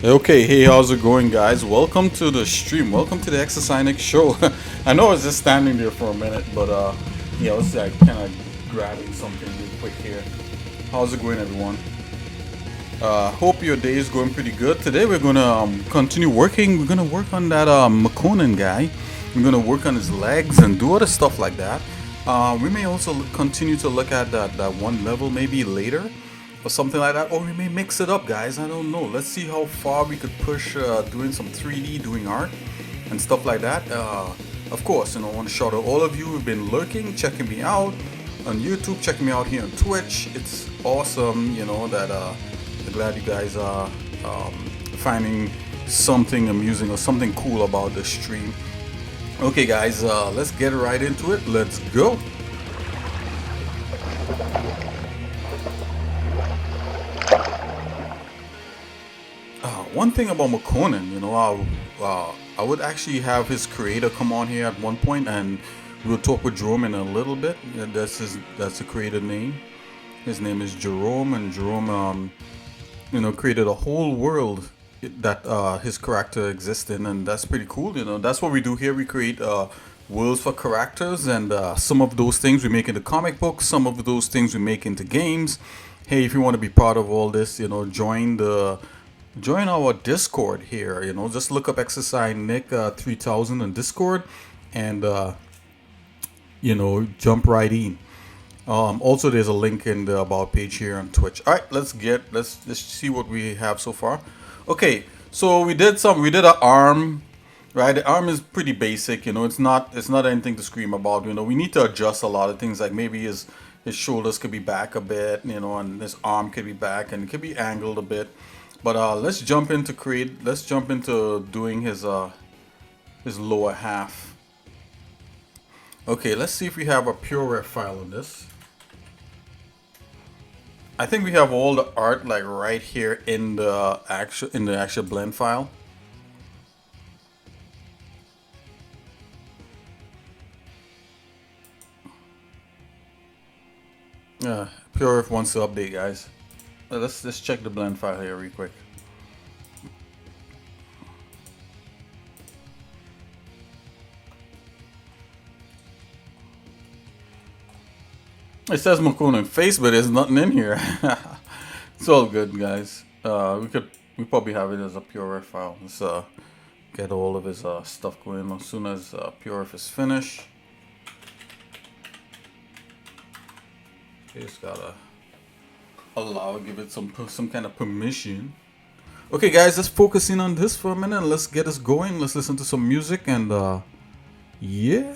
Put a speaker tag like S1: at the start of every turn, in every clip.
S1: Okay, hey, how's it going, guys? Welcome to the stream. Welcome to the Exercise show. I know I was just standing there for a minute, but yeah, I was like kind of grabbing something real quick here. How's it going, everyone? Hope your day is going pretty good. Today we're gonna continue working. We're gonna work on that McConan guy. We're gonna work on his legs and do other stuff like that. We may also continue to look at that one level maybe later or something like that, or we may mix it up, guys. I don't know. Let's see how far we could push doing some 3D, doing art and stuff like that. Of course, I want to shout out all of you who've been lurking, checking me out on YouTube, checking me out here on Twitch. It's awesome, that I'm glad you guys are finding something amusing or something cool about the stream. Okay, guys, let's get right into it. Let's go. One thing about McConan, I would actually have his creator come on here at one point, and we'll talk with Jerome in a little bit. Yeah, that's the creator name. His name is Jerome, and Jerome, created a whole world that his character exists in, and that's pretty cool. That's what we do here. We create worlds for characters, and some of those things we make into comic books. Some of those things we make into games. Hey, if you want to be part of all this, join our Discord here. Just look up Exercise Nick 3000 on Discord, and jump right in. Also, there's a link in the about page here on Twitch. All right, let's see what we have so far. Okay, so we did an arm, right? The arm is pretty basic. It's not anything to scream about. We need to adjust a lot of things, like maybe his shoulders could be back a bit, and his arm could be back and it could be angled a bit. But let's jump into doing his lower half. Okay, let's see if we have a pure ref file on this. I think we have all the art like right here in the actual blend file. Yeah, pure ref wants to update, guys. Let's check the blend file here real quick. It says McConan face, but there's nothing in here. It's all good, guys. We probably have it as a pure file. Let's get all of his stuff going as soon as pure is finished. Just gotta give it some kind of permission. Okay, guys, let's focus in on this for a minute. Let's get us going. Let's listen to some music and yeah.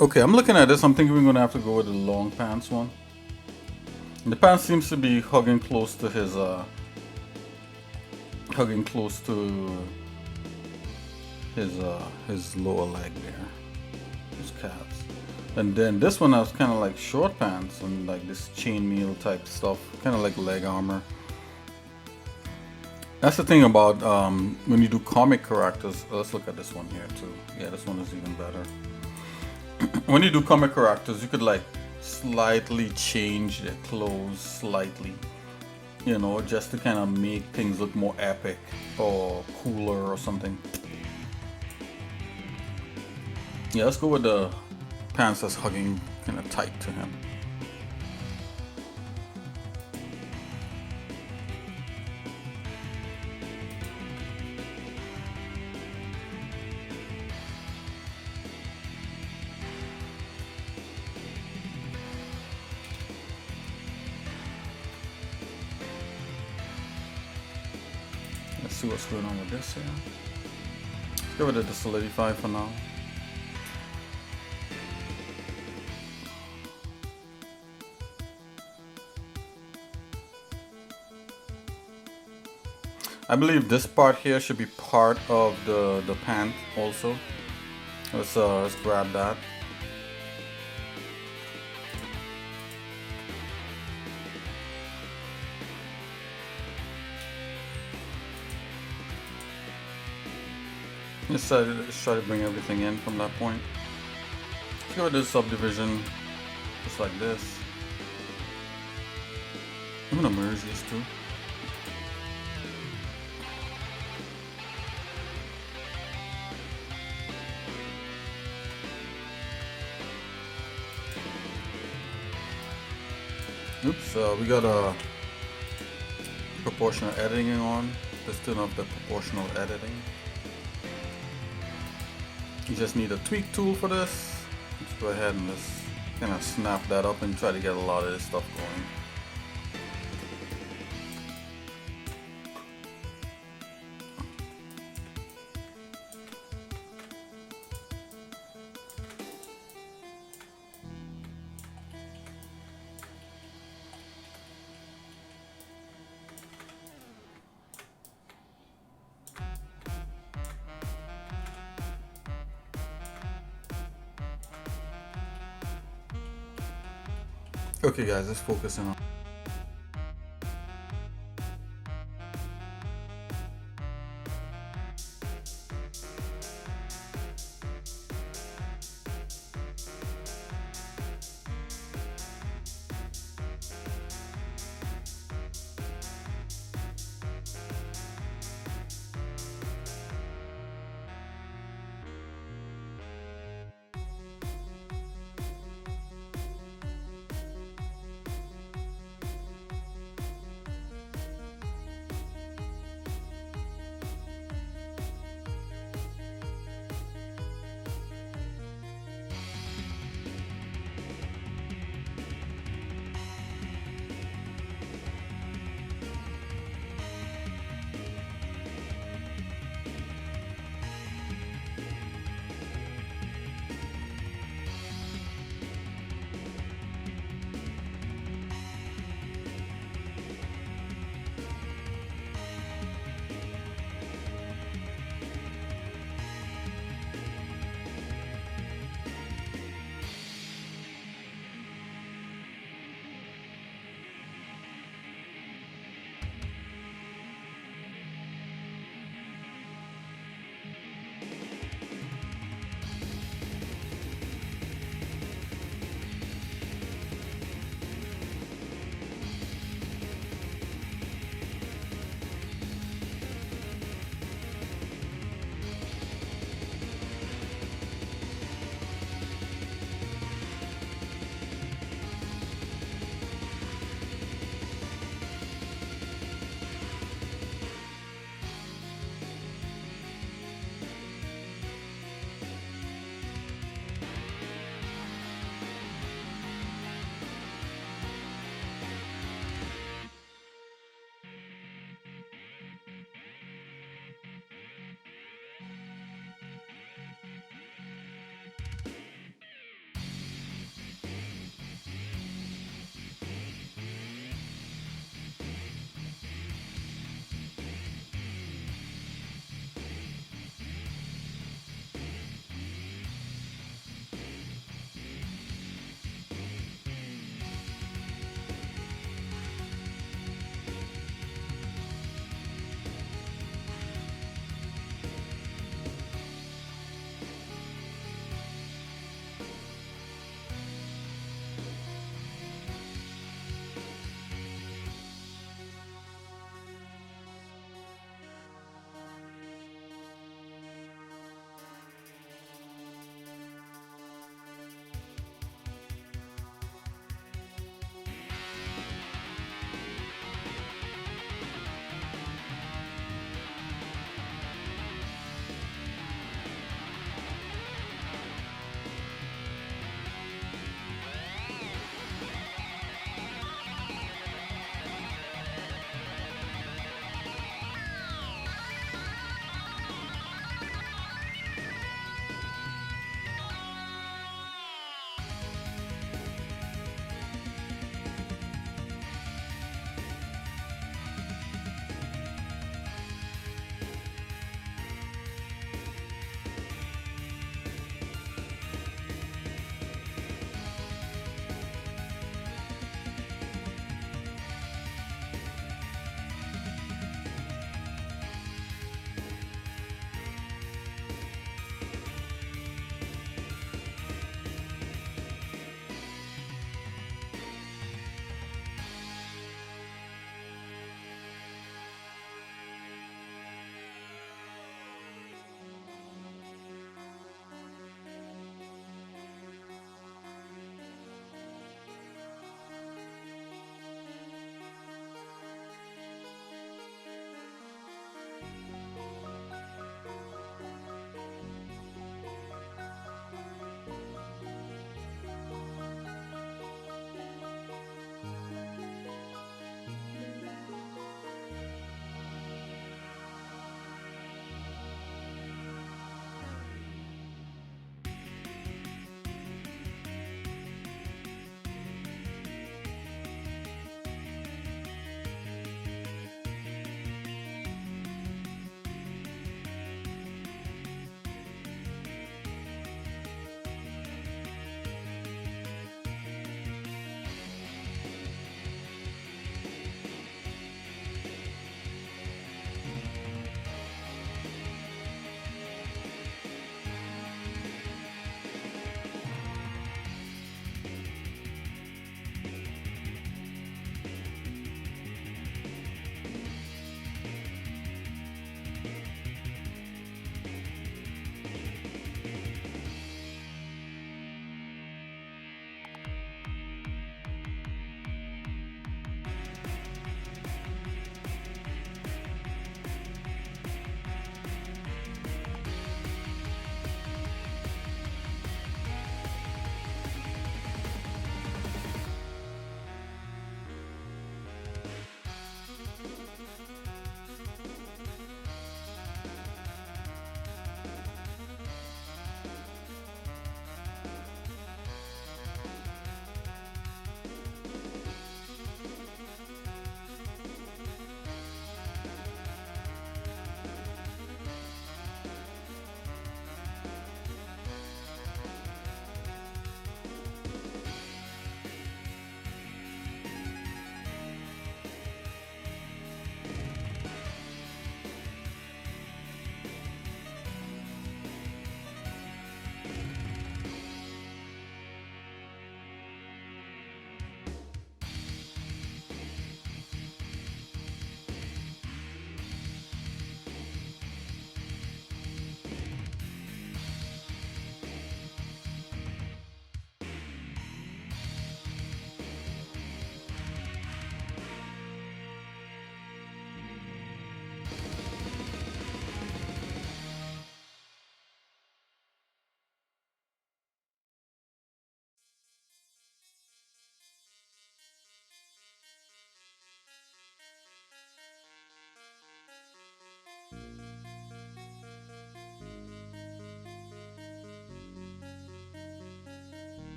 S1: Okay, I'm looking at this. I'm thinking we're gonna have to go with the long pants one. And the pants seems to be hugging close to his lower leg there, his calves. And then this one has kind of like short pants and like this chainmail type stuff, kind of like leg armor. That's the thing about when you do comic characters. Let's look at this one here too. Yeah, this one is even better. When you do comic characters, you could like slightly change their clothes slightly, you know, just to kind of make things look more epic or cooler or something. Yeah, let's go with the pants that's hugging kind of tight to him. Let's see what's going on with this here. Let's go with the solidify for now. I believe this part here should be part of the pant also. Let's grab that. Let's try to bring everything in from that point. Let's go with this subdivision, just like this. I'm gonna merge these two. Oops, we got a proportional editing on. Let's turn off the proportional editing. You just need a tweak tool for this. Let's go ahead and let's kind of snap that up and try to get a lot of this stuff going. Okay guys, let's focus in on.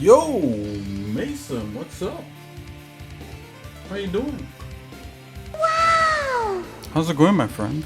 S1: Yo, Mason, what's up? How you doing?
S2: Wow!
S1: How's it going, my friend?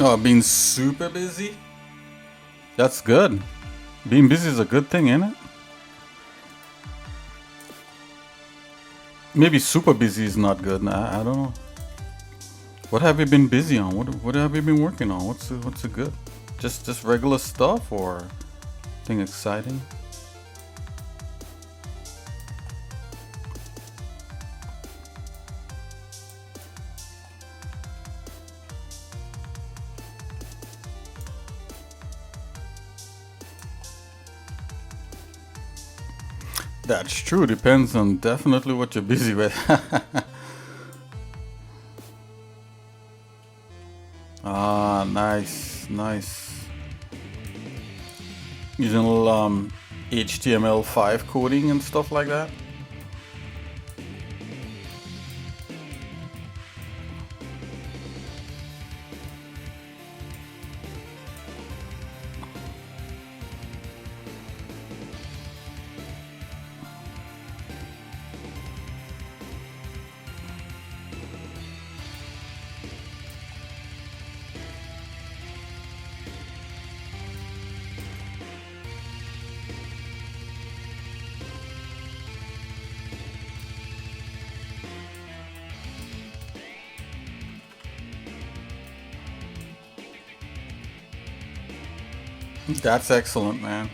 S1: Oh, being super busy? That's good. Being busy is a good thing, ain't it? Maybe super busy is not good. I don't know. What have you been busy on? What have you been working on? What's the good? Just regular stuff or anything exciting? That's true. Depends on definitely what you're busy with. Ah, nice, nice. Using a little HTML5 coding and stuff like that. That's excellent, man.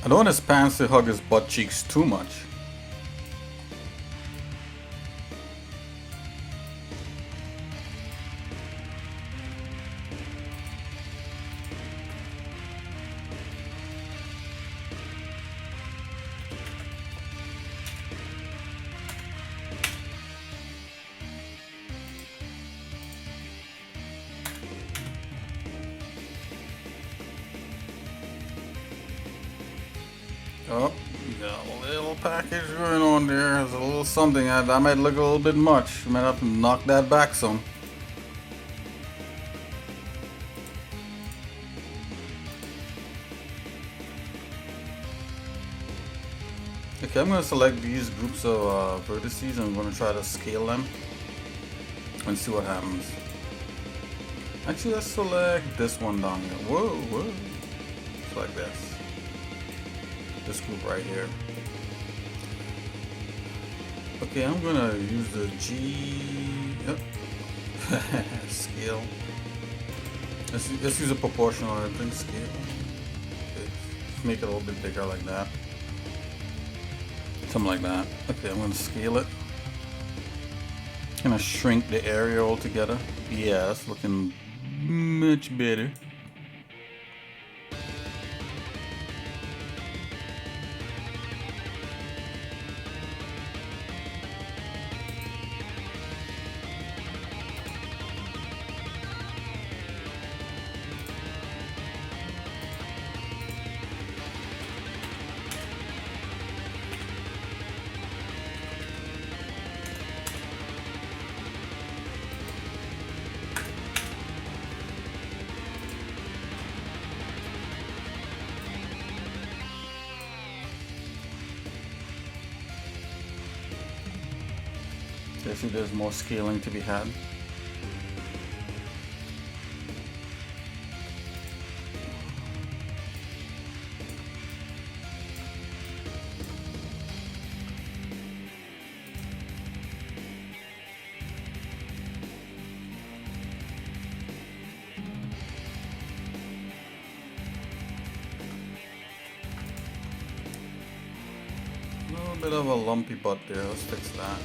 S1: I don't want his pants to hug his butt cheeks too much. Oh, you got a little package going on there. There's a little something. I might look a little bit much. I might have to knock that back some. Okay, I'm going to select these groups of vertices and I'm going to try to scale them and see what happens. Actually, let's select this one down here. Whoa, whoa. Just like this. This group right here. Okay, I'm gonna use the G. Yep. Scale. Let's use a proportional everything. Scale. Okay. Let's make it a little bit bigger like that. Something like that. Okay, I'm gonna scale it. Gonna shrink the area altogether. Yeah, that's looking much better. I see there's more scaling to be had. A little bit of a lumpy butt there, let's fix that.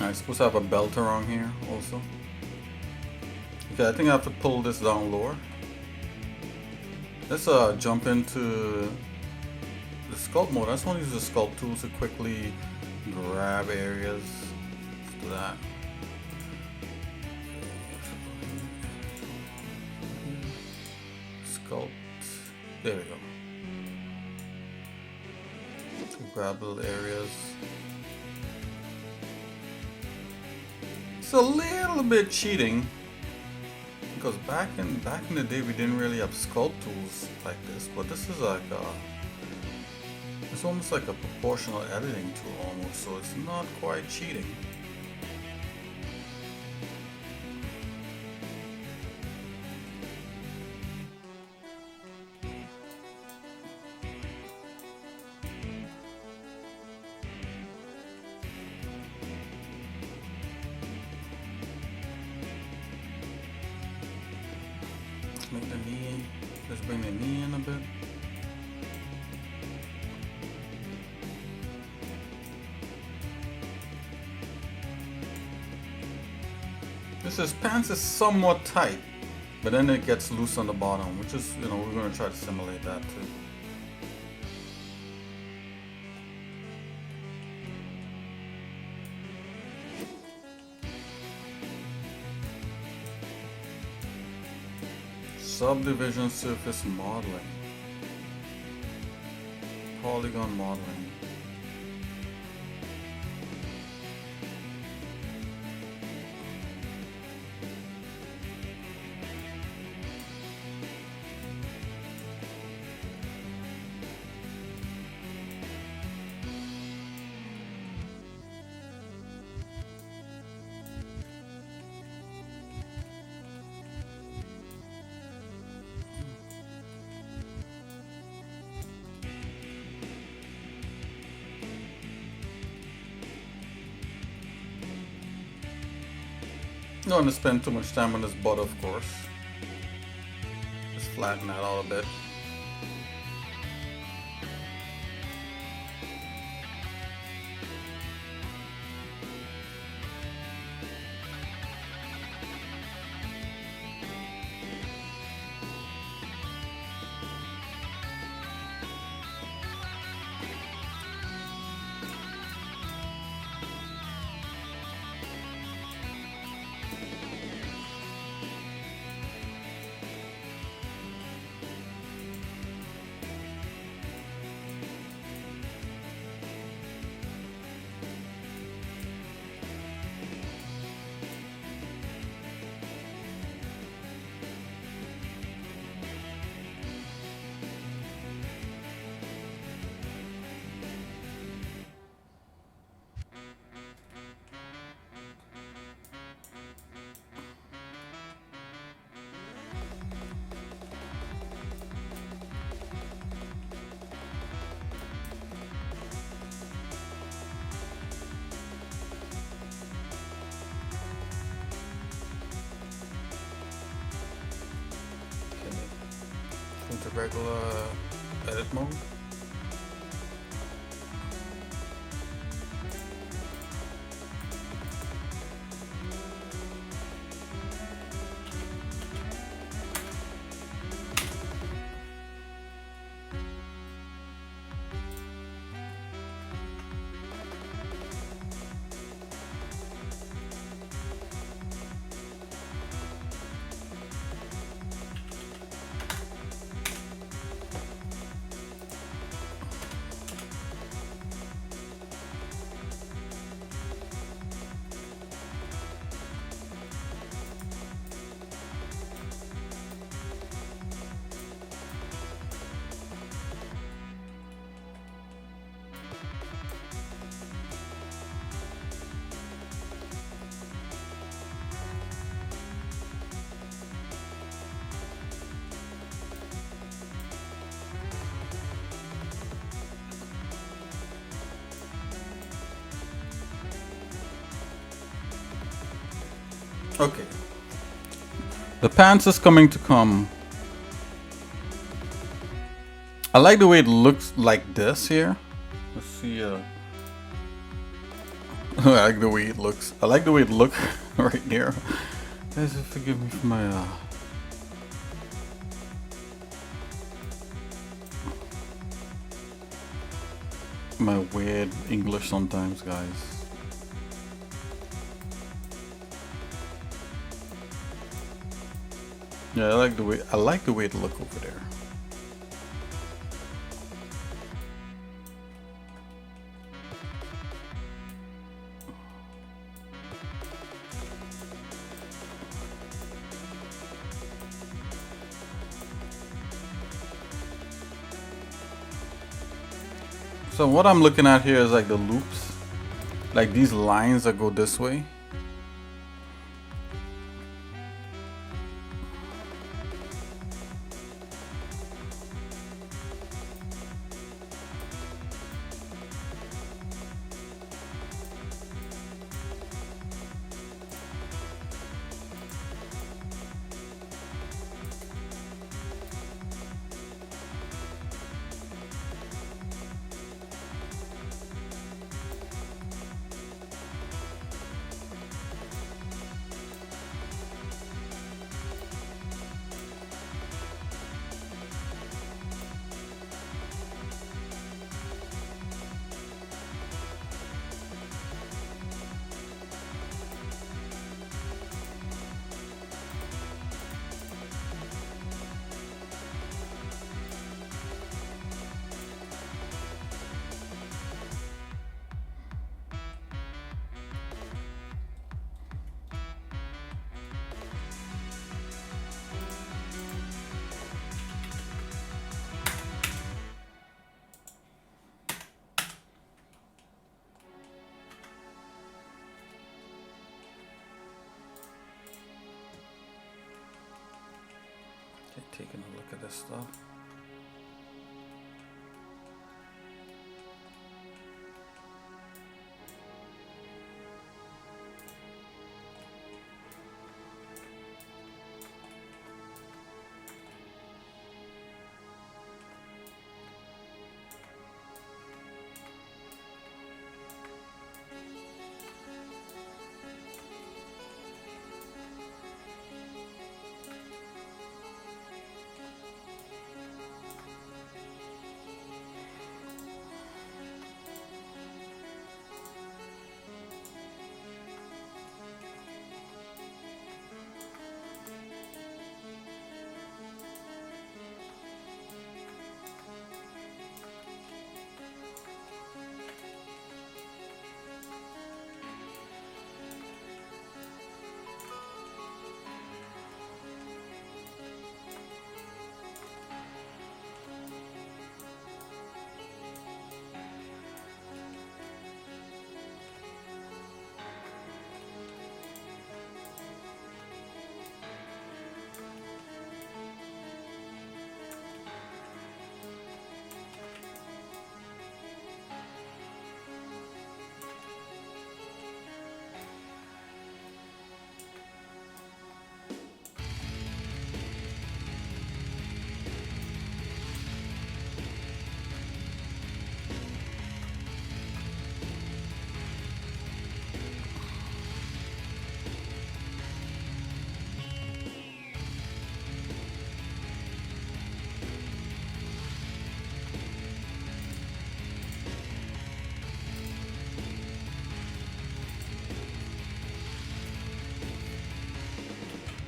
S1: I'm supposed to have a belt around here also. Okay, I think I have to pull this down lower. Let's jump into the sculpt mode. I just want to use the sculpt tools to quickly grab areas. Let's do that. Sculpt. There we go. Grab little areas. It's a little bit cheating because back in the day we didn't really have sculpt tools like this, but this is like it's almost like a proportional editing tool almost, so it's not quite cheating. Make the knee, let's bring the knee in a bit. This pants is somewhat tight, but then it gets loose on the bottom, which is, you know, we're going to try to simulate that too. Subdivision surface modeling. Polygon modeling. Don't want to spend too much time on this butt, of course. Just flatten that out a bit. regular edit mode. Okay. The pants is coming to come. I like the way it looks like this here. Let's see. I like the way it looks. I like the way it looks right here. Guys, forgive me for my my weird English sometimes, guys. Yeah, I like the way it look over there. So what I'm looking at here is like the loops, like these lines that go this way. Taking a look at this stuff.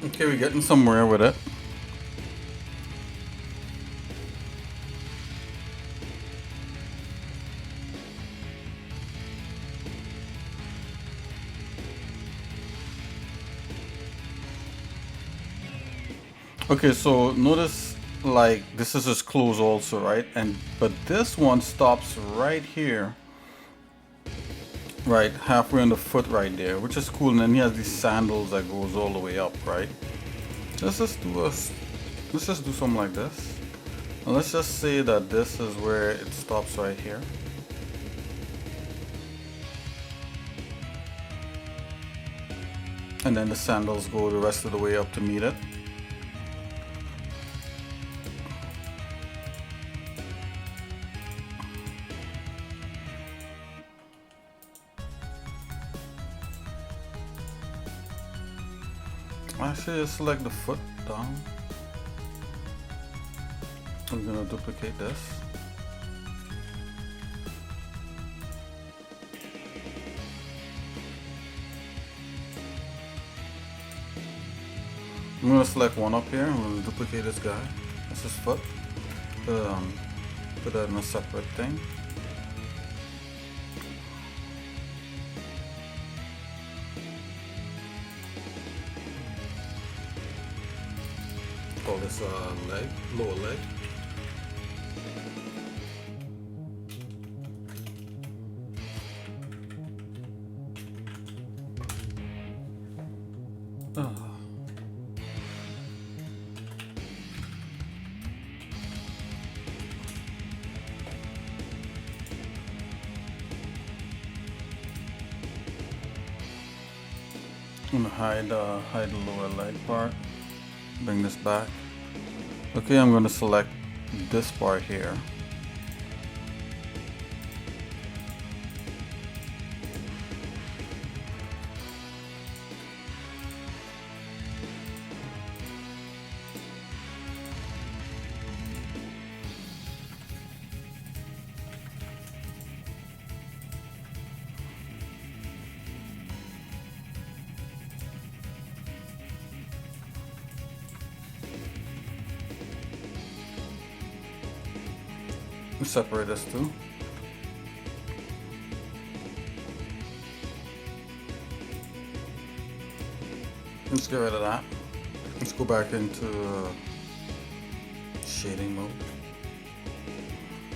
S1: Okay, we're getting somewhere with it. Okay, so notice like this is his clothes also, right? And but this one stops right here. Right, halfway on the foot right there, which is cool, and then he has these sandals that goes all the way up, right? Let's just do something like this. And let's just say that this is where it stops right here. And then the sandals go the rest of the way up to meet it. Actually, just select the foot down. I'm gonna duplicate this. I'm gonna select one up here. I'm gonna duplicate this guy. That's his foot. Put that in a separate thing. Call this leg, lower leg. I'm gonna hide the lower leg part. Bring this back. Okay, I'm gonna select this part here. Separate this too. Let's get rid of that. Let's go back into shading mode.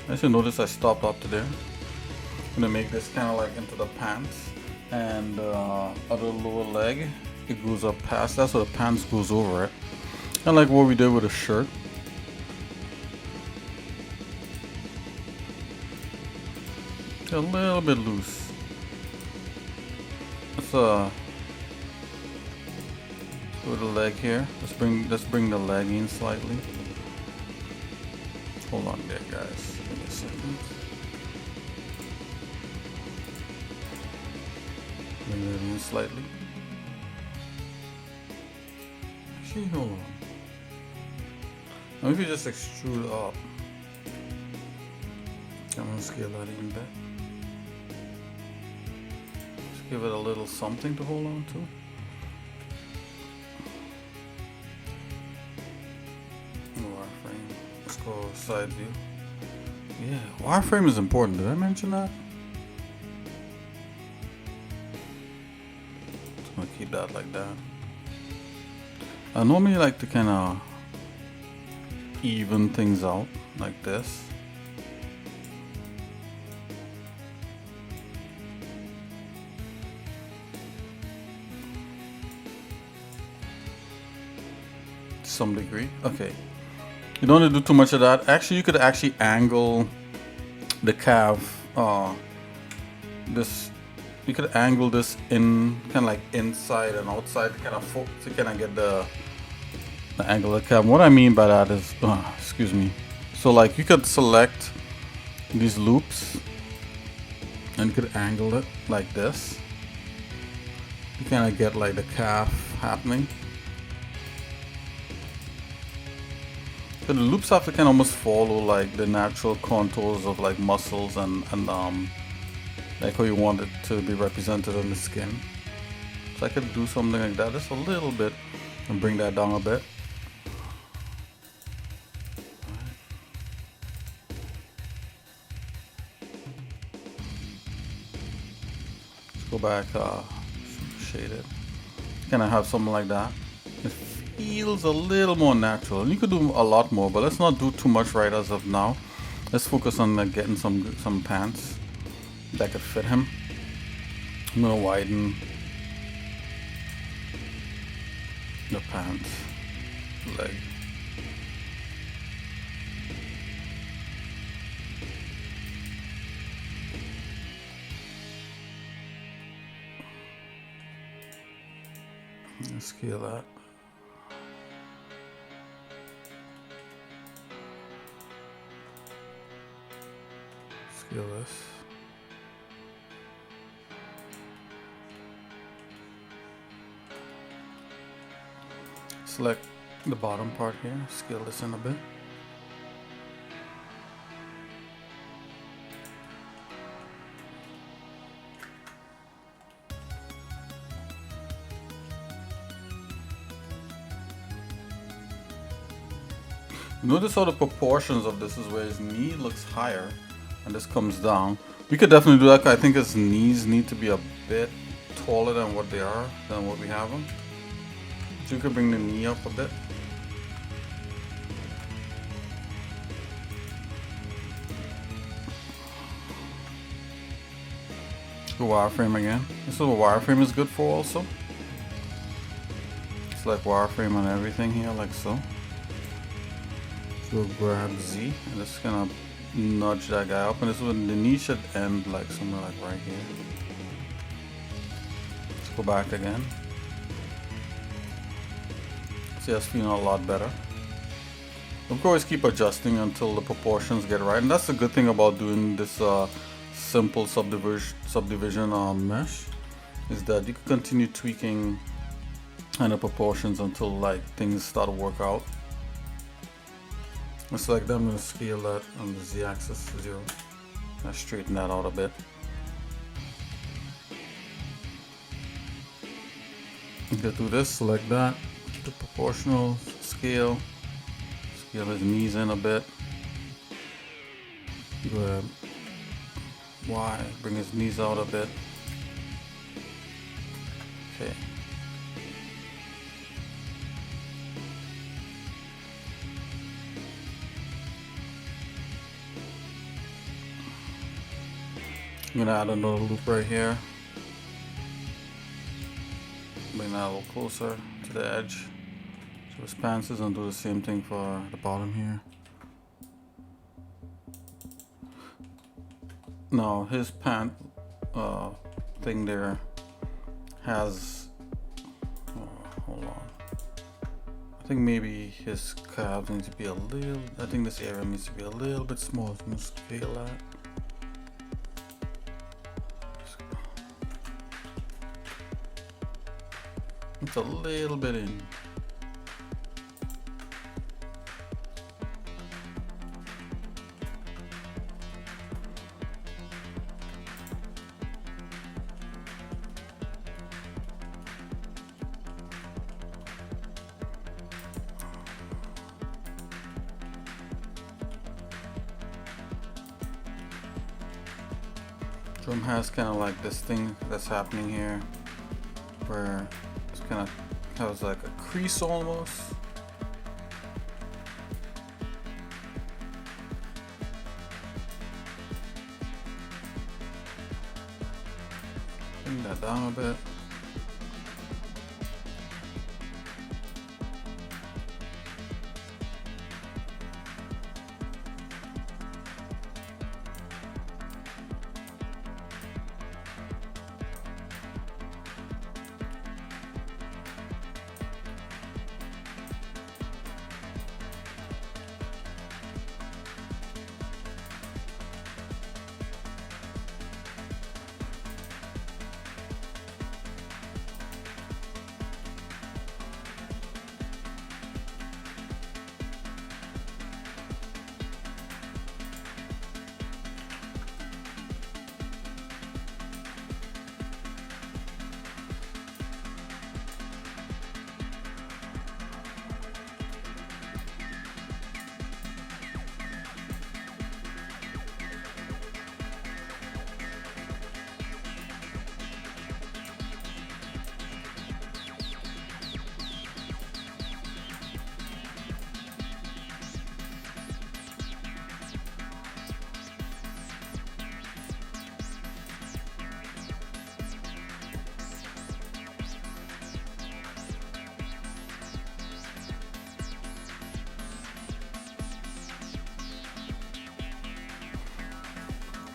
S1: As you notice, I stopped up to there. I'm gonna make this kind of like into the pants, and other lower leg, it goes up past that, so the pants goes over it. And like what we did with the shirt. A little bit loose. Let's go the leg here. Let's bring the leg in slightly. Hold on there, guys. Give me a second. Bring that in slightly. Actually, hold on. Now if you just extrude up, I'm gonna scale that in back. Give it a little something to hold on to. Wireframe. Let's go side view. Yeah, wireframe is important. Did I mention that? I'm gonna keep that like that. I normally like to kind of even things out like this. Some degree. Okay, you don't need to do too much of that. Actually, you could actually angle the calf. You could angle this in kind of like inside and outside, kind of to kind of get the angle of the calf. What I mean by that is, excuse me. So like you could select these loops and you could angle it like this. You kind of get like the calf happening. So the loops have to kind of almost follow like the natural contours of like muscles and like how you want it to be represented on the skin. So I could do something like that, just a little bit. And bring that down a bit. Let's go back, shade it. Can I have something like that? It feels a little more natural. And you could do a lot more, but let's not do too much right as of now. Let's focus on getting some pants that could fit him. I'm gonna widen the pants leg. Let's scale that. Scale this. Select the bottom part here, scale this in a bit. Notice how the proportions of this is where his knee looks higher and this comes down. We could definitely do that. I think his knees need to be a bit taller than what they are, than what we have them. So you could bring the knee up a bit. The wireframe again. This is what wireframe is good for also. Select wireframe on everything here like so. So grab Z and just gonna nudge that guy up, and this is when the knee should end like somewhere like right here. Let's go back again. See, that's feeling a lot better. Of course, keep adjusting until the proportions get right, and that's the good thing about doing this simple subdivision mesh, is that you can continue tweaking the proportions until like things start to work out. Let's select that. I'm going to scale that on the Z-axis 0. I straighten that out a bit. Get through this, select that, the proportional scale, scale his knees in a bit. Grab Y, bring his knees out a bit. Okay. I'm gonna add another loop right here. Bring that a little closer to the edge. So his pants is, and do the same thing for the bottom here. Now his pant thing there has, hold on. I think maybe his calves need to be a little, I think this area needs to be a little bit smaller. So I'm gonna scale that. It's a little bit in. Drum has kind of like this thing that's happening here, where it's kind of has like a crease almost. Bring that down a bit.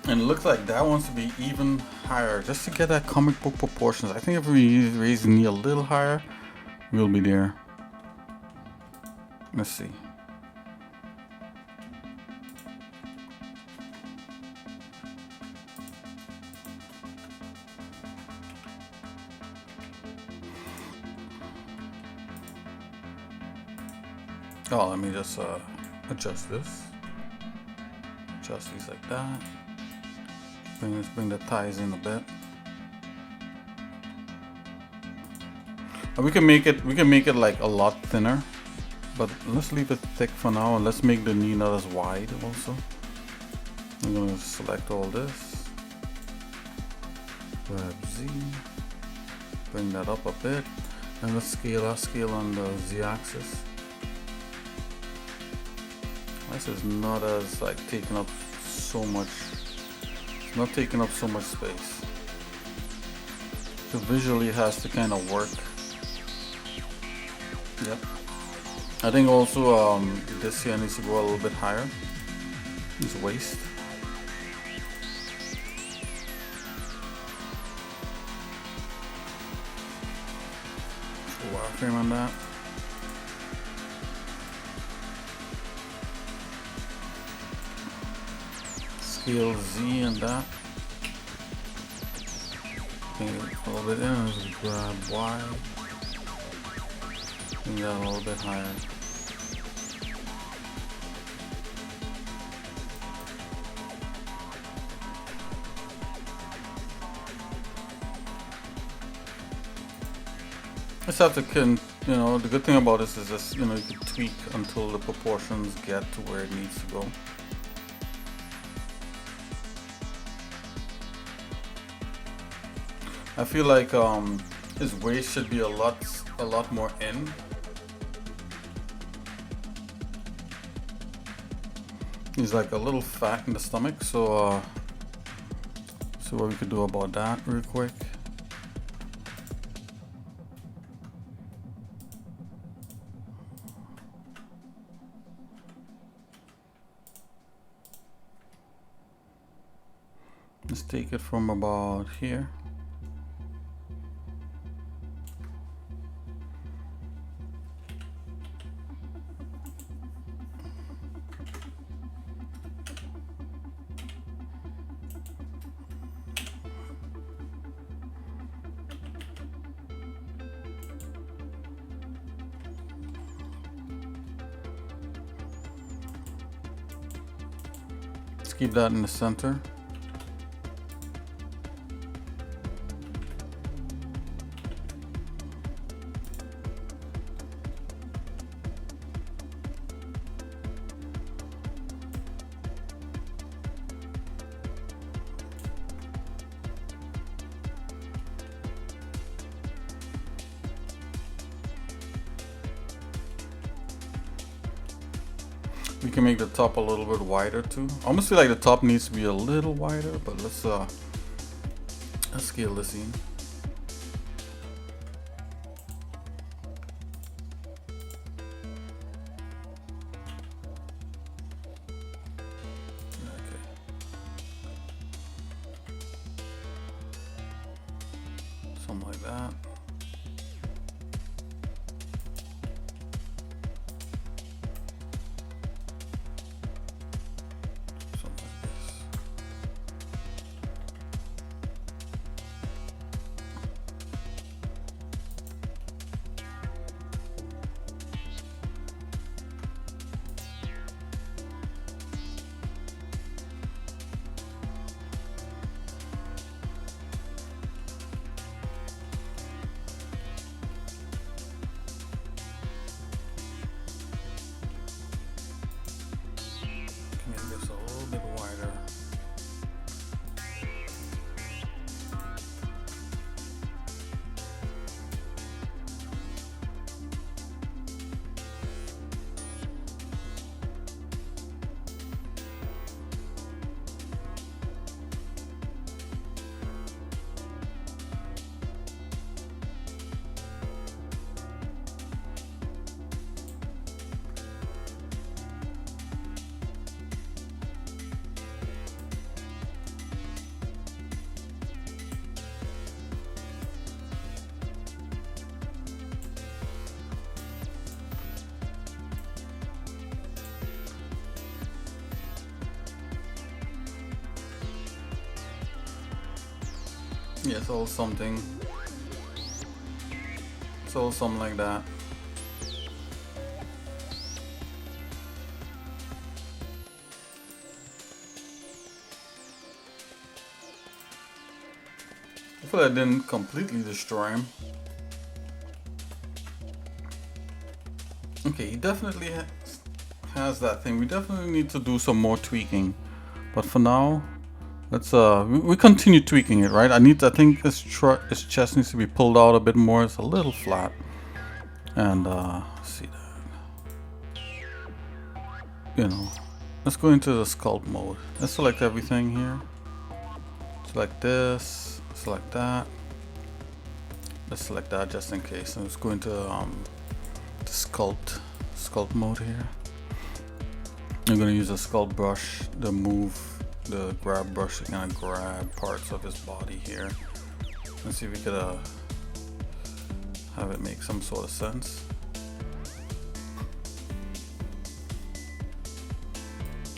S1: And it looks like that wants to be even higher just to get that comic book proportions. I think if we raise the knee a little higher, we'll be there. Let's see. Oh, let me just adjust this. Adjust these like that. Bring the thighs in a bit. And we can make it like a lot thinner, but let's leave it thick for now, and let's make the knee not as wide also. I'm gonna select all this. Grab Z. Bring that up a bit, and let's scale on the Z-axis. This is not as like taking up so much. It's not taking up so much space. So visually it has to kind of work. Yep. I think also this here needs to go a little bit higher. His waist. Wireframe on that. Scale Z and that. Bring it a little bit in. Let's grab Y. Bring that a little bit higher. Just have to, you know, the good thing about this is just, you know, you can tweak until the proportions get to where it needs to go. I feel like his waist should be a lot more in. He's like a little fat in the stomach, so see what we could do about that real quick. Let's take it from about here. Let's keep that in the center. We can make the top a little bit wider too. I almost feel like the top needs to be a little wider, but let's scale this in. Something like that. Yeah, it's all something. It's all something like that. Hopefully I didn't completely destroy him. Okay, he definitely has that thing. We definitely need to do some more tweaking. But for now, let's we continue tweaking it, right? I think his chest needs to be pulled out a bit more. It's a little flat. And see that. You know, let's go into the sculpt mode. Let's select everything here. Select this, select that. Let's select that just in case. Let's go into the sculpt mode here. I'm gonna use a sculpt brush to move the grab brush to kind of grab parts of his body here. Let's see if we could have it make some sort of sense.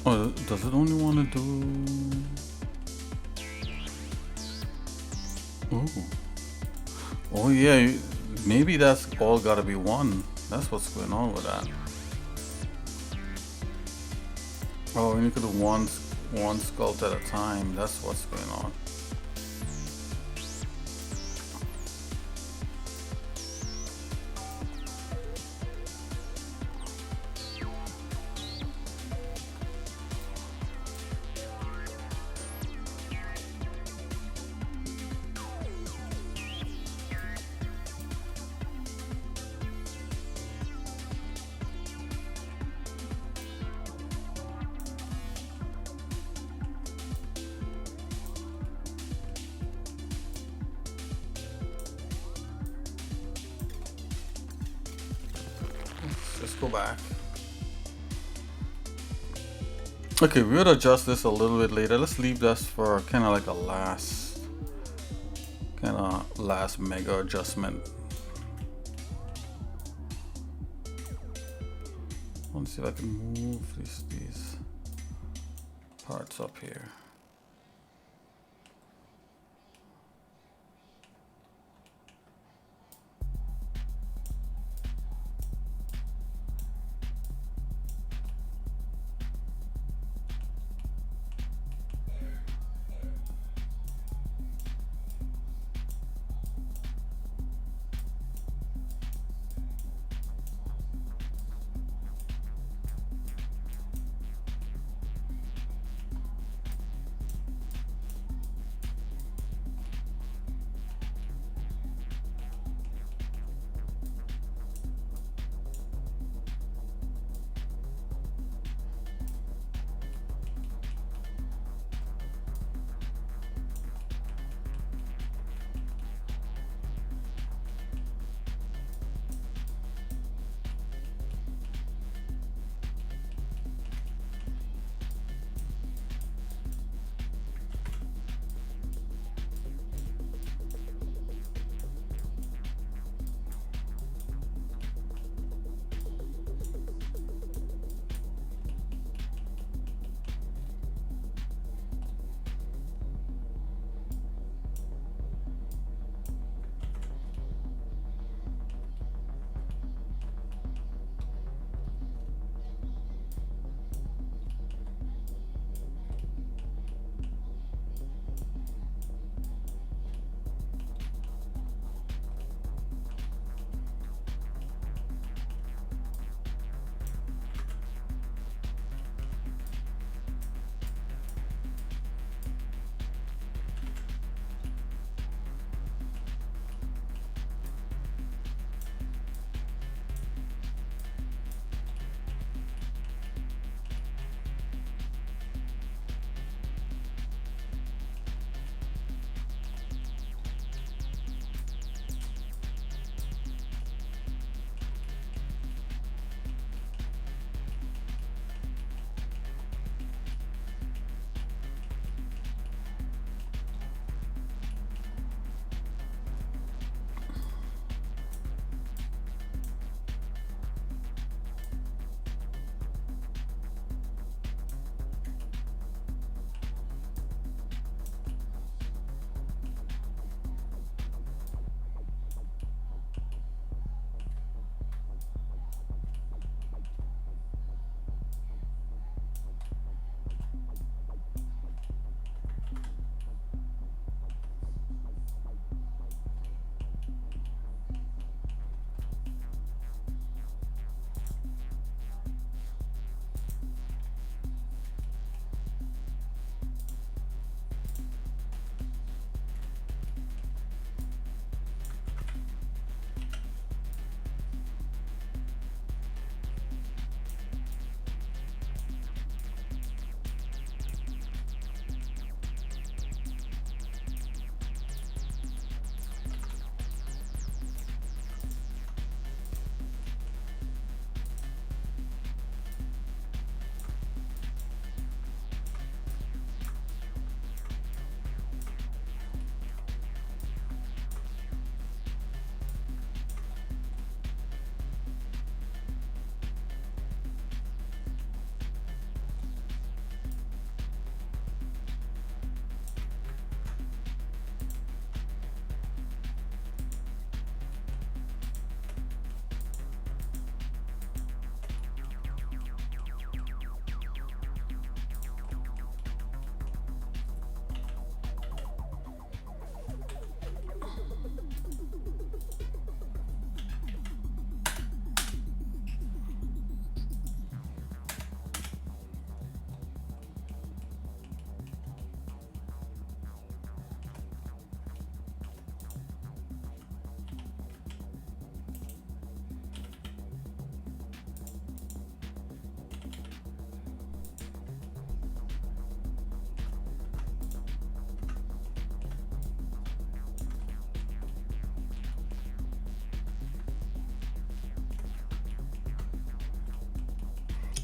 S1: Oh, does it only want to do? Oh yeah, maybe that's all gotta be one. That's what's going on with that. Oh, we need to do one sculpt at a time. That's what's going on. Let's go back. Okay, we would adjust this a little bit later. Let's leave this for kind of like a last mega adjustment. I want to see if I can move these parts up here.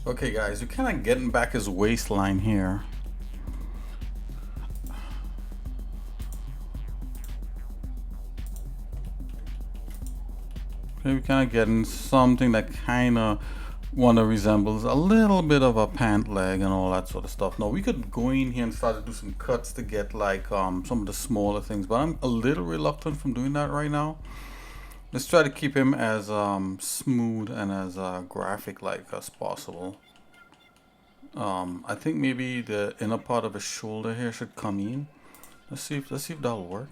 S1: Okay, guys, you're kind of getting back his waistline here. Okay, we're kind of getting something that kind of resembles a little bit of a pant leg and all that sort of stuff. Now we could go in here and start to do some cuts to get like some of the smaller things, but I'm a little reluctant from doing that right now. Let's try to keep him as smooth and as graphic like as possible. I think maybe the inner part of his shoulder here should come in. Let's see if that'll work.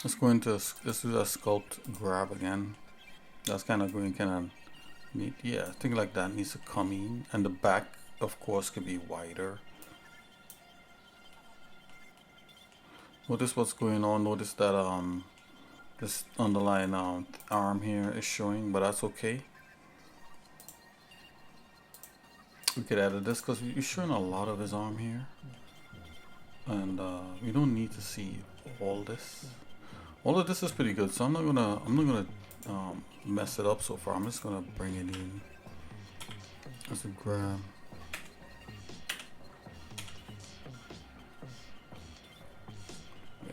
S1: Let's do a sculpt grab again. That's kind of going kind of neat. Yeah, I think like that needs to come in, and the back, of course, could be wider. Notice what's going on. Notice that this underlying arm here is showing, but that's okay. We could edit this because you're showing a lot of his arm here, and we don't need to see all this. All of this is pretty good, so I'm not gonna mess it up so far. I'm just gonna bring it in as a grab.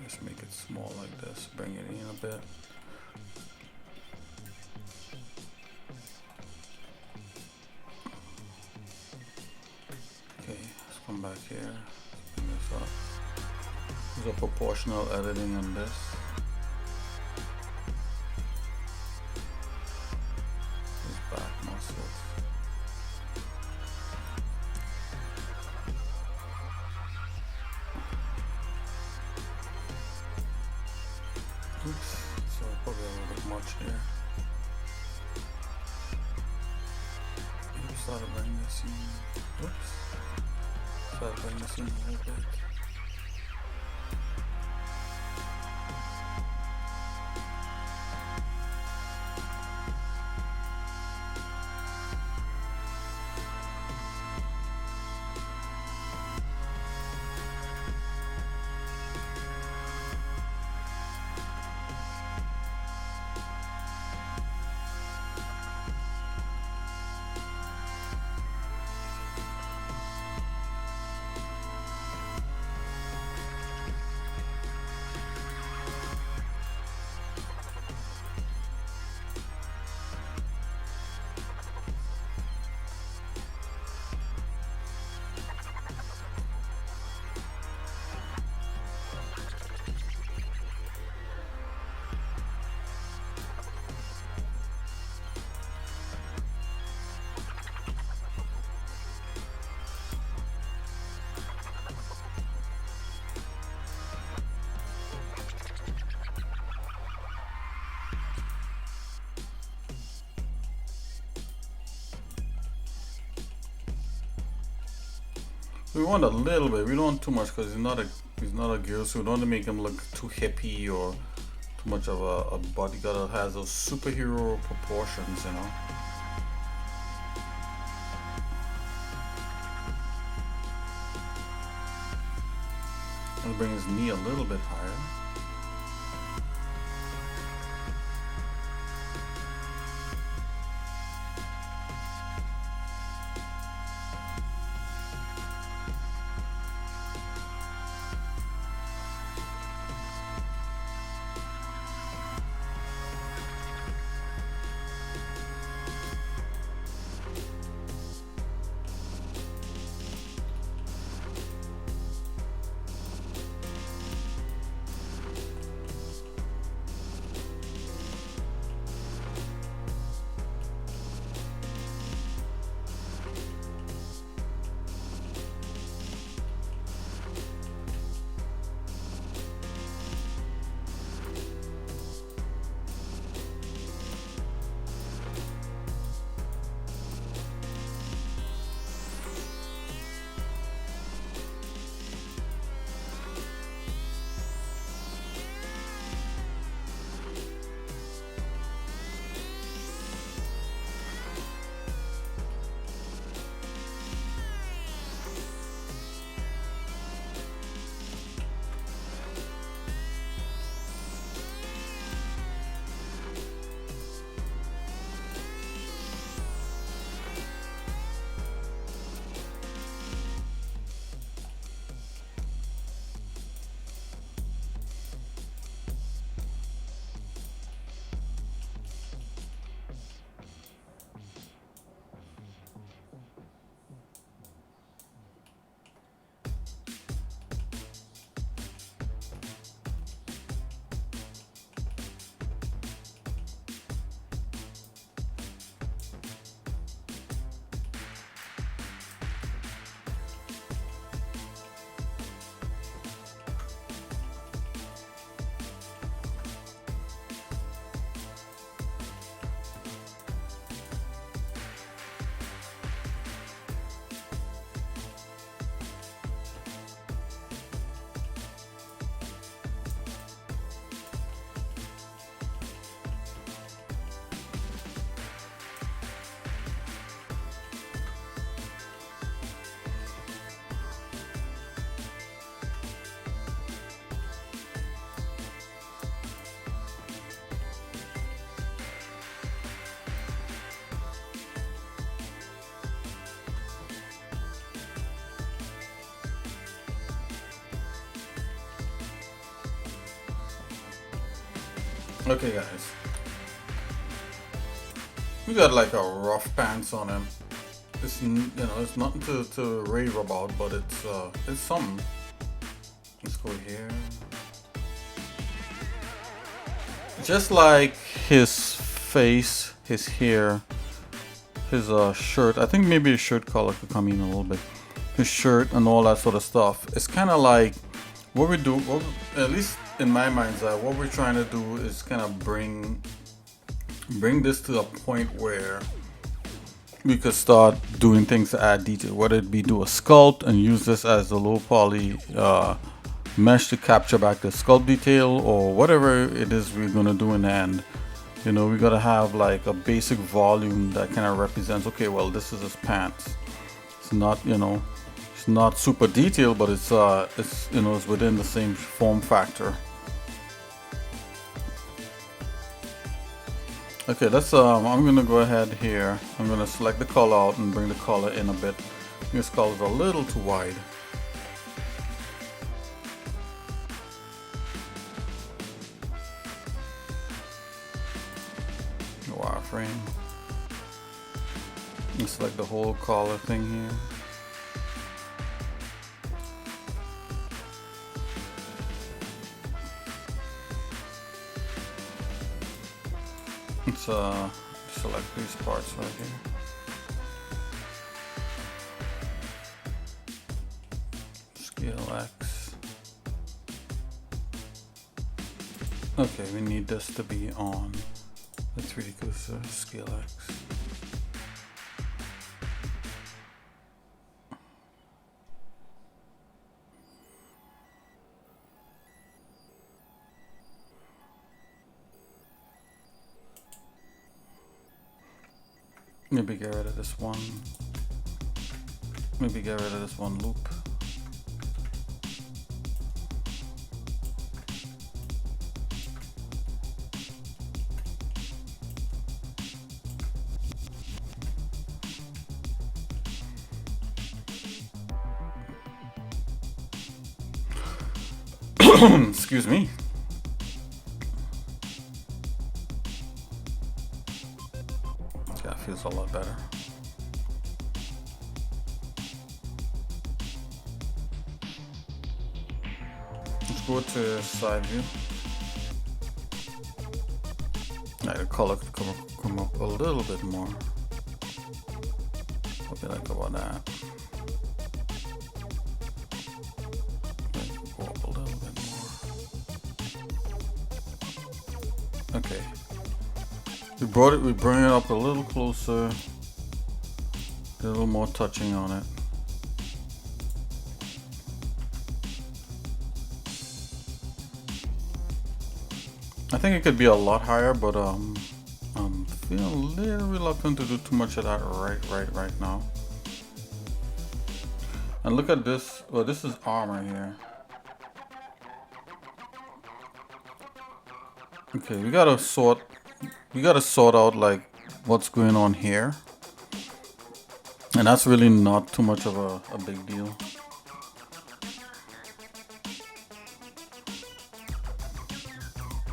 S1: Let's make it small like this. Bring it in a bit. Okay, let's come back here. Bring this up. There's a proportional editing on this. Oops, so probably a little bit much here. Maybe start to bring this in. Oops. Start to bring this in a little bit. We want a little bit. We don't want too much because he's not a girl, so we don't want to make him look too hippie or too much of a bodyguard that has those superhero proportions, you know. And bring his knee a little bit higher. Okay, guys. We got like a rough pants on him. It's it's nothing to rave about, but it's something. Let's go here. Just like his face, his hair, his shirt. I think maybe his shirt color could come in a little bit. His shirt and all that sort of stuff. It's kind of like what we do. At least in my mind's eye, what we're trying to do is kind of bring this to a point where we could start doing things to add detail, whether it be do a sculpt and use this as a low poly mesh to capture back the sculpt detail, or whatever it is we're going to do in the end. We got to have like a basic volume that kind of represents, okay, well, this is his pants. It's not, it's not super detailed, but it's it's within the same form factor. Okay, I'm gonna go ahead here. I'm gonna select the color out and bring the color in a bit. This color is a little too wide. Wireframe. And select the whole color thing here. Let's select these parts right here. Scale X. Okay, we need this to be on the 3D cursor, Scale X. Maybe get rid of this one. Maybe get rid of this one loop. Excuse me. That feels a lot better. Let's go to side view. Now the color could come up a little bit more. What do you like about that? Go up a little bit more. Okay. We bring it up a little closer. Get a little more touching on it. I think it could be a lot higher, but I'm feeling a little reluctant to do too much of that right now. And look at this. Well, this is armor here. Okay, we gotta sort out like what's going on here, and that's really not too much of a big deal.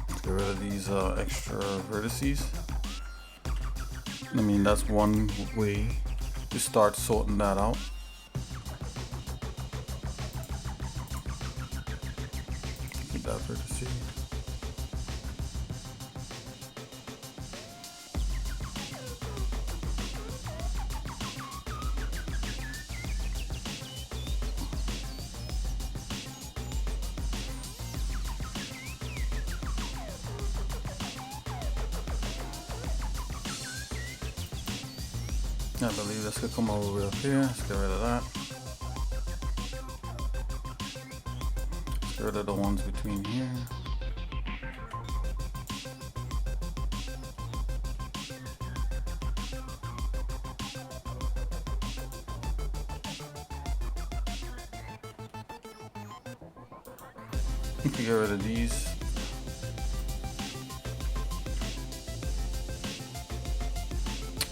S1: Let's get rid of these extra vertices. I mean, that's one way to start sorting that out. Keep that vertice. I believe this could come all the way up here. Let's get rid of that. Let's get rid of the ones between here. We can get rid of these.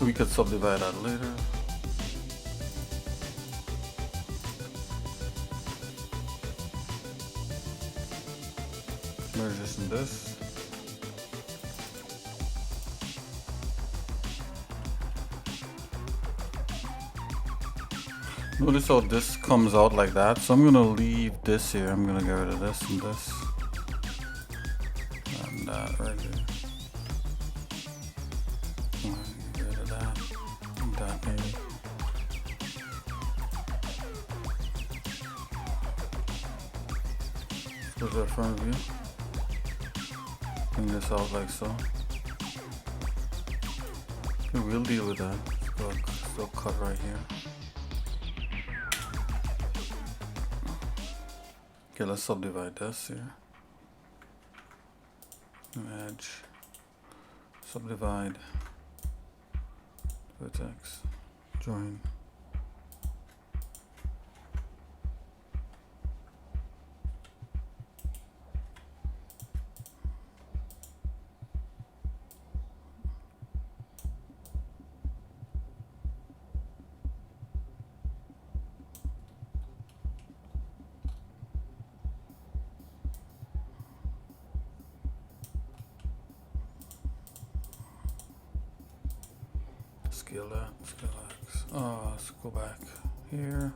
S1: We could subdivide that later. Merge this and this. Notice how this comes out like that. So I'm gonna leave this here. I'm gonna get rid of this and this. And that right here. Get rid of that. And that maybe. Put that front view. Bring this out like so. Okay, we'll deal with that. Still cut right here. Okay, let's subdivide this here. Edge. Subdivide. Vertex. Join. Scale that, scale X. Let's go back here.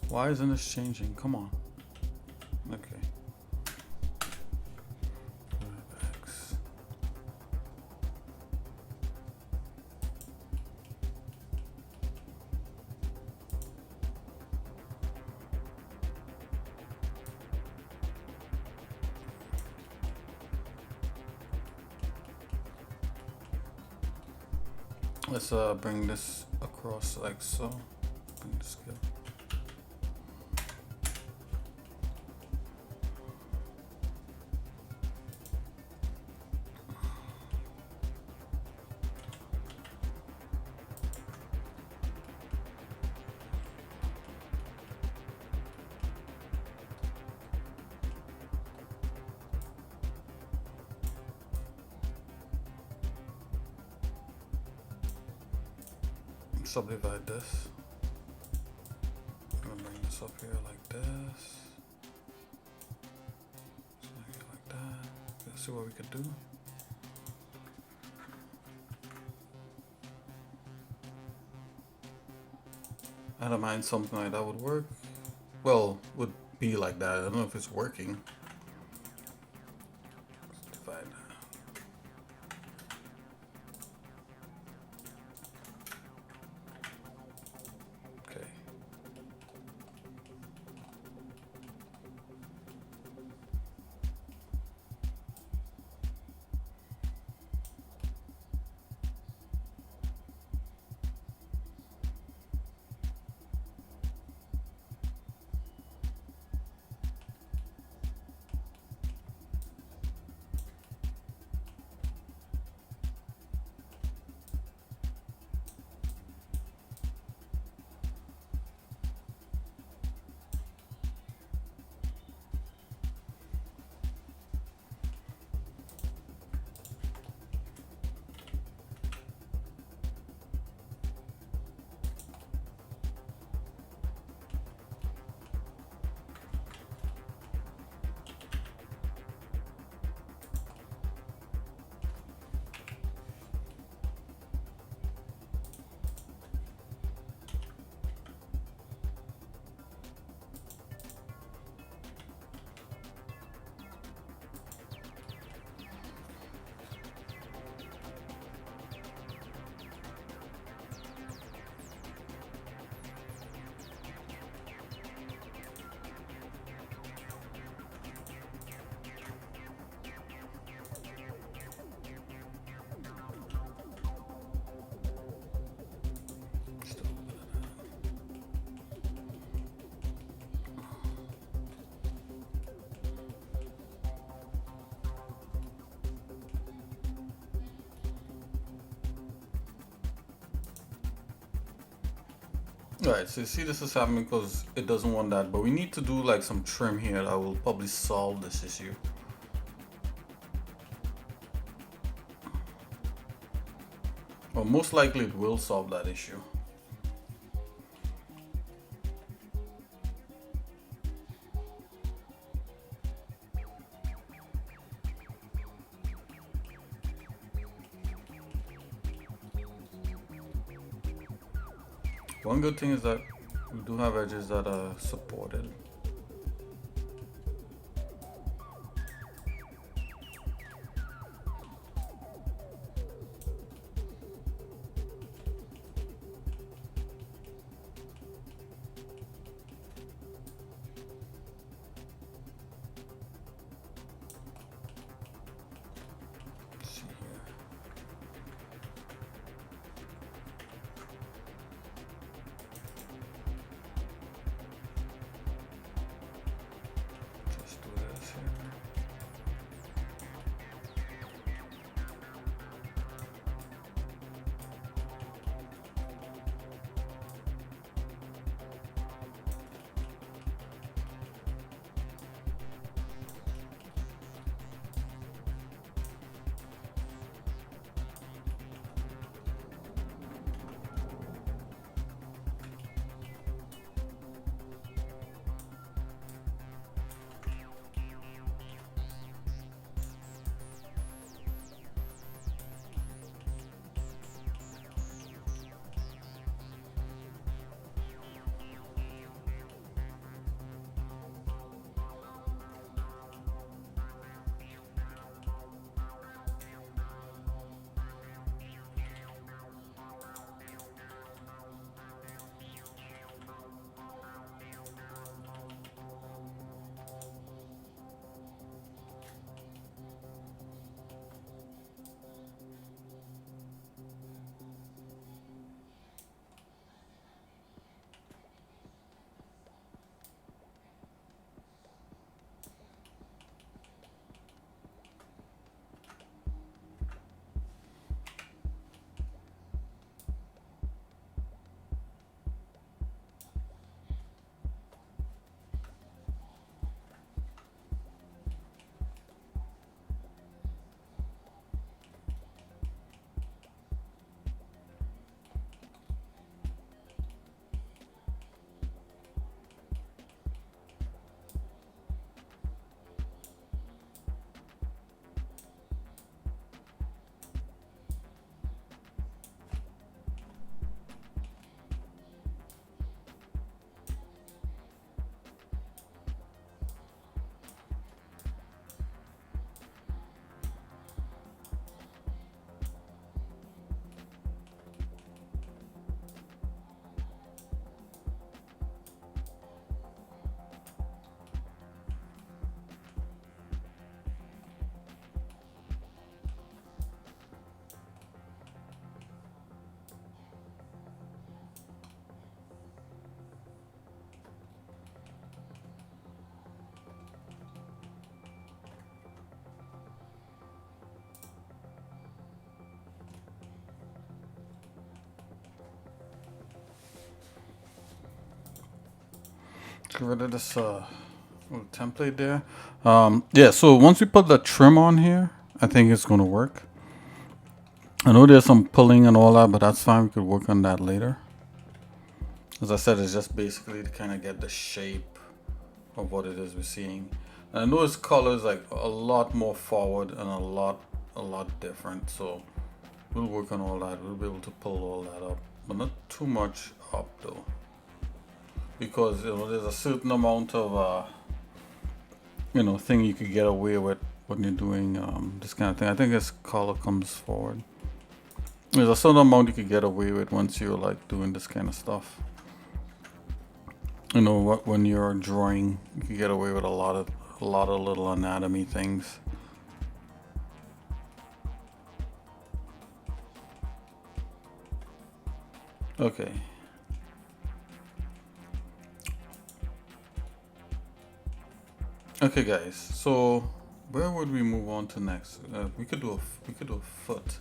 S1: Why isn't this changing? Come on. Okay. X. Let's bring this across like so. Bring the scale. Subdivide this. I'm gonna bring this up here like this. Like that. Let's see what we can do. I don't mind something like that would work. Well, would be like that. I don't know if it's working. Let's divide that. Alright, so you see this is happening because it doesn't want that, but we need to do like some trim here that will probably solve this issue. Well, most likely it will solve that issue. One good thing is that we do have edges that are supported. Let's see here. Just do this here. Get rid of this little template there. Yeah, so once we put the trim on here, I think it's going to work. I know there's some pulling and all that, but that's fine. We could work on that later. As I said, it's just basically to kind of get the shape of what it is we're seeing. And I know his color is like a lot more forward and a lot different. So we'll work on all that. We'll be able to pull all that up, but not too much up though, because you know there's a certain amount of thing you could get away with when you're doing this kind of thing. I think his color comes forward. There's a certain amount you could get away with once you're like doing this kind of stuff. You know what? When you're drawing, you can get away with a lot of little anatomy things. Okay. Okay, guys. So where would we move on to next? We could do a foot.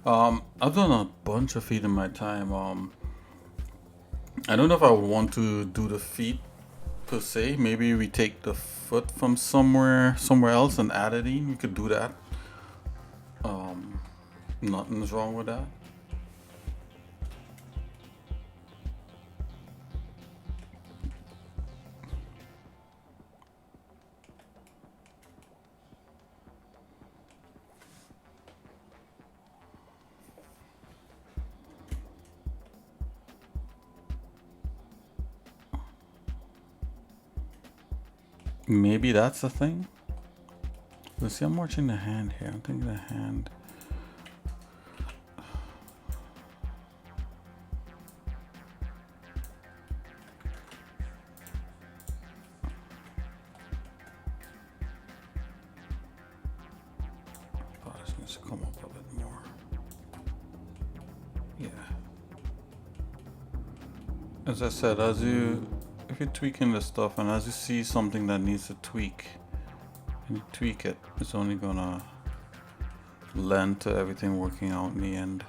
S1: I've done a bunch of feet in my time. I don't know if I would want to do the feet per se. Maybe we take the foot from somewhere else and add it in. We could do that. Nothing's wrong with that. Maybe that's the thing. Let's see, I'm watching the hand here. I'm thinking the hand. Oh, this needs to come up a bit more. Yeah. As I said, if you're tweaking this stuff and as you see something that needs to tweak, and you tweak it, it's only gonna lend to everything working out in the end.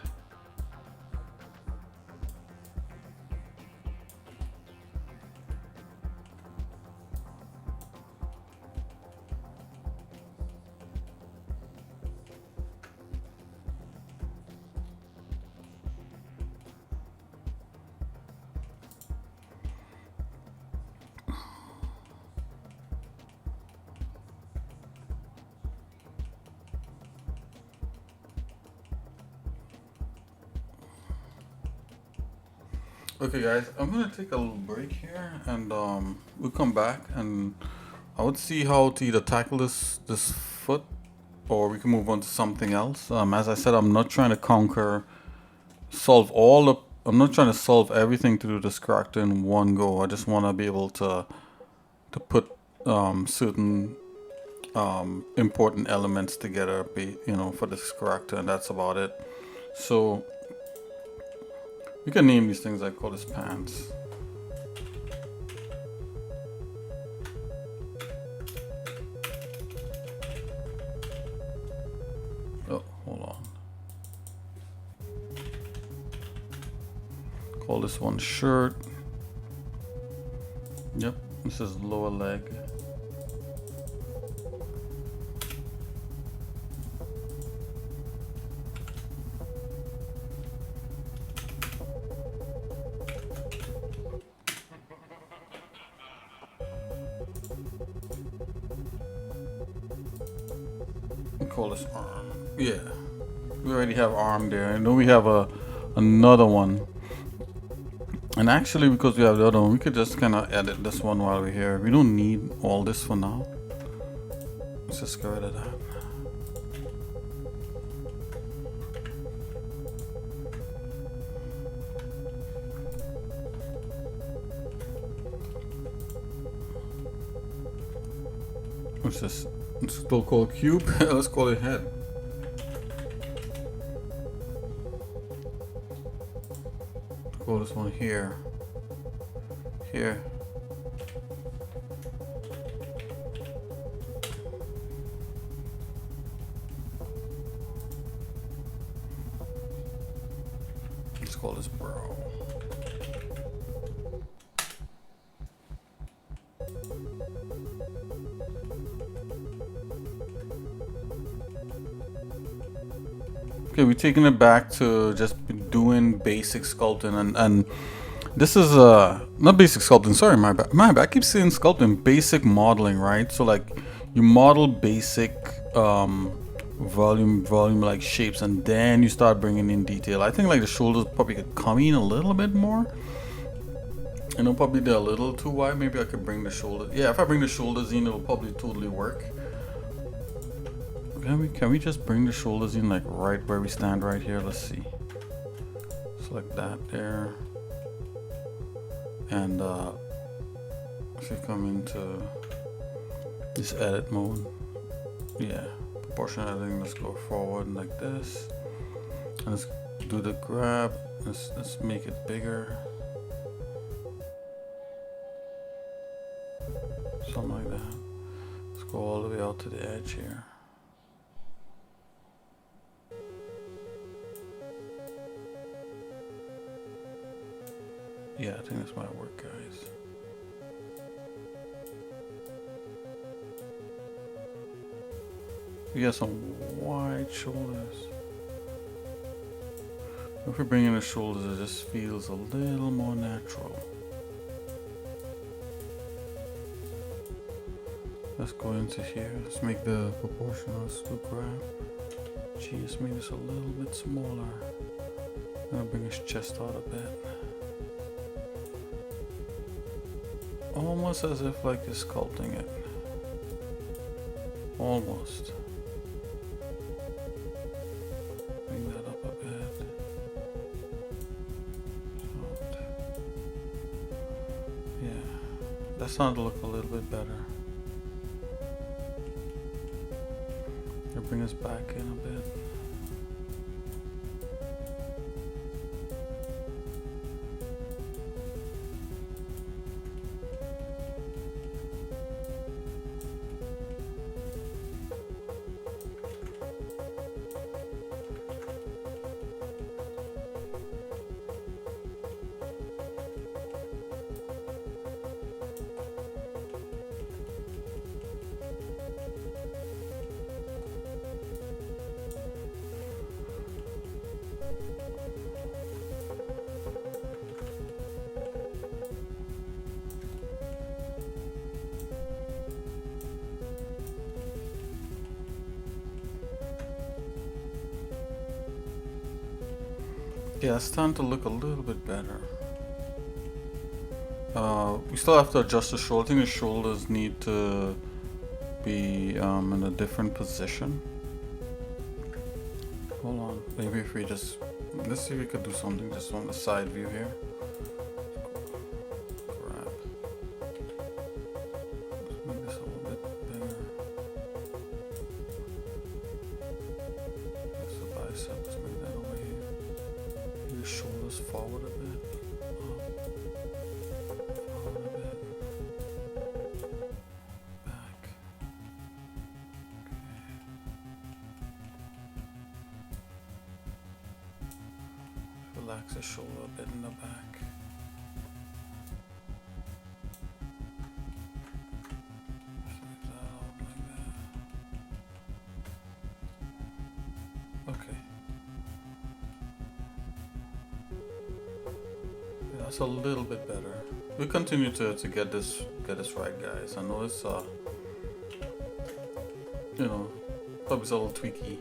S1: Okay guys, I'm gonna take a little break here and we'll come back and I would see how to either tackle this foot or we can move on to something else. As I said, I'm not trying to I'm not trying to solve everything to do this character in one go. I just want to be able to put certain important elements together, for this character, and that's about it. So you can name these things. I call this pants. Oh, hold on. Call this one shirt. Yep, this is lower leg. Call this arm. Yeah, we already have arm there, and then we have another one. And actually, because we have the other one, we could just kind of edit this one while we're here. We don't need all this for now. Let's just get rid of that. What's this? It's still called cube. Let's call it head. Call this one here. Here. Let's call this brow. Okay, we're taking it back to just doing basic sculpting, and this is not basic sculpting. Sorry, my bad. I keep saying sculpting. Basic modeling, right? So like you model basic volume like shapes, and then you start bringing in detail. I think like the shoulders probably could come in a little bit more. You know, probably they're a little too wide. Maybe I could bring the shoulders. Yeah, if I bring the shoulders in, it'll probably totally work. Can we just bring the shoulders in like right where we stand right here? Let's see. Select that there. And if we come into this edit mode, yeah, proportion editing, let's go forward like this. And let's do the grab. Let's make it bigger. Something like that. Let's go all the way out to the edge here. Yeah, I think this might work, guys. We got some wide shoulders. If we bring in the shoulders, it just feels a little more natural. Let's go into here. Let's make the proportionals to grab. Gee, let's make this a little bit smaller. I'm gonna bring his chest out a bit. Almost as if like you're sculpting it. Almost. Bring that up a bit. Yeah, that's starting to look a little bit better. Bring us back in a bit. Yeah, it's starting to look a little bit better. We still have to adjust the shoulder. I think the shoulders need to be in a different position. Hold on, maybe if we just, let's see if we could do something just on the side view here. Grab. Let's make this a little bit bigger. That's the bicep, let's bring that over here. Maybe the shoulders forward a bit. Relax the shoulder a bit in the back. Smooth that out like that. Okay. Yeah, that's a little bit better. We continue to get this right, guys. I know it's you know, probably it's a little tweaky.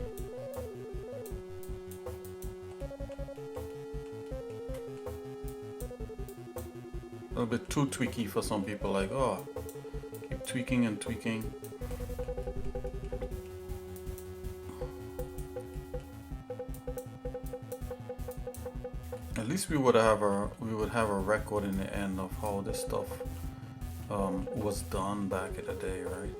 S1: A little bit too tweaky for some people, like, oh, keep tweaking and tweaking. At least we would have a record in the end of how this stuff was done back in the day, right?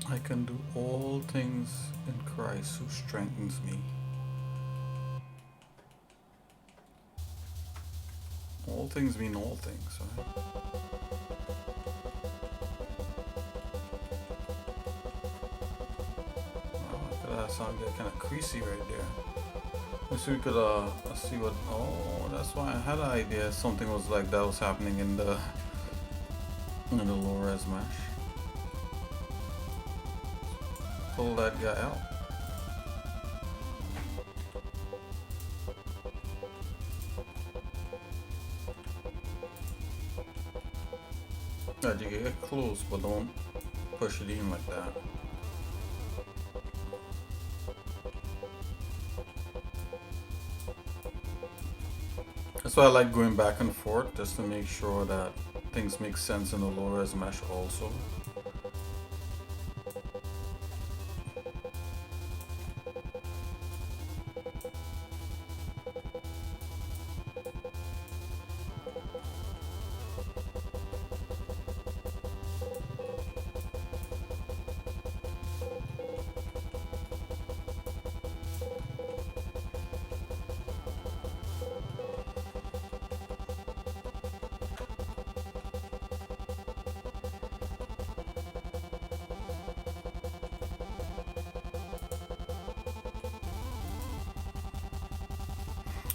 S1: I can do all things in Christ who strengthens me. All things mean all things, right? Wow, look at that, sound get kind of creasy right there. Let's see, we could let's see what. Oh, that's why I had an idea. Something was like that was happening in the low res mesh. Pull that guy out. Yeah, you can get close, but don't push it in like that. That's why I like going back and forth, just to make sure that things make sense in the low res mesh also.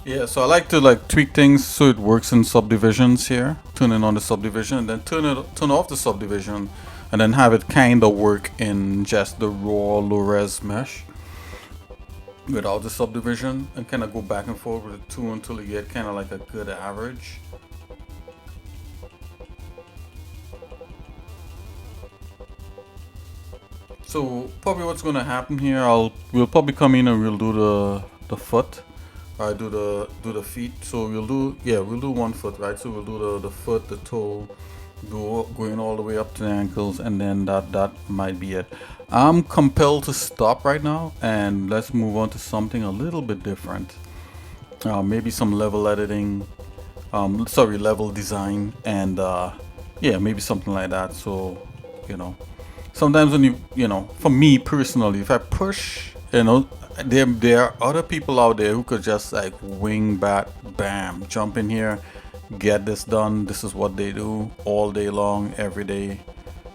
S1: Yeah, so I like to like tweak things so it works in subdivisions here. Turn it on the subdivision and then turn off the subdivision and then have it kind of work in just the raw low res mesh without the subdivision and kind of go back and forth with the two until you get kind of like a good average. So probably what's gonna happen here, we'll probably come in and we'll do the foot. I do the feet. So we'll do 1 foot, right? So we'll do the foot, the toe, going all the way up to the ankles, and then that might be it. I'm compelled to stop right now, and let's move on to something a little bit different. Maybe some level editing, level design, and yeah, maybe something like that. So you know, sometimes when for me personally, if I push, there are other people out there who could just like wing bat, bam, jump in here, get this done. This is what they do all day long, every day,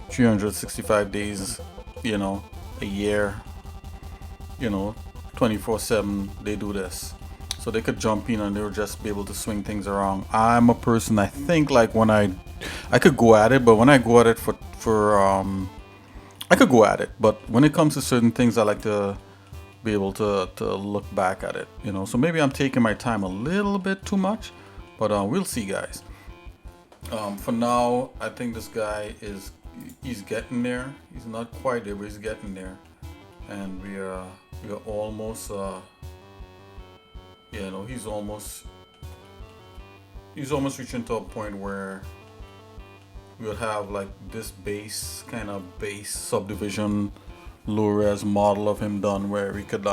S1: 365 days, a year, 24/7. They do this, so they could jump in and they'll just be able to swing things around. I'm a person. I think like when I could go at it, but when I go at it I could go at it, but when it comes to certain things, I like to be able to look back at it, So maybe I'm taking my time a little bit too much, but we'll see, guys. For now, I think this guy he's getting there. He's not quite there, but he's getting there, and we're almost he's almost reaching to a point where we'll have like this base subdivision low res model of him done, where we could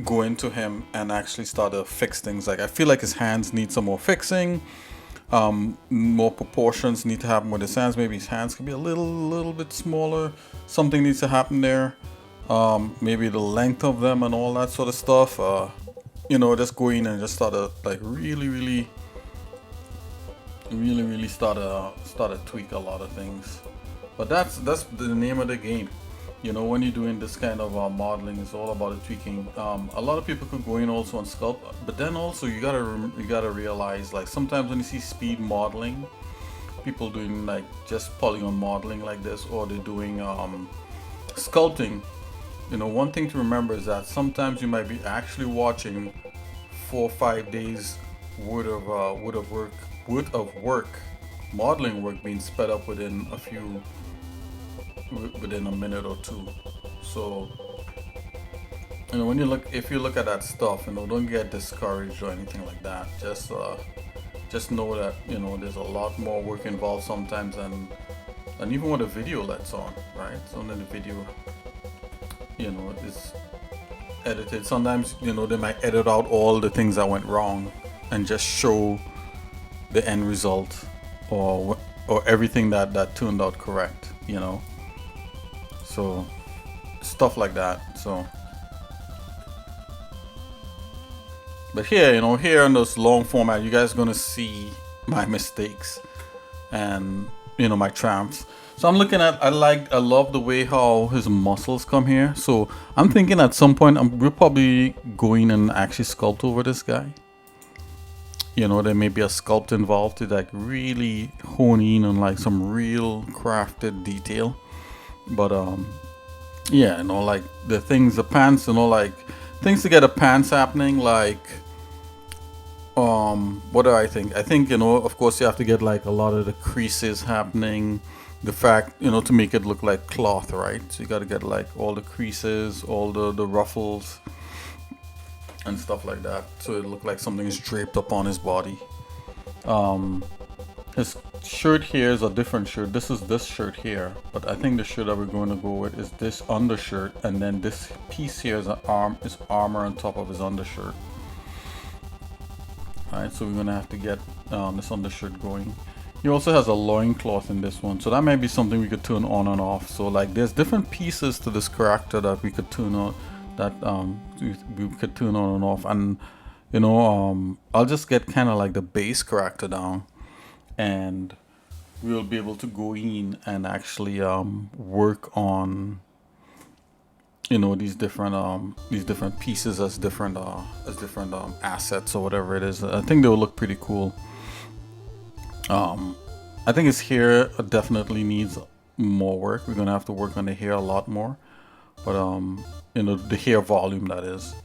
S1: go into him and actually start to fix things. Like I feel like his hands need some more fixing. More proportions need to happen with his hands. Maybe his hands could be a little bit smaller. Something needs to happen there. Maybe the length of them and all that sort of stuff. Just go in and just start to like really start to tweak a lot of things. But that's the name of the game. When you're doing this kind of modeling, it's all about the tweaking. A lot of people could go in also and sculpt, but then also you gotta realize, like, sometimes when you see speed modeling, people doing like just polygon modeling like this, or they're doing sculpting. One thing to remember is that sometimes you might be actually watching 4 or 5 days worth of work, modeling work being sped up within a minute or two. So if you look at that stuff, don't get discouraged or anything like that. Just know that there's a lot more work involved sometimes, and even with a video lets on, right? So then the video is edited. Sometimes they might edit out all the things that went wrong and just show the end result, or everything that turned out correct, so stuff like that. So but here in this long format, you guys are gonna see my mistakes and my triumphs. So I'm looking at, I love the way how his muscles come here. So I'm thinking at some point we're probably going and actually sculpt over this guy. There may be a sculpt involved to like really hone in on like some real crafted detail. But yeah, like the pants, like things to get a pants happening, like what do I think? I think, of course you have to get like a lot of the creases happening. The fact, to make it look like cloth, right? So you got to get like all the creases, all the ruffles and stuff like that, so it looked like something is draped upon his body. His shirt here is a different shirt. This is this shirt here, but I think the shirt that we're going to go with is this undershirt, and then this piece here is armor on top of his undershirt. Alright, so we're going to have to get this undershirt going. He also has a loincloth in this one, so that might be something we could turn on and off. So like there's different pieces to this character that we could turn on, we could turn on and off. And I'll just get kind of like the base character down, and we'll be able to go in and actually work on you know, these different pieces as different assets or whatever it is. I think they will look pretty cool. I think his hair definitely needs more work. We're gonna have to work on the hair a lot more, but you know, the hair volume, that is,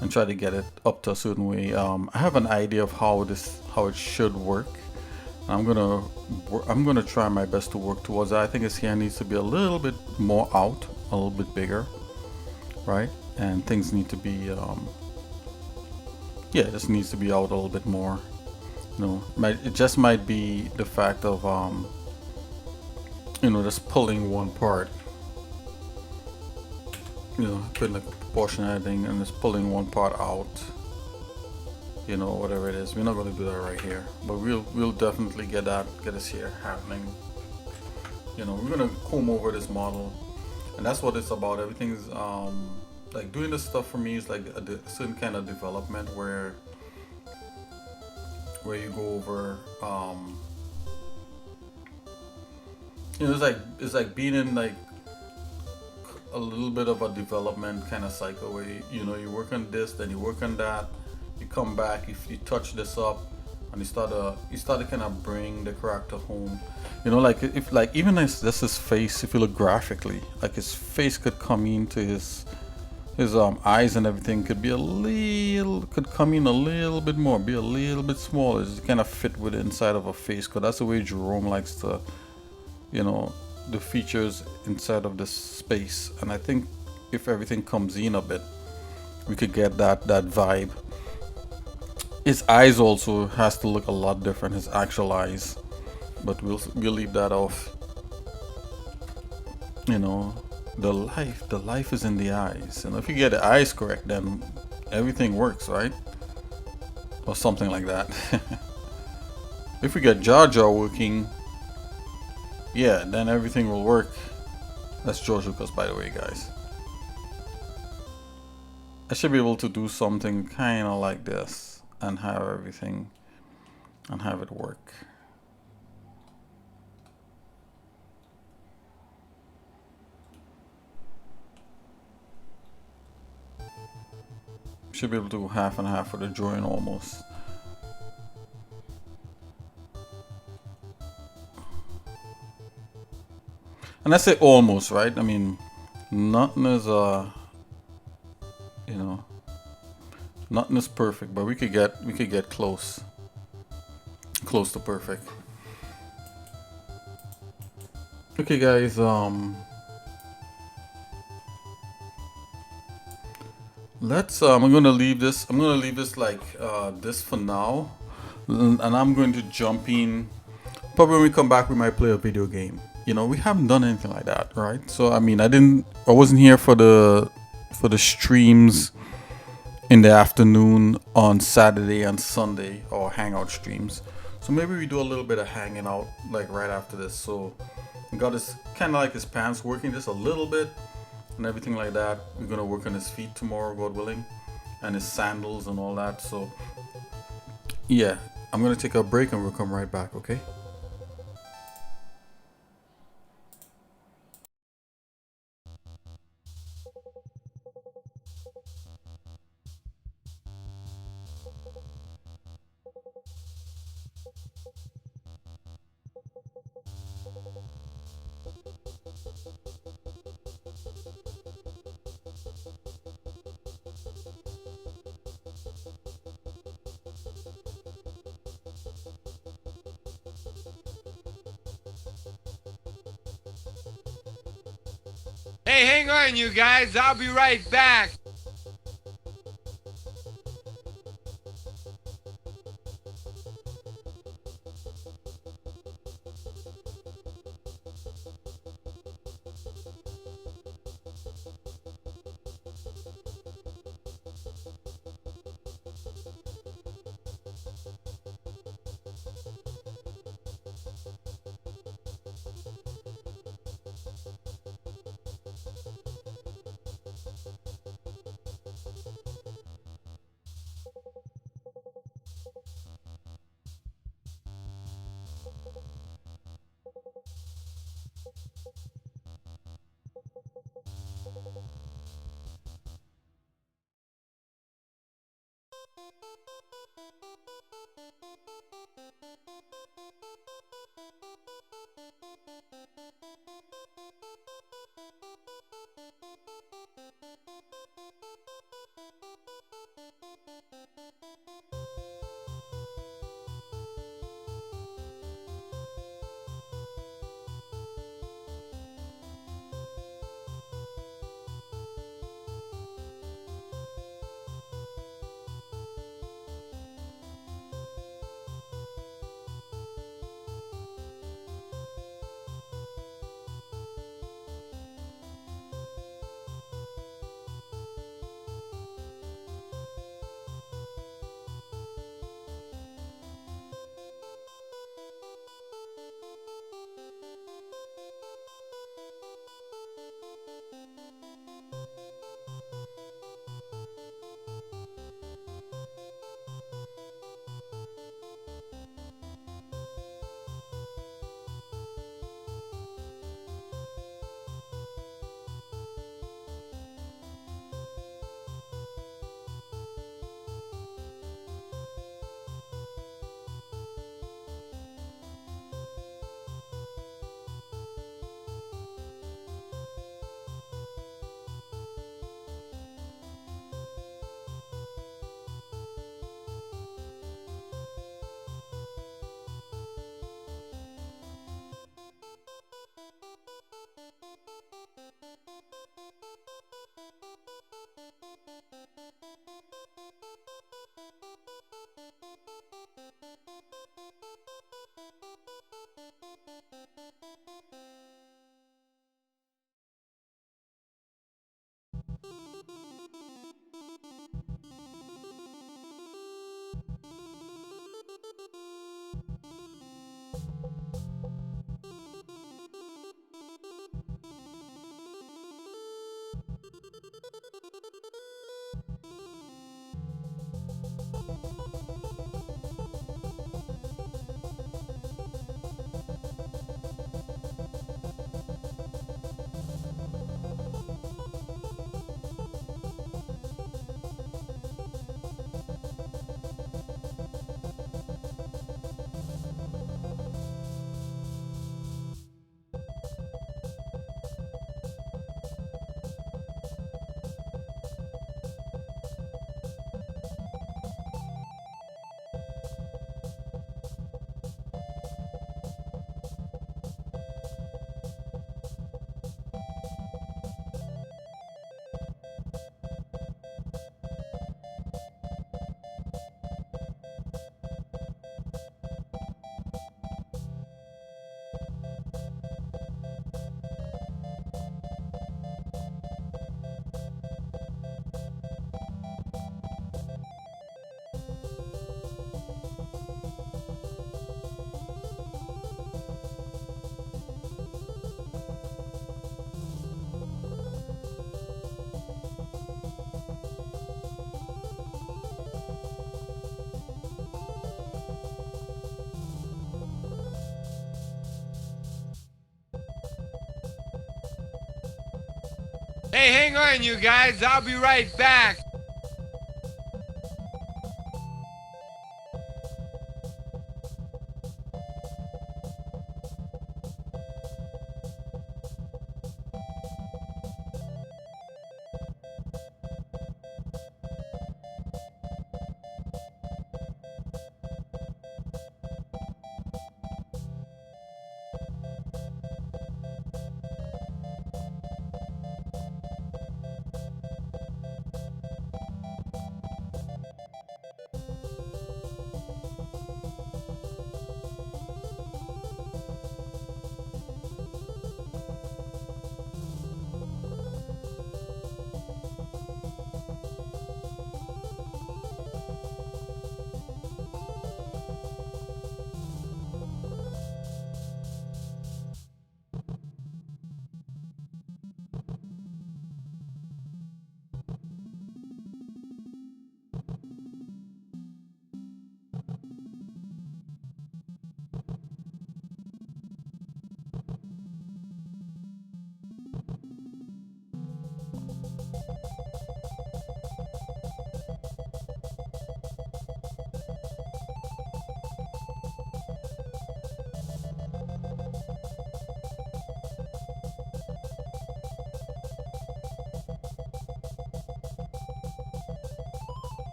S1: and try to get it up to a certain way. I have an idea of how it should work. I'm gonna try my best to work towards that. I think his hair needs to be a little bit more out, a little bit bigger, right? And things need to be yeah, this needs to be out a little bit more. You know, it just might be the fact of you know, just pulling one part. You know, putting like a proportionate thing and just pulling one part out. You know, whatever it is. We're not going to do that right here, but we'll definitely get this here happening. You know, we're gonna comb over this model, and that's what it's about. Everything's like doing this stuff for me is like a certain kind of development where you go over you know, it's like being in like a little bit of a development kind of cycle where you know, you work on this, then you work on that, you come back, if you touch this up, and you start to kind of bring the character home. You know, like if like even as this his face, if you look graphically, like his face could come into his eyes and everything could come in a little bit more, be a little bit smaller, just kind of fit with the inside of a face, because that's the way Jerome likes to, you know, the features inside of this space. And I think if everything comes in a bit, we could get that vibe. His eyes also has to look a lot different, his actual eyes, but we'll leave that off. You know, the life is in the eyes, and if you get the eyes correct, then everything works, right? Or something like that. If we get Jar working, yeah, then everything will work. That's George Lucas, by the way, guys. I should be able to do something kind of like this and have everything and have it work. Should be able to go half and half for the drawing almost. And I say almost, right? I mean, nothing is you know, nothing is perfect, but we could get close to perfect. Okay, guys. Let's. I'm gonna leave this. I'm gonna leave this like this for now, and I'm going to jump in. Probably when we come back, we might play a video game. You know, we haven't done anything like that, right? So I mean, I wasn't here for the streams in the afternoon on Saturday and Sunday, or hangout streams. So maybe we do a little bit of hanging out like right after this. So we got his kind of like his pants working just a little bit and everything like that. We're gonna work on his feet tomorrow, God willing, and his sandals and all that. So yeah, I'm gonna take a break and we'll come right back, okay?
S2: Hey, hang on, you guys. I'll be right back. Hey, hang on, you guys. I'll be right back.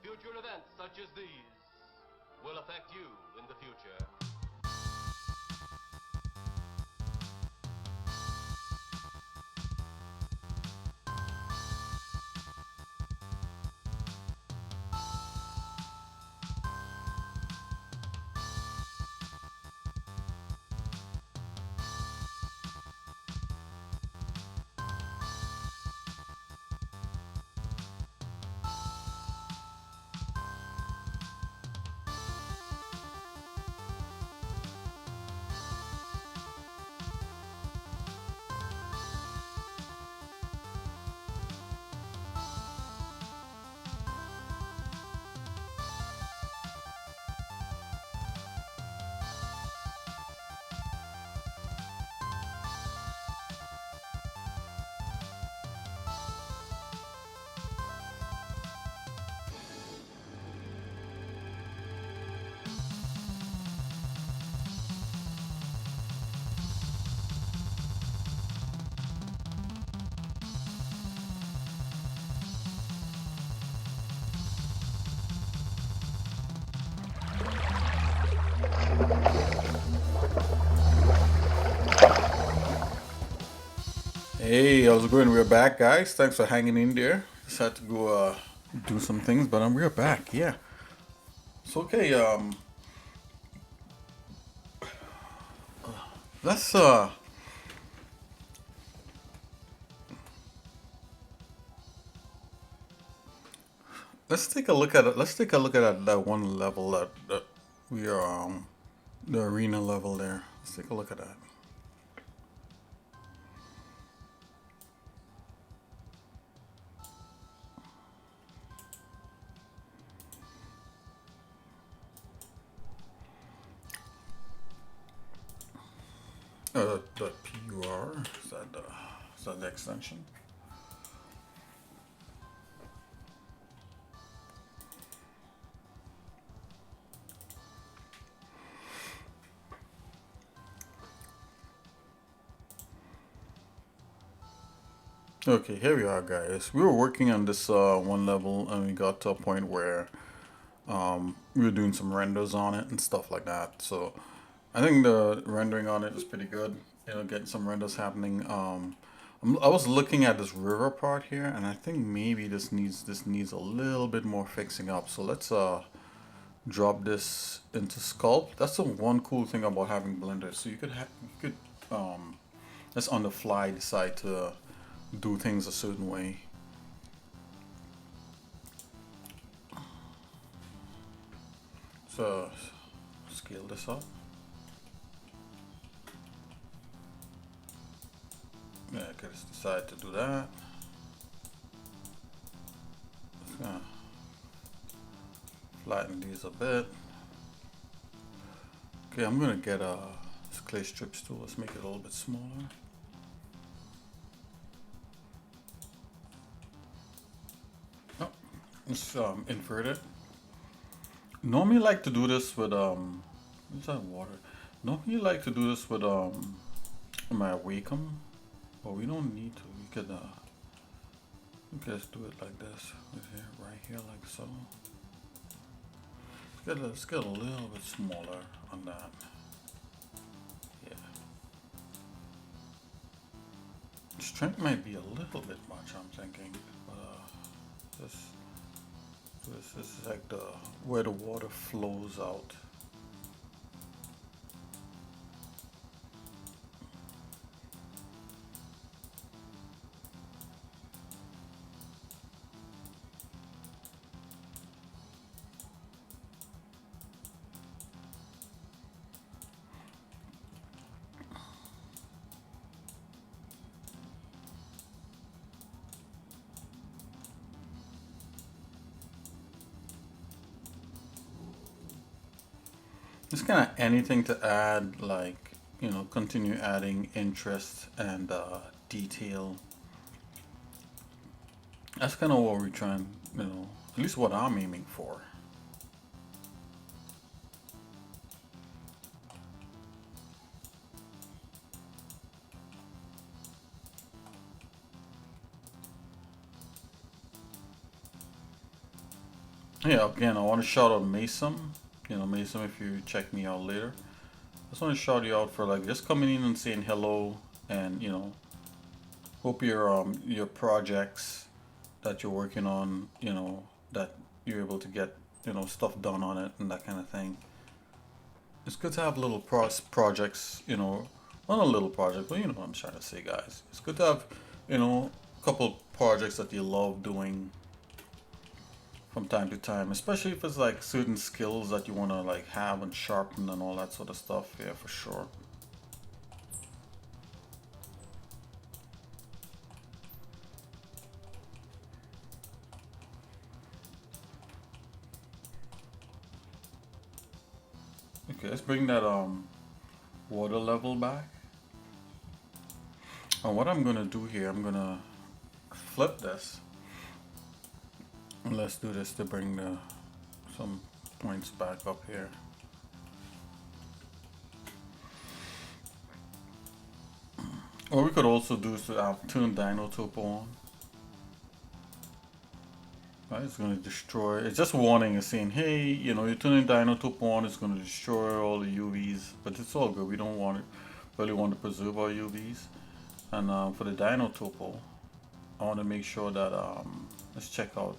S3: Future events such as these will affect you in the future.
S1: Hey, how's it going? We're back, guys. Thanks for hanging in there. Just had to go do some things, but we're back. Yeah. So okay, let's let's take a look at it. Let's take a look at that one level that we are the arena level there. Let's take a look at that. The PUR is that the extension? Okay, here we are, guys. We were working on this one level, and we got to a point where we were doing some renders on it and stuff like that. So I think the rendering on it is pretty good. You know, getting some renders happening. I was looking at this river part here, and I think maybe this needs a little bit more fixing up. So let's drop this into sculpt. That's the one cool thing about having Blender. So you could just on the fly decide to do things a certain way. So scale this up. Yeah, I could just decide to do that. Just gonna flatten these a bit. Okay, I'm gonna get a clay strips tool. Let's make it a little bit smaller. Oh, let's invert it. Normally like to do this with what's that water? Normally like to do this with my Wacom, but we don't need to. We could just do it like this, right here, like so. Let's get a little bit smaller on that. Yeah. Strength might be a little bit much, I'm thinking. This is like where the water flows out. Just kind of anything to add, like, you know, continue adding interest and detail. That's kind of what we're trying, you know, at least what I'm aiming for. Yeah, again, I want to shout out Mason. You know, Mason, if you check me out later. I just want to shout you out for like just coming in and saying hello, and you know, hope your projects that you're working on, you know, that you're able to get, you know, stuff done on it and that kind of thing. It's good to have little projects, you know, not a little project, but you know what I'm trying to say, guys. It's good to have, you know, a couple projects that you love doing from time to time, especially if it's like certain skills that you want to like have and sharpen and all that sort of stuff. Yeah, for sure. Okay, let's bring that water level back. And what I'm gonna do here, I'm gonna flip this. And let's do this to bring the some points back up here. What we could also do is to turn Dino Topo on. Right, it's going to destroy. It's just warning. It's saying, hey, you know, you're turning Dino Topo on. It's going to destroy all the UVs, but it's all good. We don't want it. Really want to preserve our UVs. And for the Dino Topo, I want to make sure that let's check out.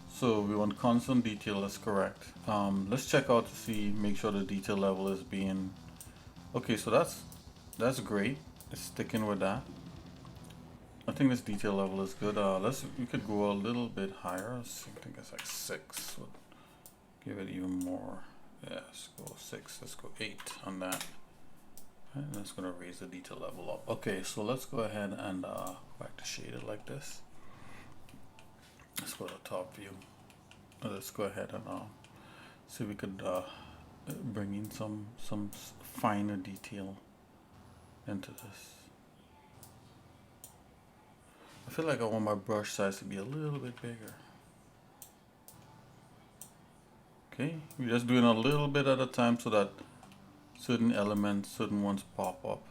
S1: So we want constant detail. That's correct. Let's check out to see, make sure the detail level is being okay. So that's great. It's sticking with that. I think this detail level is good. We could go a little bit higher. I think it's like 6. We'll give it even more. Yeah, let's go 6. Let's go 8 on that. And that's gonna raise the detail level up. Okay, so let's go ahead and go back to shaded like this. Let's go to top view. Let's go ahead and see if we could bring in some finer detail into this. I feel like I want my brush size to be a little bit bigger. Okay, we're just doing a little bit at a time so that certain elements, certain ones pop up.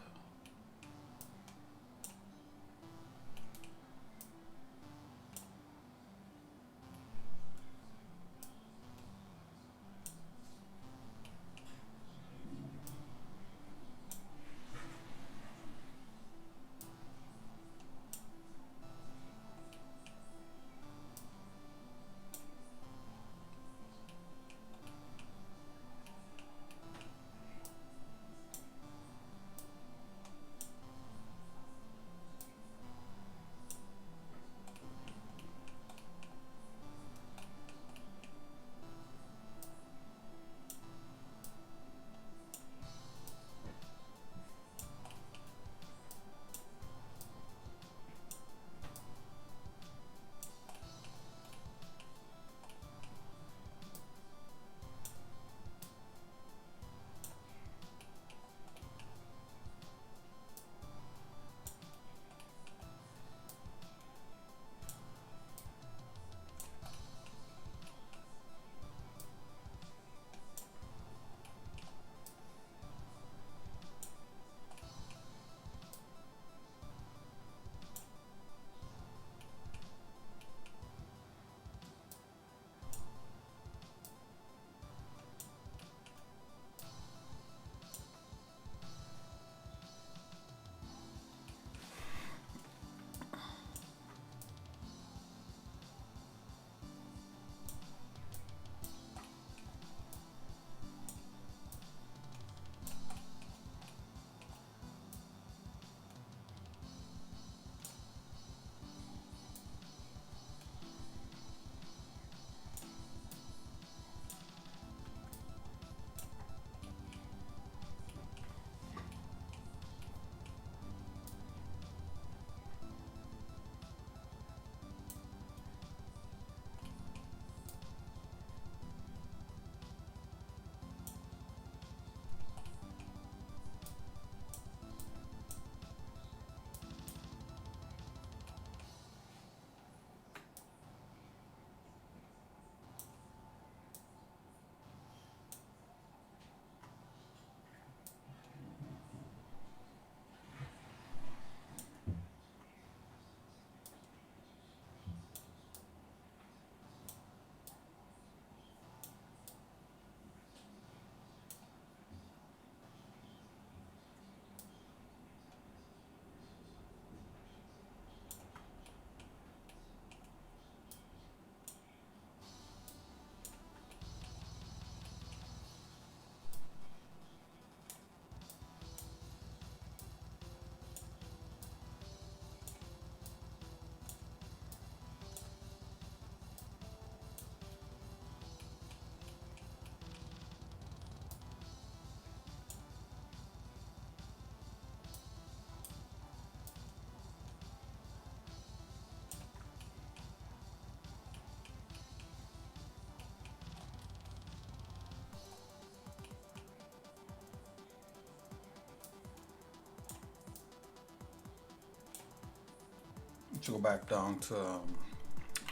S1: Let's go back down to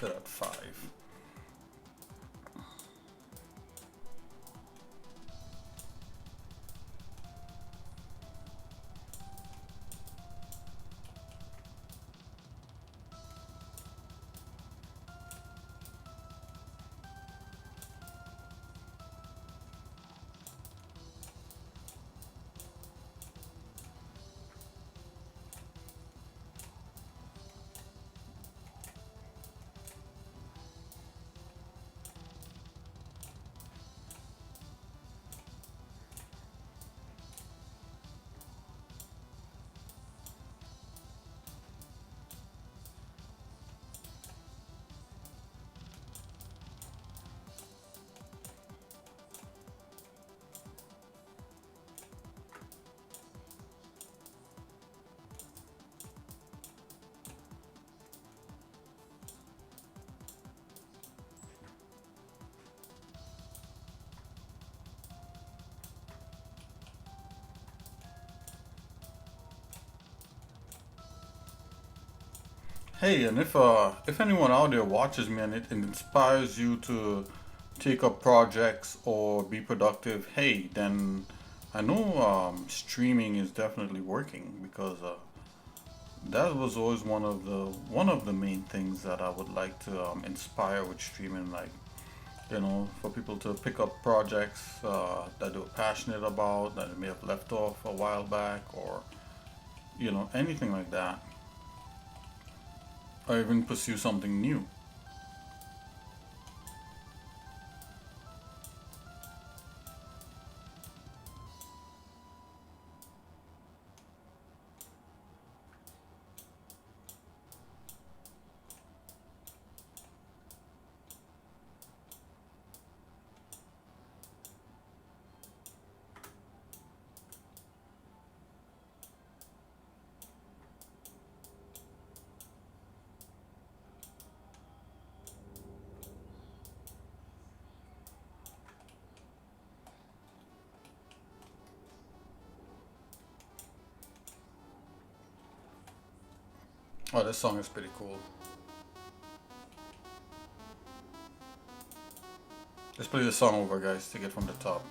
S1: that 5. Hey, and if anyone out there watches me and it inspires you to take up projects or be productive, hey, then I know streaming is definitely working because that was always one of the main things that I would like to inspire with streaming, like for people to pick up projects that they're passionate about that they may have left off a while back, or anything like that, or even pursue something new. Oh, this song is pretty cool. Let's play this song over, guys, take it from the top.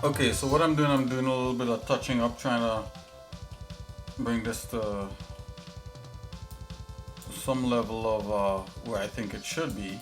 S1: Okay, so what I'm doing a little bit of touching up, trying to bring this to some level of where I think it should be.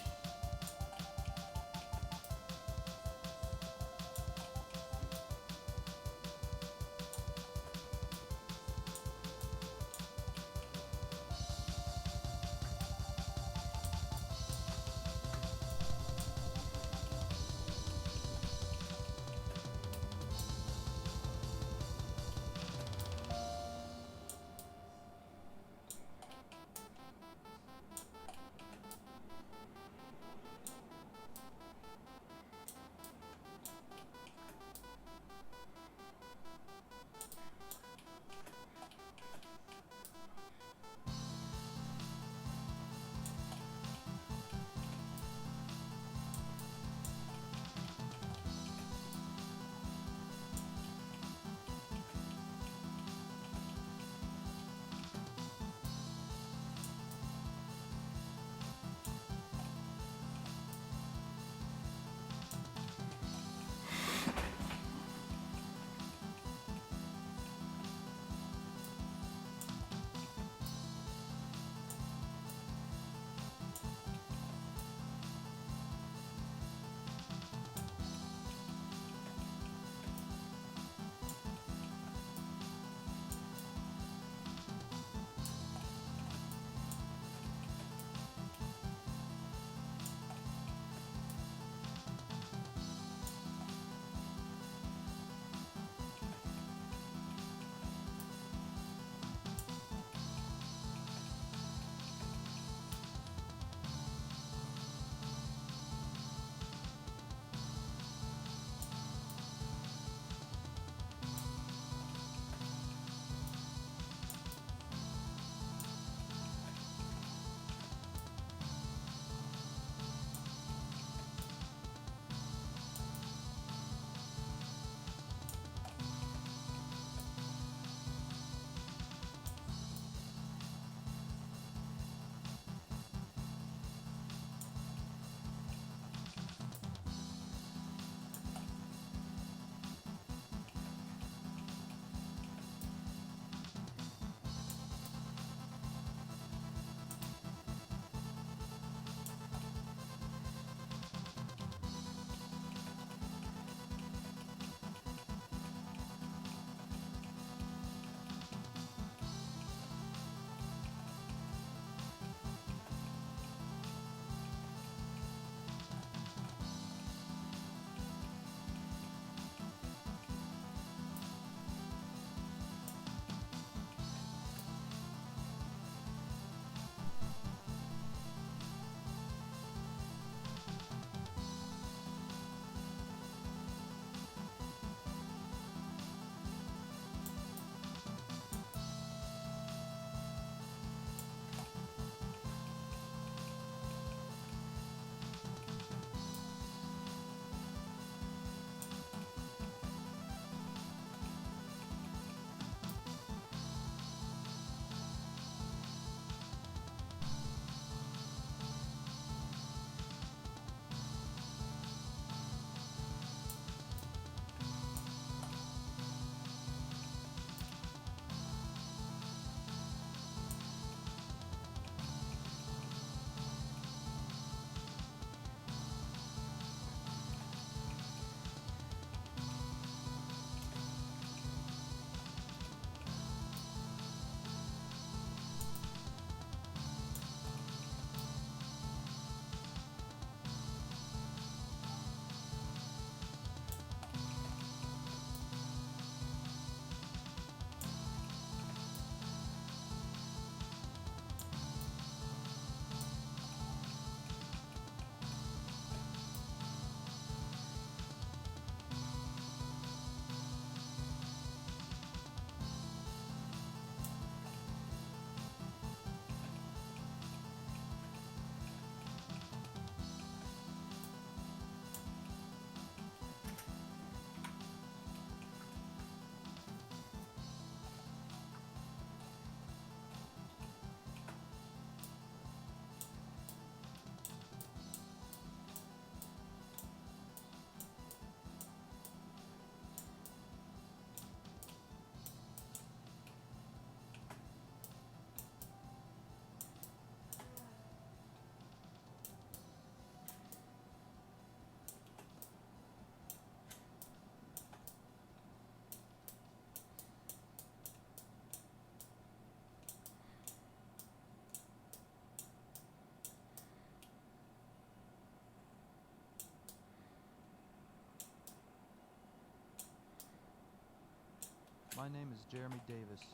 S4: My name is Jeremy Davis.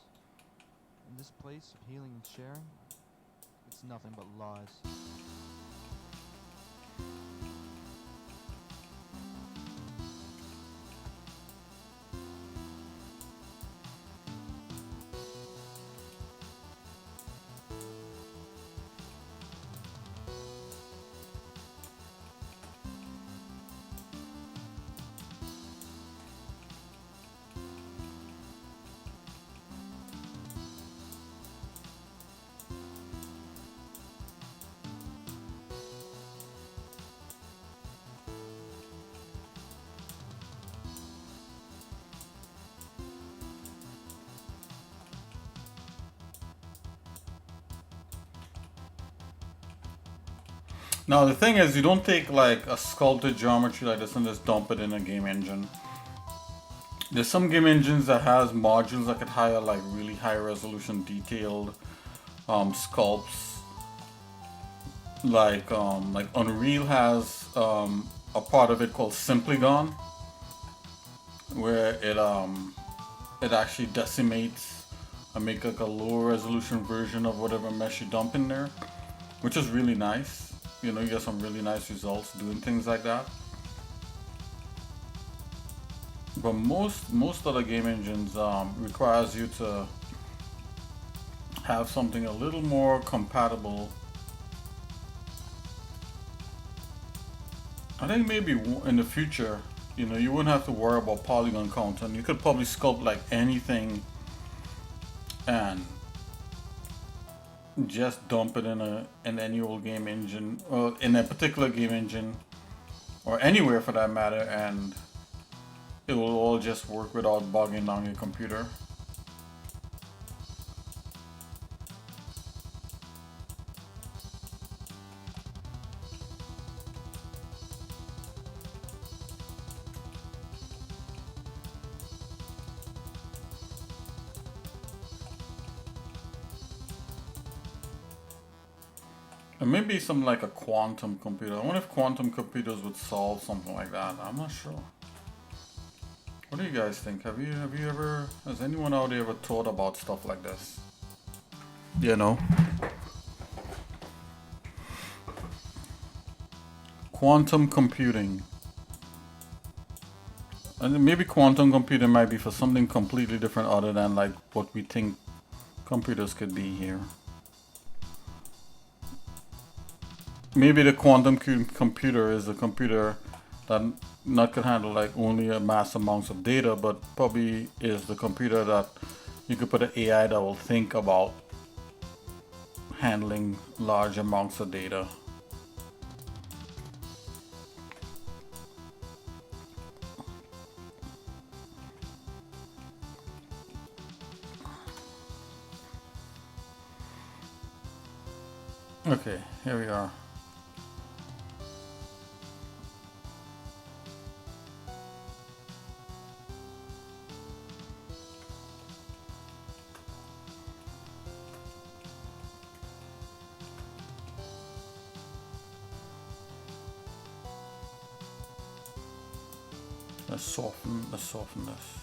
S4: In this place of healing and sharing, it's nothing but lies.
S1: Now the thing is, you don't take like a sculpted geometry like this and just dump it in a game engine. There's some game engines that has modules that could hire like really high resolution detailed sculpts. Like Unreal has a part of it called Simply Gone, where it actually decimates and make like a lower resolution version of whatever mesh you dump in there, which is really nice. You know, you get some really nice results doing things like that. But most other game engines requires you to have something a little more compatible. I think maybe in the future, you know, you wouldn't have to worry about polygon count, and you could probably sculpt like anything and just dump it in any old game engine, or in a particular game engine, or anywhere for that matter, and it will all just work without bogging down your computer. And maybe some like a quantum computer. I wonder if quantum computers would solve something like that. I'm not sure. What do you guys think? Has anyone out there ever thought about stuff like this? You know? Quantum computing. And maybe quantum computing might be for something completely different other than like what we think computers could be here. Maybe the quantum computer is a computer that not can handle like only a mass amounts of data, but probably is the computer that you could put an AI that will think about handling large amounts of data. Okay, here we are. Let's soften this.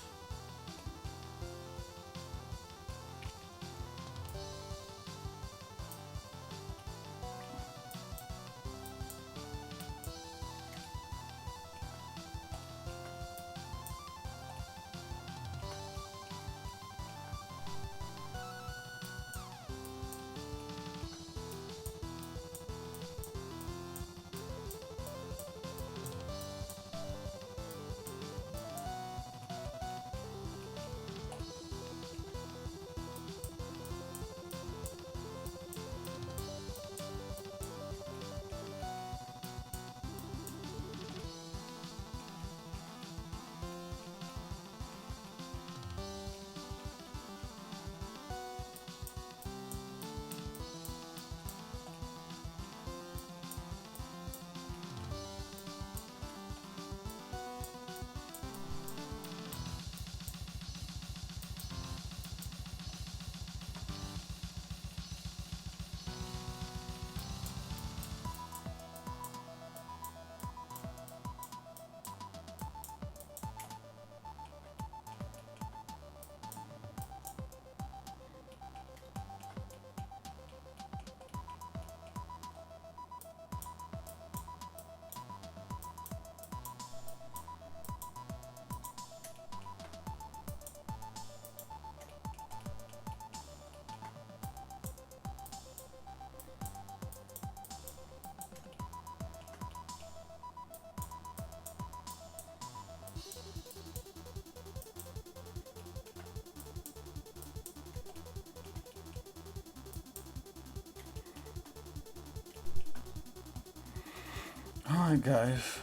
S1: Alright guys.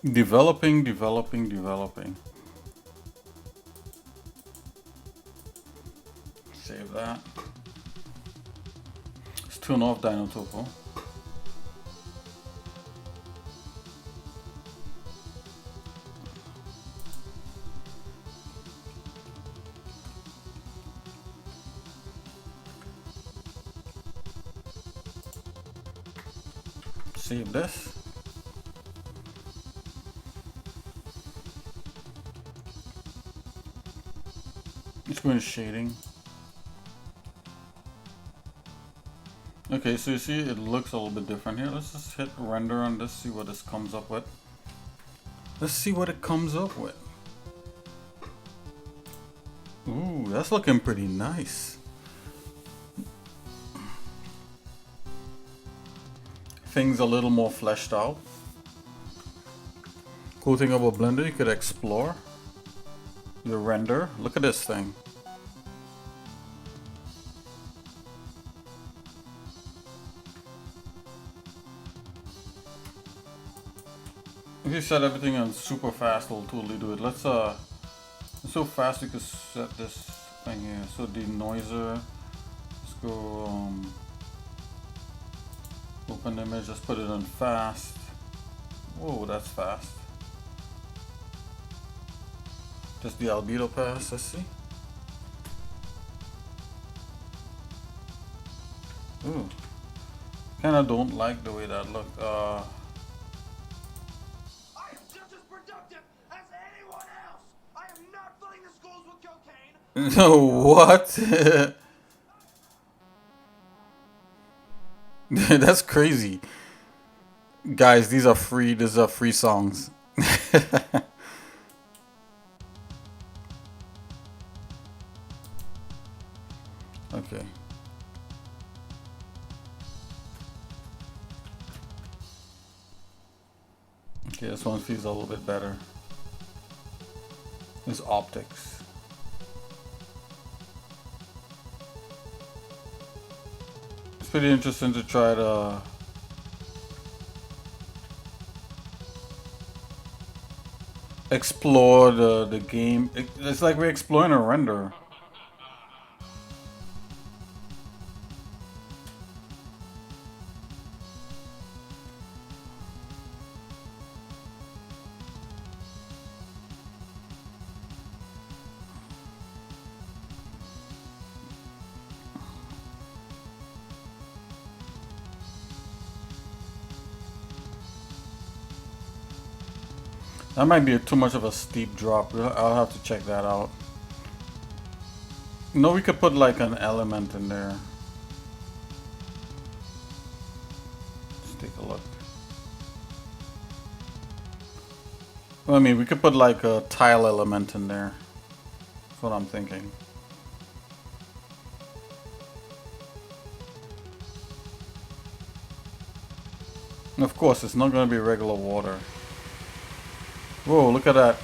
S1: Developing, developing, developing. Save that. Let's turn off Dino Topo. Save this. Let's go into shading. Okay, so you see it looks a little bit different here. Let's just hit render on this, see what this comes up with. Let's see what it comes up with. Ooh, that's looking pretty nice. Things a little more fleshed out. Cool thing about Blender, you could explore your render. Look at this thing. If you set everything on super fast, it'll totally do it. Let's so fast you could set this thing here. So denoiser. Let's go open image, just put it on fast. Whoa, that's fast. Just the albedo pass, let's see. Ooh. Kinda don't like the way that looked.
S5: I am just as productive as anyone else. I am not filling the schools with cocaine.
S1: No, what? That's crazy. Guys, these are free. These are free songs. Okay. Okay, this one feels a little bit better. It's optics. It's pretty interesting to try to explore the game. It's like we're exploring a render. That might be too much of a steep drop. I'll have to check that out. No, we could put like an element in there. Let's take a look. Well, I mean, we could put like a tile element in there. That's what I'm thinking. And of course, it's not going to be regular water. Whoa, look at that.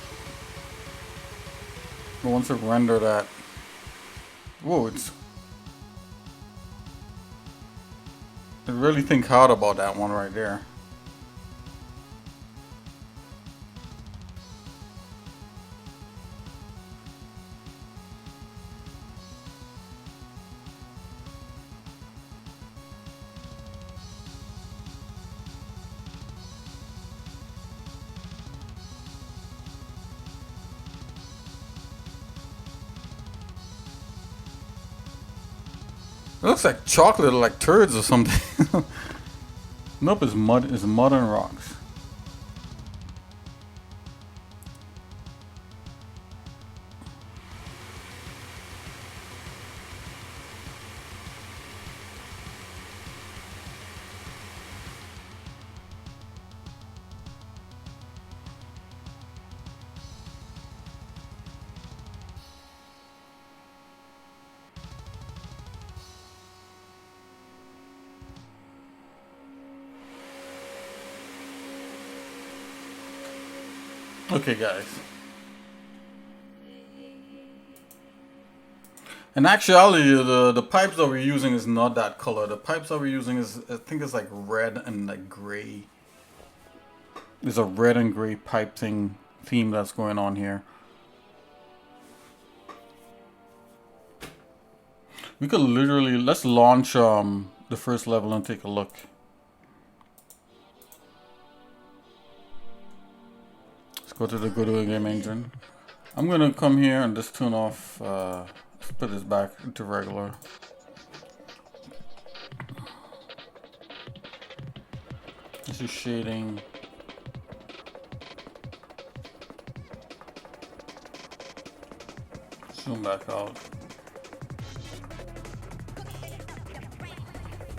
S1: I want to render that. Whoa, it's... I really think hard about that one right there. It looks like chocolate or like turds or something. Nope, it's mud. It's mud and rocks. Okay, guys. In actuality, the pipes that we're using is not that color. The pipes that we're using is, I think it's like red and like gray. There's a red and gray pipe theme that's going on here. We could literally, let's launch the first level and take a look. Let's go to the Good Game engine. I'm gonna come here and just turn off, let's put this back into regular. This is shading. Zoom back out.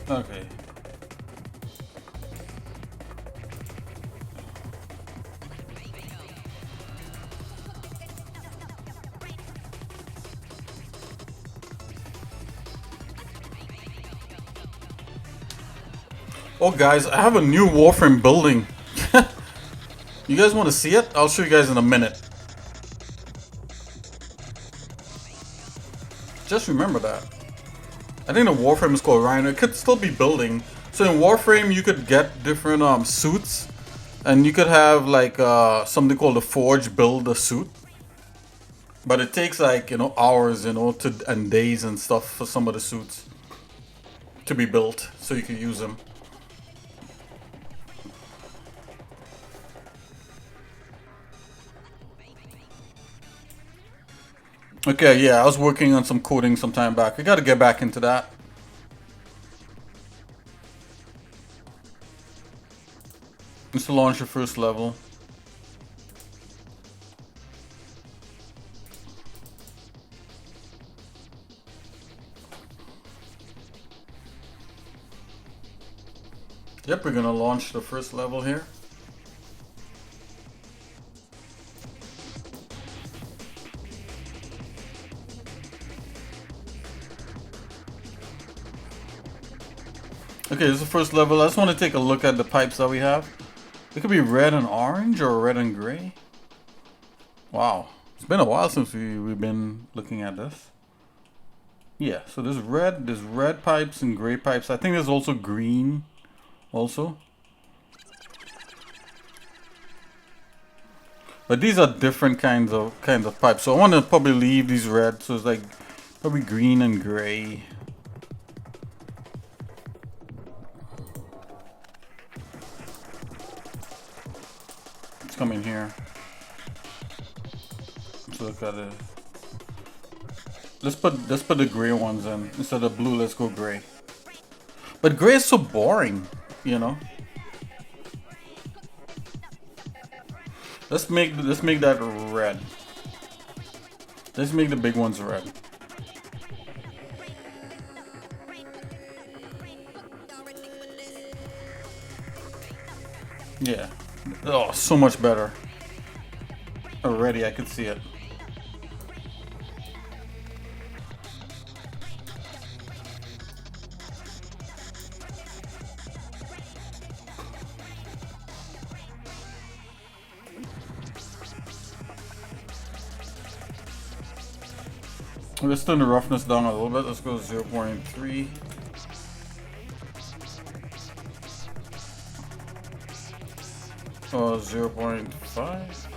S1: Okay. Oh guys, I have a new Warframe building. You guys want to see it? I'll show you guys in a minute. Just remember that. I think the Warframe is called Rhino. It could still be building. So in Warframe you could get different suits. And you could have like something called the Forge build a suit. But it takes like, you know, hours, you know, and days and stuff for some of the suits to be built so you can use them. Okay, yeah, I was working on some coding some time back. We gotta get back into that. Let's launch the first level. Yep, we're gonna launch the first level here. Okay, this is the first level. I just want to take a look at the pipes that we have. It could be red and orange or red and gray. Wow, it's been a while since we've been looking at this. Yeah, so there's red pipes and gray pipes. I think there's also green also. But these are different kinds of pipes. So I want to probably leave these red, so it's like probably green and gray. Let's come in here. Let's look at it. Let's put the gray ones in instead of blue. Let's go gray. But gray is so boring, you know. Let's make that red. Let's make the big ones red. Yeah. Oh, so much better. Already I could see it. Let's turn the roughness down a little bit. Let's go 0.3. Oh, 0.5.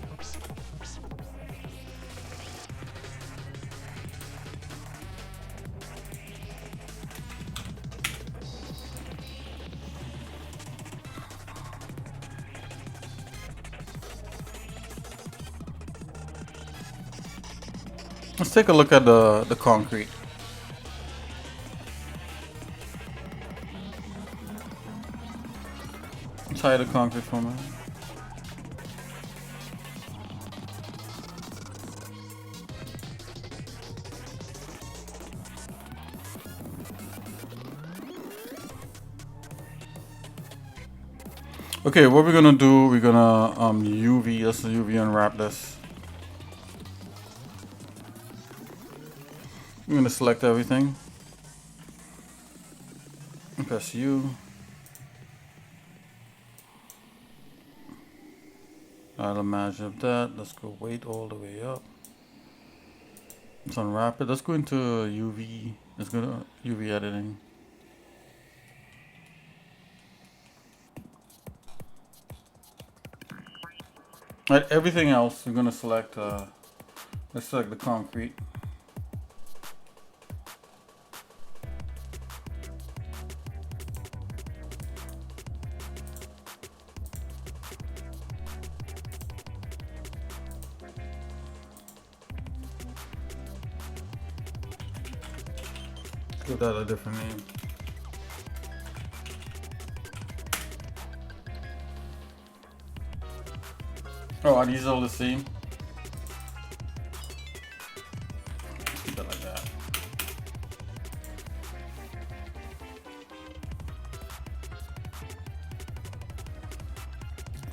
S1: Let's take a look at the concrete. Let's hide the concrete for a minute. Okay, what we're gonna do, we're gonna UV, let's UV unwrap this. I'm gonna select everything. Press U. Add a match of that. Let's go weight all the way up. Let's unwrap it. Let's go into UV. Let's go to UV editing. Alright, everything else we're gonna select. Let's select the concrete. Give that a different name. Oh, are these all the same? Keep it like that.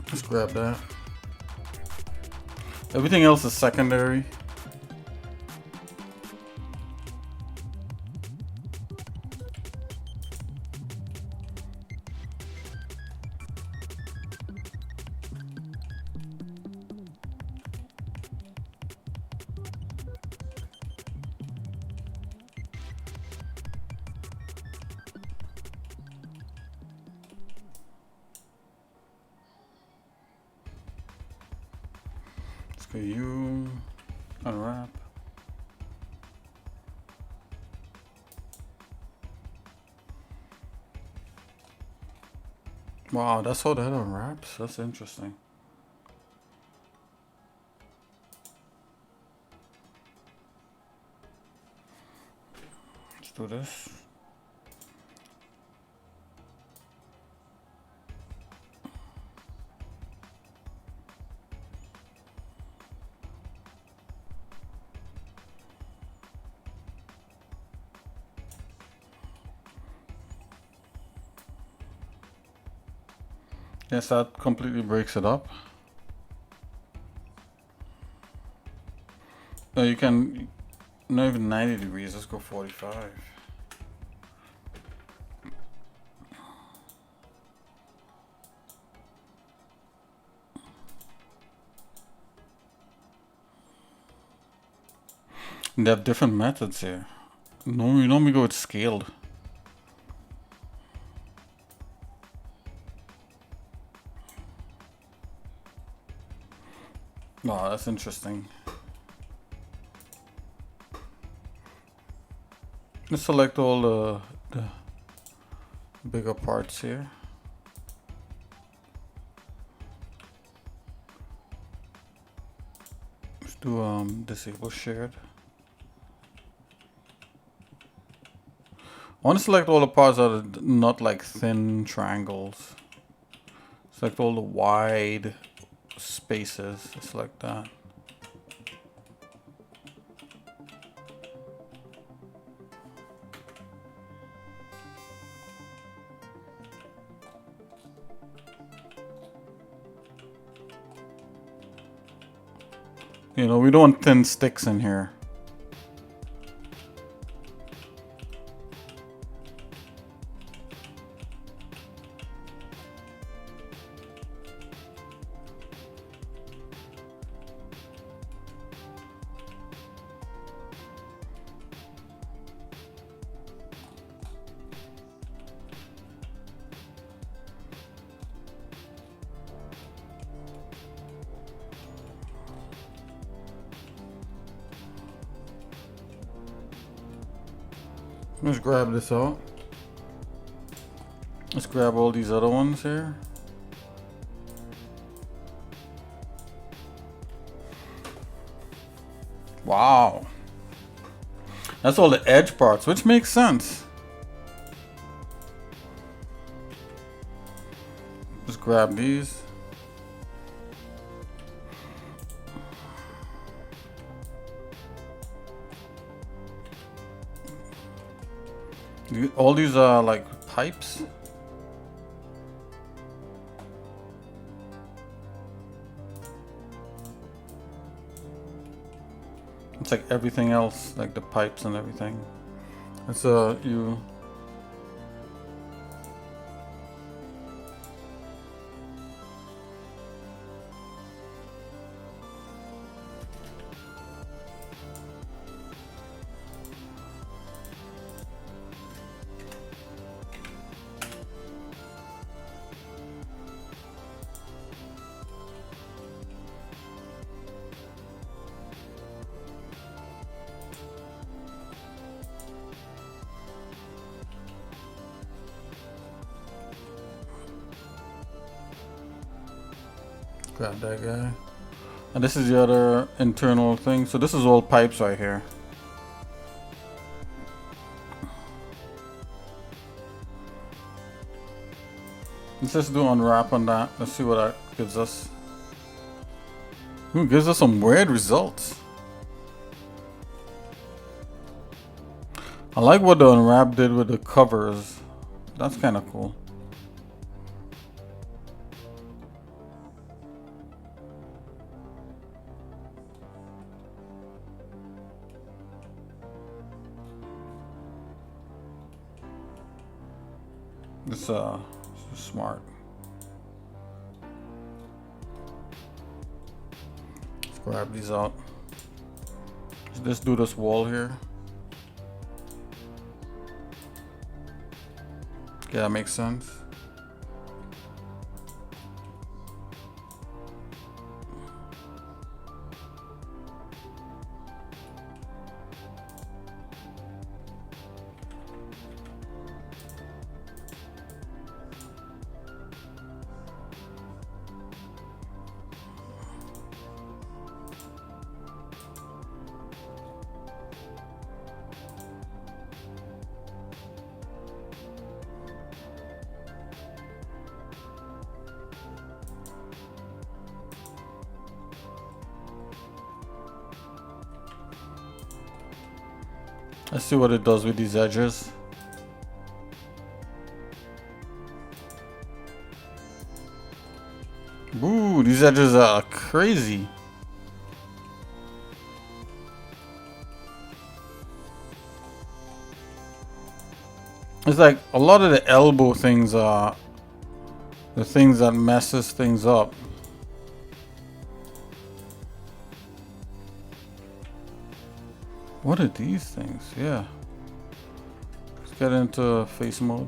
S1: Let's grab that. Everything else is secondary. Let's go you unwrap. Wow, that's how that unwraps. That's interesting. Let's do this. Yes, that completely breaks it up. No, you can, not even 90 degrees, let's go 45. They have different methods here. Normally go with scaled. Oh, that's interesting. Let's select all the bigger parts here. Let's do disable shared. I want to select all the parts that are not like thin triangles. Select all the wide spaces, just like that. You know, we don't want thin sticks in here. Let's grab this out. Let's grab all these other ones here. Wow. That's all the edge parts, which makes sense. Just grab these. All these are like pipes. It's like everything else, like the pipes and everything. It's you. Grab that guy. And this is the other internal thing. So this is all pipes right here. Let's just do unwrap on that. Let's see what that gives us. Ooh, gives us some weird results. I like what the unwrap did with the covers. That's kind of cool. This smart. Let's grab these out. Let's do this wall here. Okay, that makes sense. Let's see what it does with these edges. Ooh, these edges are crazy. It's like a lot of the elbow things are the things that messes things up. What are these things? Yeah. Let's get into face mode.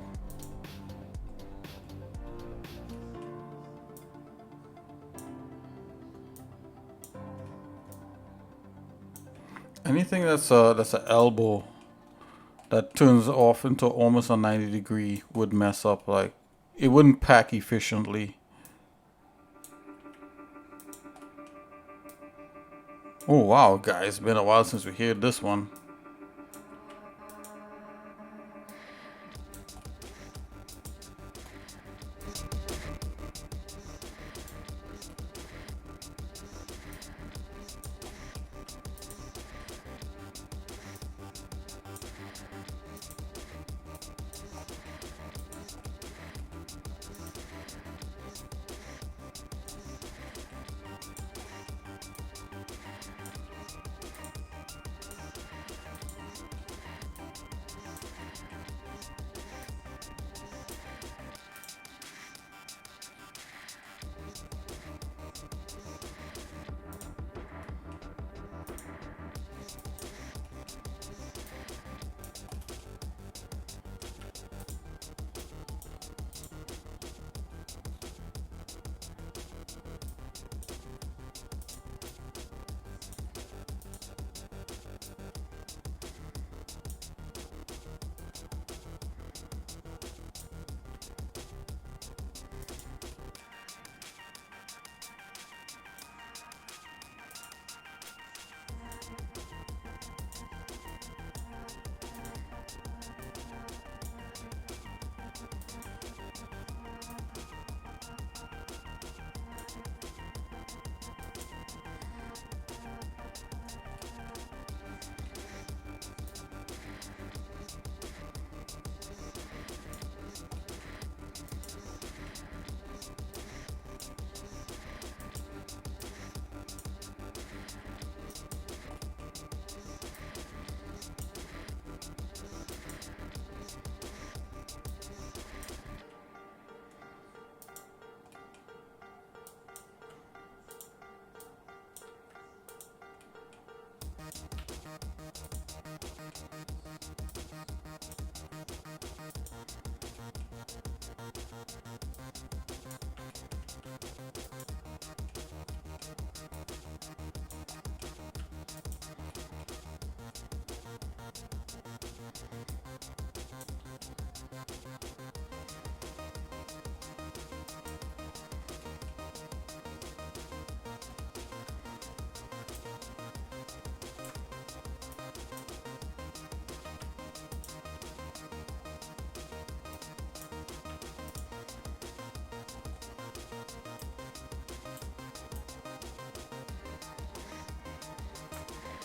S1: Anything that's an elbow that turns off into almost a 90-degree would mess up. Like, it wouldn't pack efficiently. Oh wow, guys, it's been a while since we heard this one.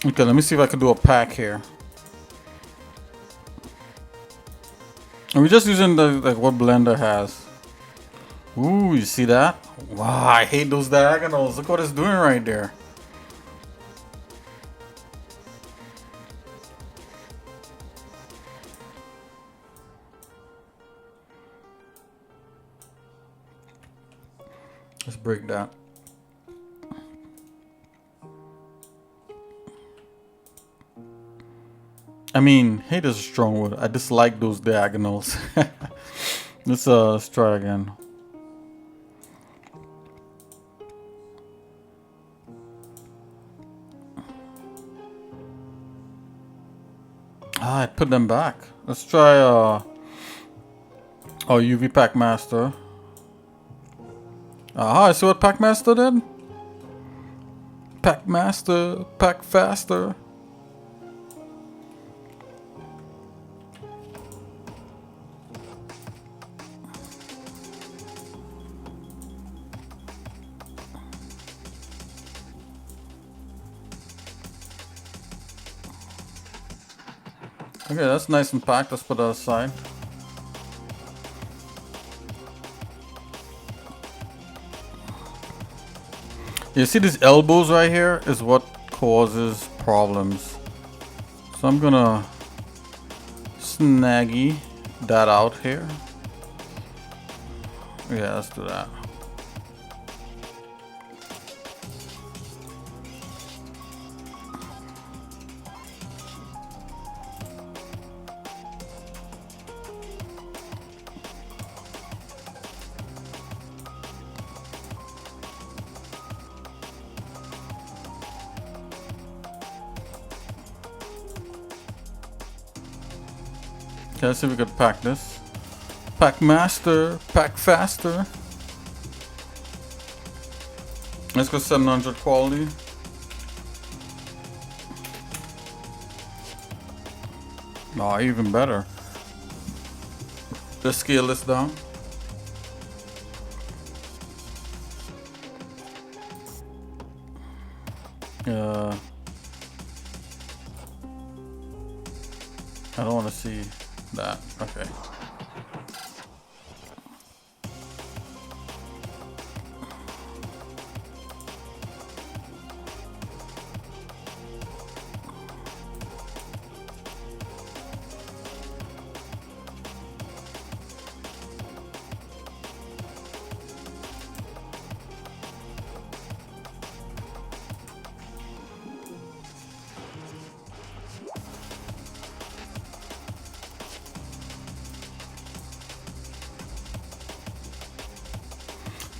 S1: Okay, let me see if I can do a pack here. And we're just using the like what Blender has. Ooh, you see that? Wow, I hate those diagonals. Look what it's doing right there. Let's break that. I mean, hate is a strong word. I dislike those diagonals. Let's try again. I put them back. Let's try UV Pack Master. I see what Pack Master did. Pack Master, pack faster. Okay, that's nice and packed. Let's put that aside. You see these elbows right here is what causes problems. So I'm gonna snaggy that out here. Yeah, let's do that. Okay, let's see if we could pack this. Pack master, pack faster. Let's go 700 quality. Oh, even better. Let's scale this down. I don't want to see that. Okay.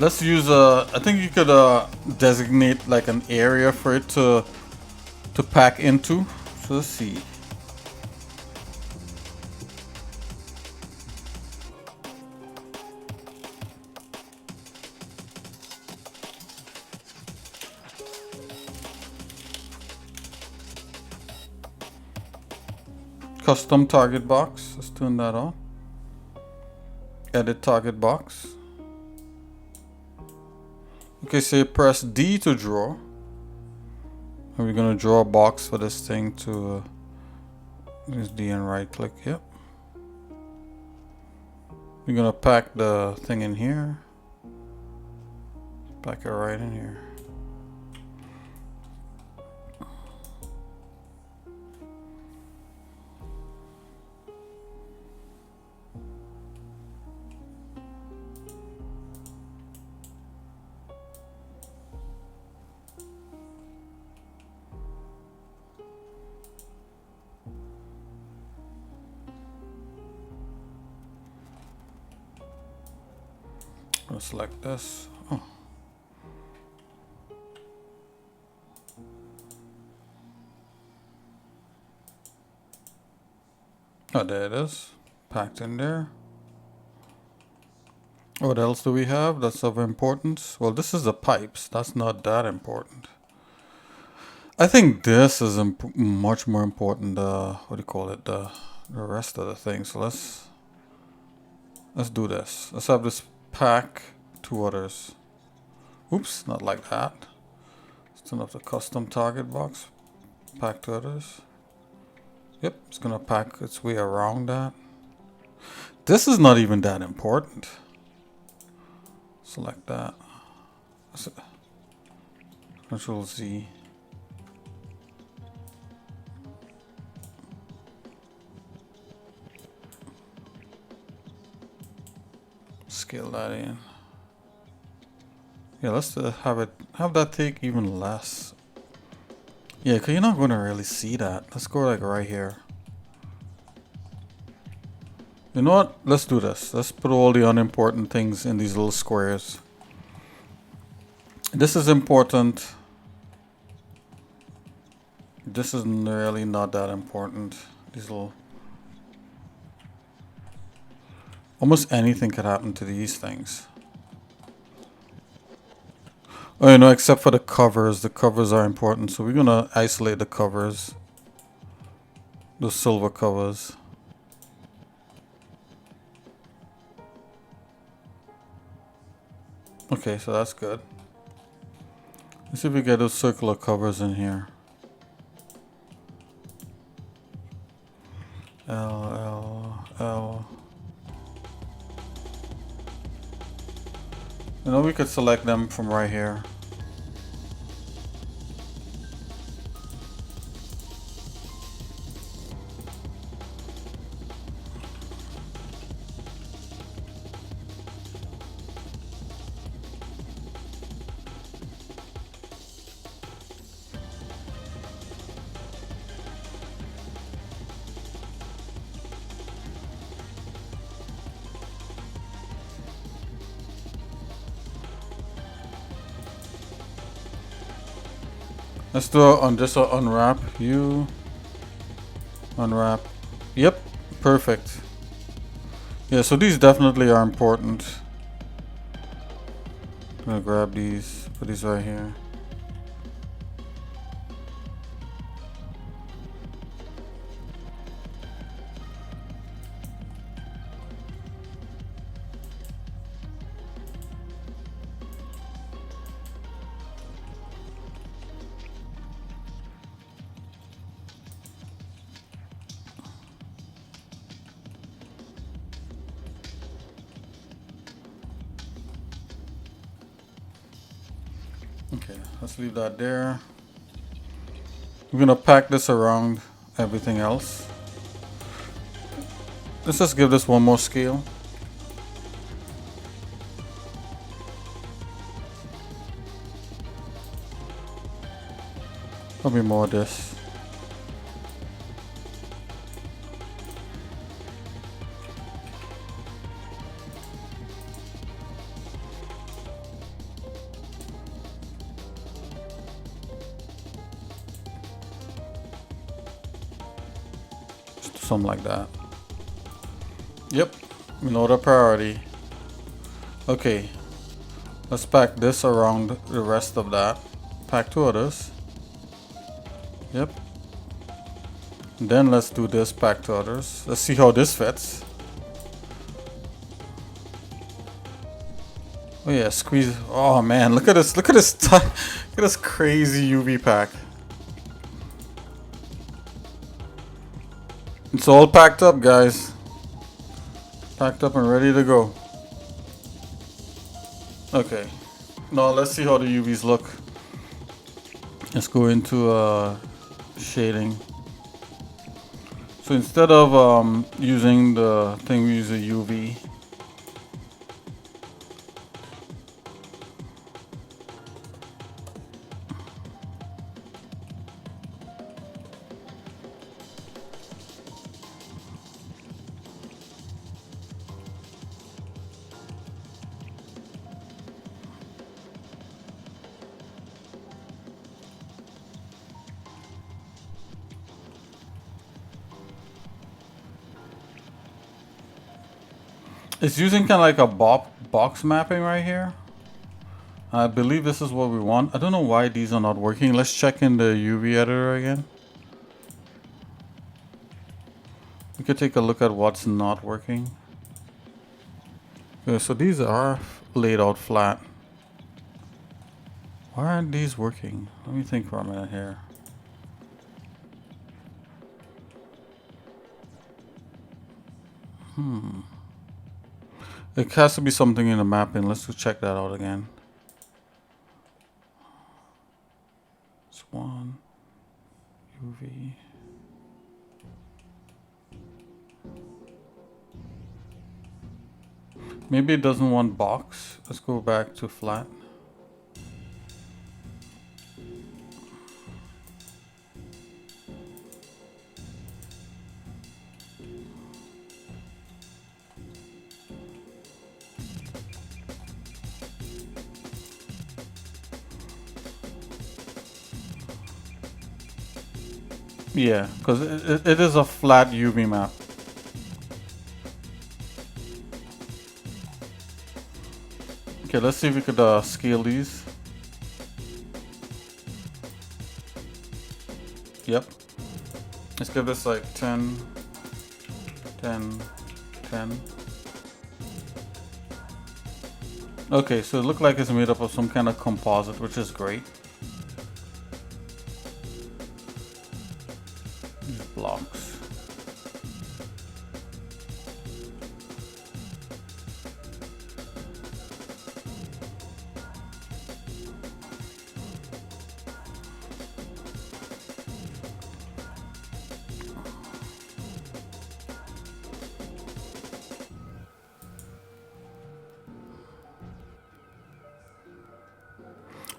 S1: Let's use I think you could designate like an area for it to pack into. So let's see. Custom target box. Let's turn that on. Edit target box. Okay, so you press D to draw. And we're gonna draw a box for this thing to use D and right click. Yep. We're gonna pack the thing in here. Pack it right in here. I'll select this. Oh. Oh, there it is. Packed in there. What else do we have that's of importance? Well, this is the pipes. That's not that important. I think this is much more important. What do you call it? The rest of the thing. So let's do this. Let's have this pack two others. Oops, not like that. Let's turn off the custom target box. Pack to others. Yep, it's gonna pack its way around that. This is not even that important. Select that. Control Z. Scale that in. Yeah, let's have that take even less. Yeah, cause you're not gonna really see that. Let's go like right here. You know what? Let's do this. Let's put all the unimportant things in these little squares. This is important. This is really not that important. These little... Almost anything could happen to these things. Oh, you know, except for the covers. The covers are important. So we're gonna isolate the covers. The silver covers. Okay, so that's good. Let's see if we get those circular covers in here. L. You know, we could select them from right here. Let's do it on just unwrap. You unwrap. Yep, perfect. Yeah, so these definitely are important. I'm gonna grab these, put these right here. Okay, let's leave that there. We're gonna pack this around everything else. Let's just give this one more scale. Probably more of this. Something like that. Yep, we know the priority. Okay, let's pack this around the rest of that. Pack two others. Yep. Then let's do this, pack to others. Let's see how this fits. Oh yeah, squeeze. Oh man, look at this. Look at this. Look at this crazy UV pack. It's all packed up, guys. Packed up and ready to go. Okay. Now let's see how the UVs look. Let's go into shading. So instead of using the thing, we use a UV. It's using kind of like a box mapping right here. I believe this is what we want. I don't know why these are not working. Let's check in the UV editor again. We could take a look at what's not working. Okay, so these are laid out flat. Why aren't these working? Let me think for a minute here. It has to be something in the mapping. Let's go check that out again. Swan, UV. Maybe it doesn't want box. Let's go back to flat. Yeah, because it is a flat UV map. Okay, let's see if we could scale these. Yep. Let's give this like 10, 10, 10. Okay, so it looks like it's made up of some kind of composite, which is great. These blocks.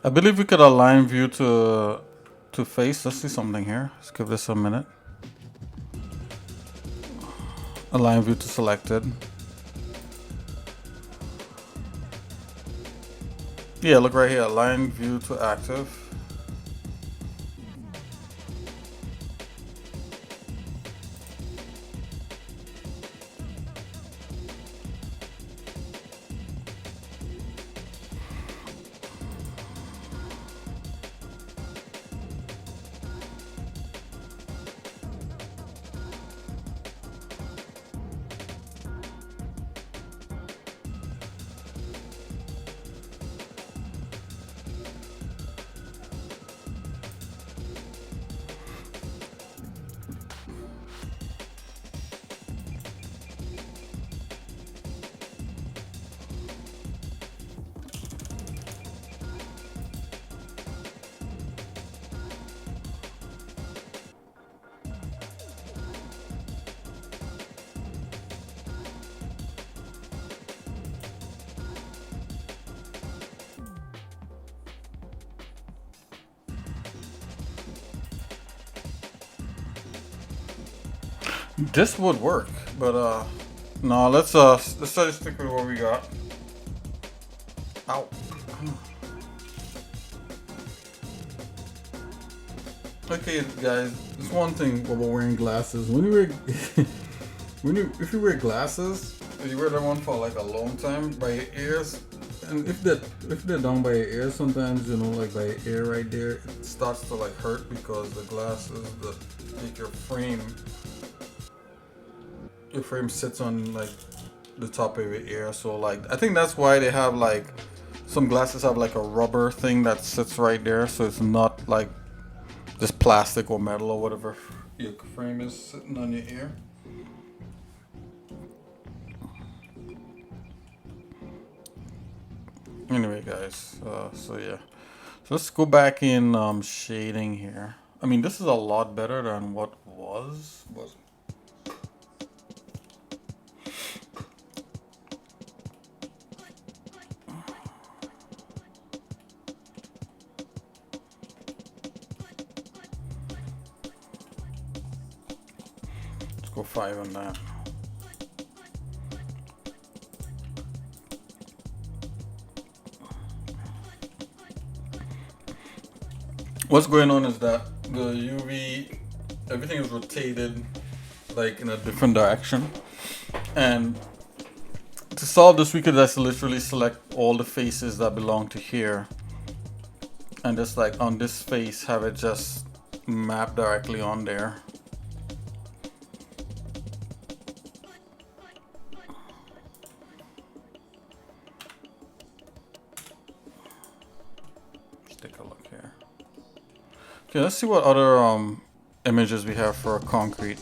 S1: I believe we could align view to face. Let's see something here. Let's give this a minute. Align view to selected. Yeah, look right here. Align view to active. This would work, but no, let's try to stick with what we got. Ow. Okay, guys, this one thing about wearing glasses. When you wear, if you wear glasses, and you wear them on for like a long time by your ears, and if they're down by your ears, sometimes like by your ear right there, it starts to like hurt because the glasses that make your frame sits on like the top of your ear. So like I think that's why they have like some glasses have like a rubber thing that sits right there, so it's not like just plastic or metal or whatever your frame is sitting on your ear. Anyway, guys, so yeah, so let's go back in shading here. I mean, this is a lot better than what was. Go 5 on that. What's going on is that the UV, everything is rotated like in a different direction, and to solve this we could just literally select all the faces that belong to here and just like on this face have it just map directly on there. Okay, let's see what other images we have for concrete.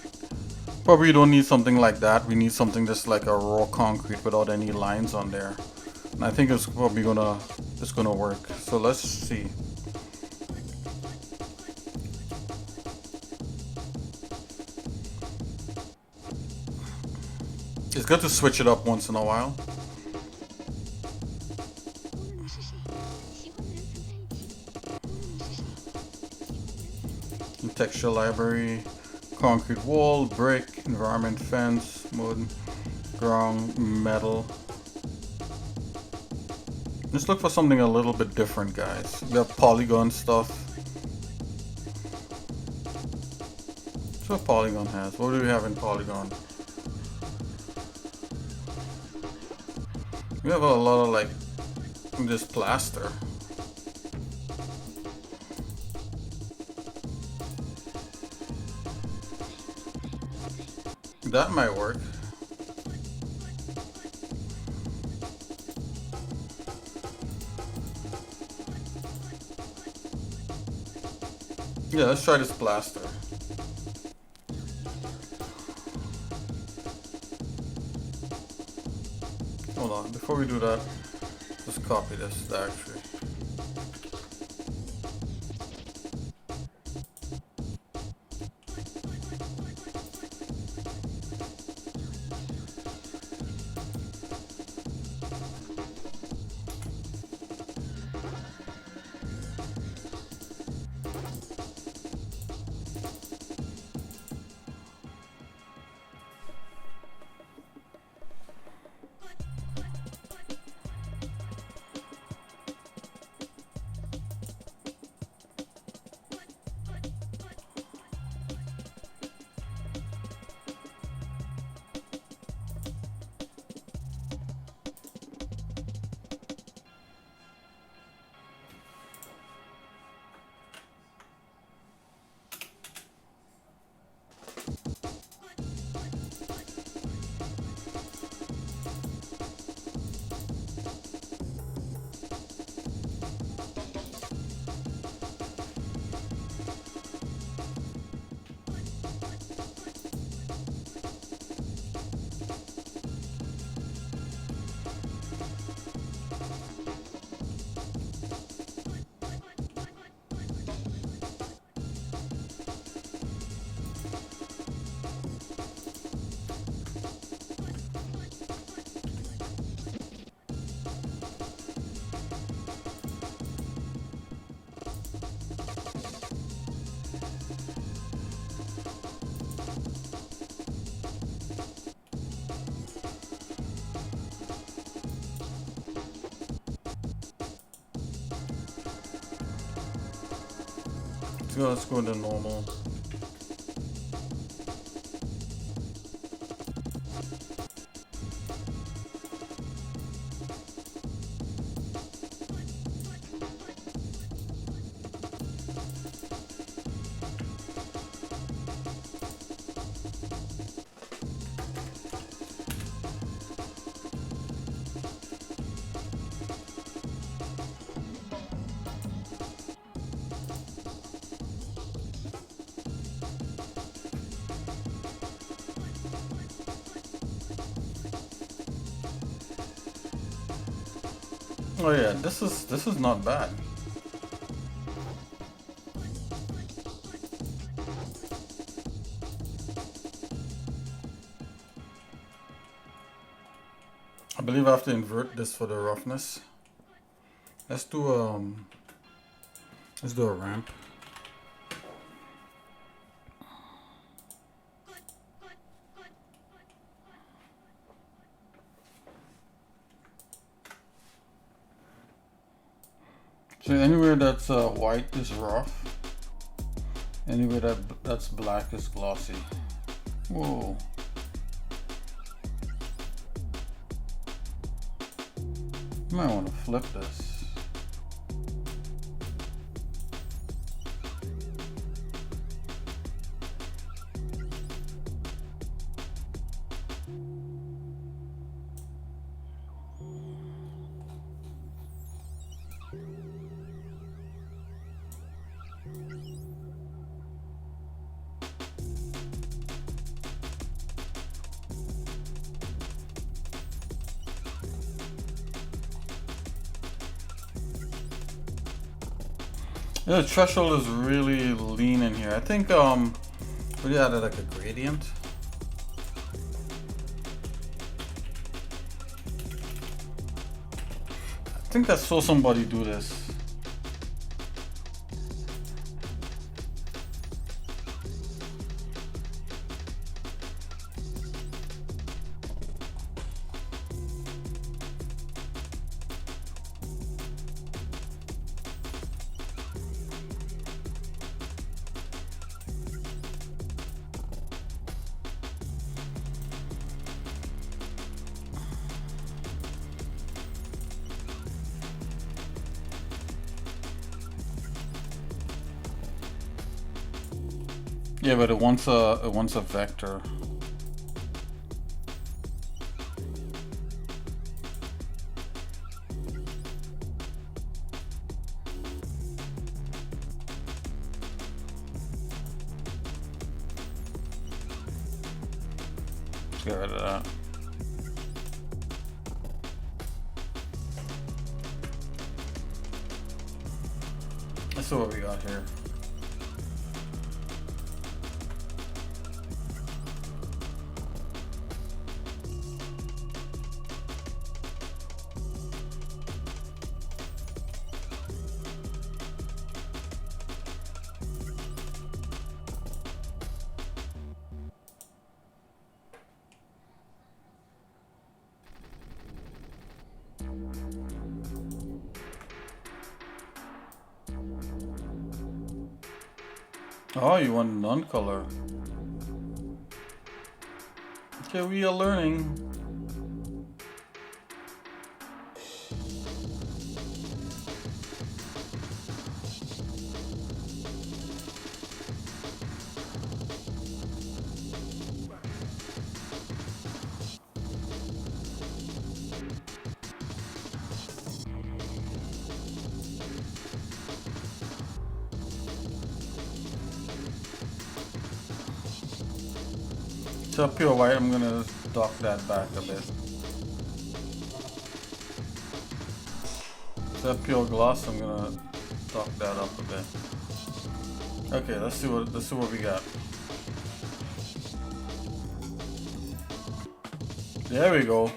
S1: But we don't need something like that. We need something just like a raw concrete without any lines on there. And I think it's probably it's gonna work. So let's see. It's good to switch it up once in a while. Texture library, concrete wall, brick, environment, fence, wood, ground, metal. Let's look for something a little bit different, guys. We have polygon stuff. That's what polygon has. What do we have in polygon? We have a lot of like just plaster. That might work. Yeah, let's try this plaster. Hold on, before we do that, just copy this actually. So let's go to normal. Oh yeah, this is not bad. I believe I have to invert this for the roughness. Let's do a ramp. So anywhere that's white is rough. Anywhere that's black is glossy. Whoa. You might want to flip this. Yeah, the threshold is really lean in here. I think we added like a gradient. I think I saw somebody do this. Yeah, but it wants a vector. Let's get rid of that. Let's see what we got here. Oh, you want non-color. Okay, we are learning. So pure white, I'm gonna dock that back a bit. So pure gloss, I'm gonna dock that up a bit. Okay, let's see what we got. There we go.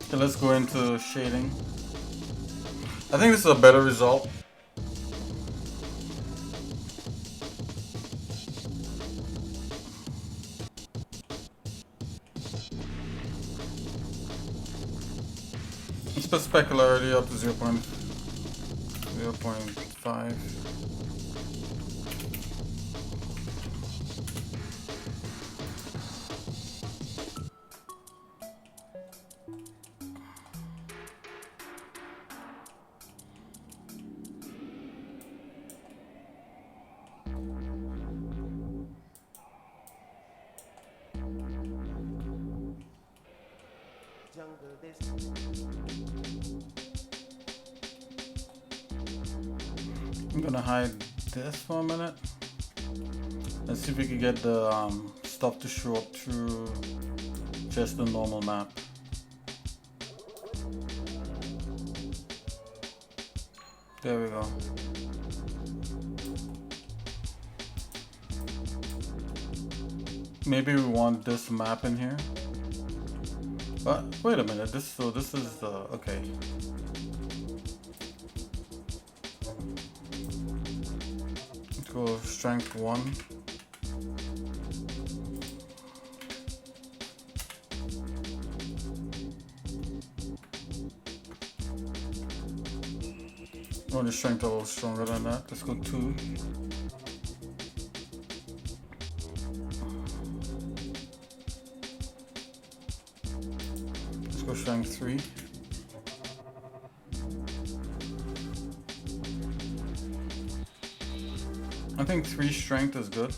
S1: Okay, let's go into shading. I think this is a better result. Let's put specularity up to 0.5. I'm gonna hide this for a minute. Let's see if we can get the stuff to show up through just the normal map. There we go. Maybe we want this map in here. But wait a minute, this is okay. Let's go strength 1. Oh, the strength a little stronger than that. Let's go 2. go strength 3. I think 3 strength is good.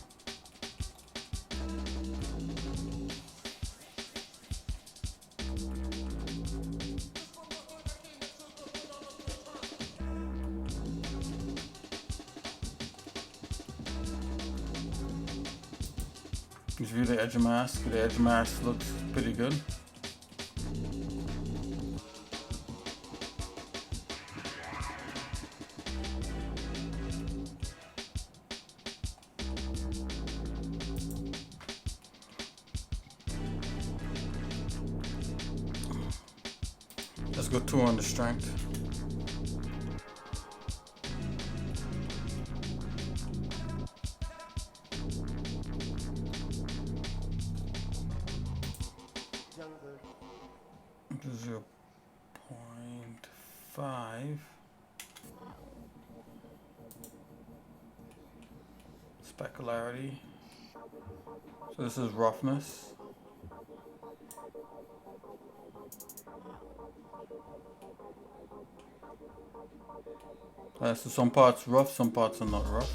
S1: Let's view the edge mask. The edge mask looks pretty good. Let's go 2 on the strength. Zero 0.5. Specularity. So this is roughness. So some parts rough, some parts are not rough.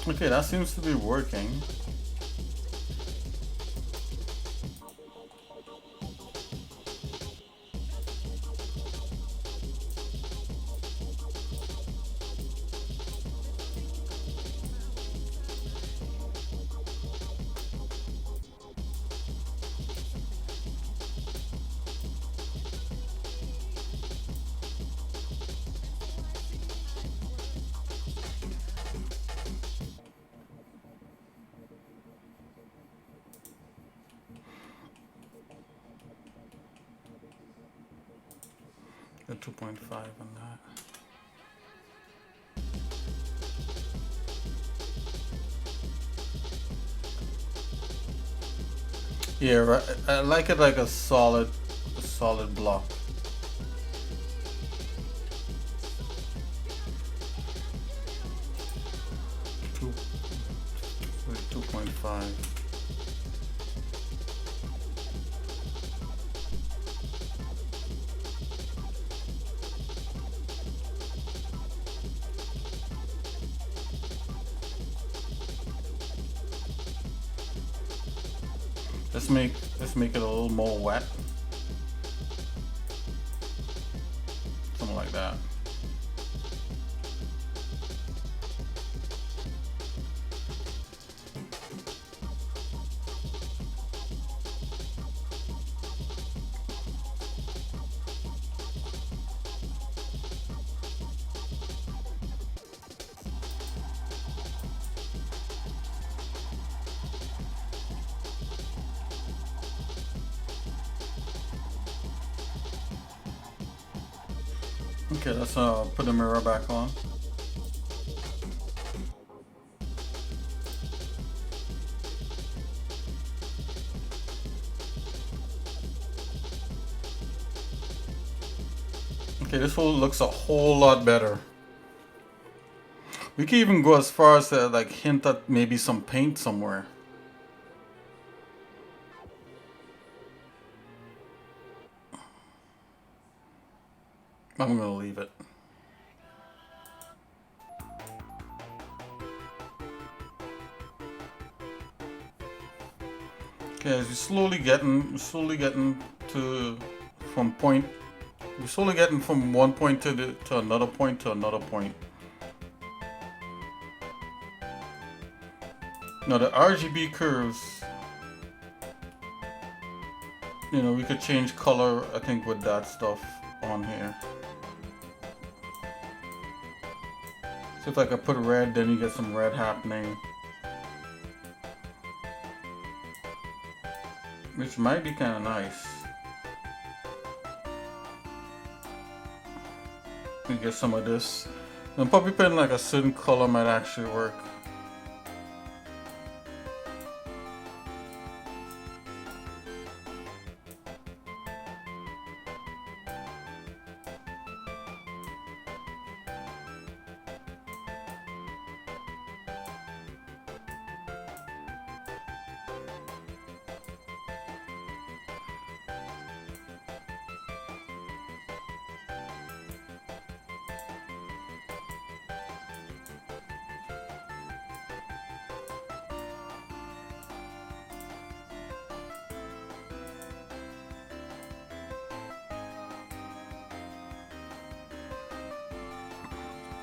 S1: Okay, that seems to be working. The 2.5 on that. Yeah, right. I like it like a solid block. Two, 2.5. Let's make it a little more wet. Something like that. Okay, let's put the mirror back on. Okay, this one looks a whole lot better. We can even go as far as to like hint at maybe some paint somewhere. I'm gonna leave it. Okay, as we're slowly getting to from point. We're slowly getting from one point to another point to another point. Now the RGB curves You know, we could change color, I think, with that stuff on here. So if I could put red, then you get some red happening. Which might be kind of nice. You get some of this. And probably putting like a certain color might actually work.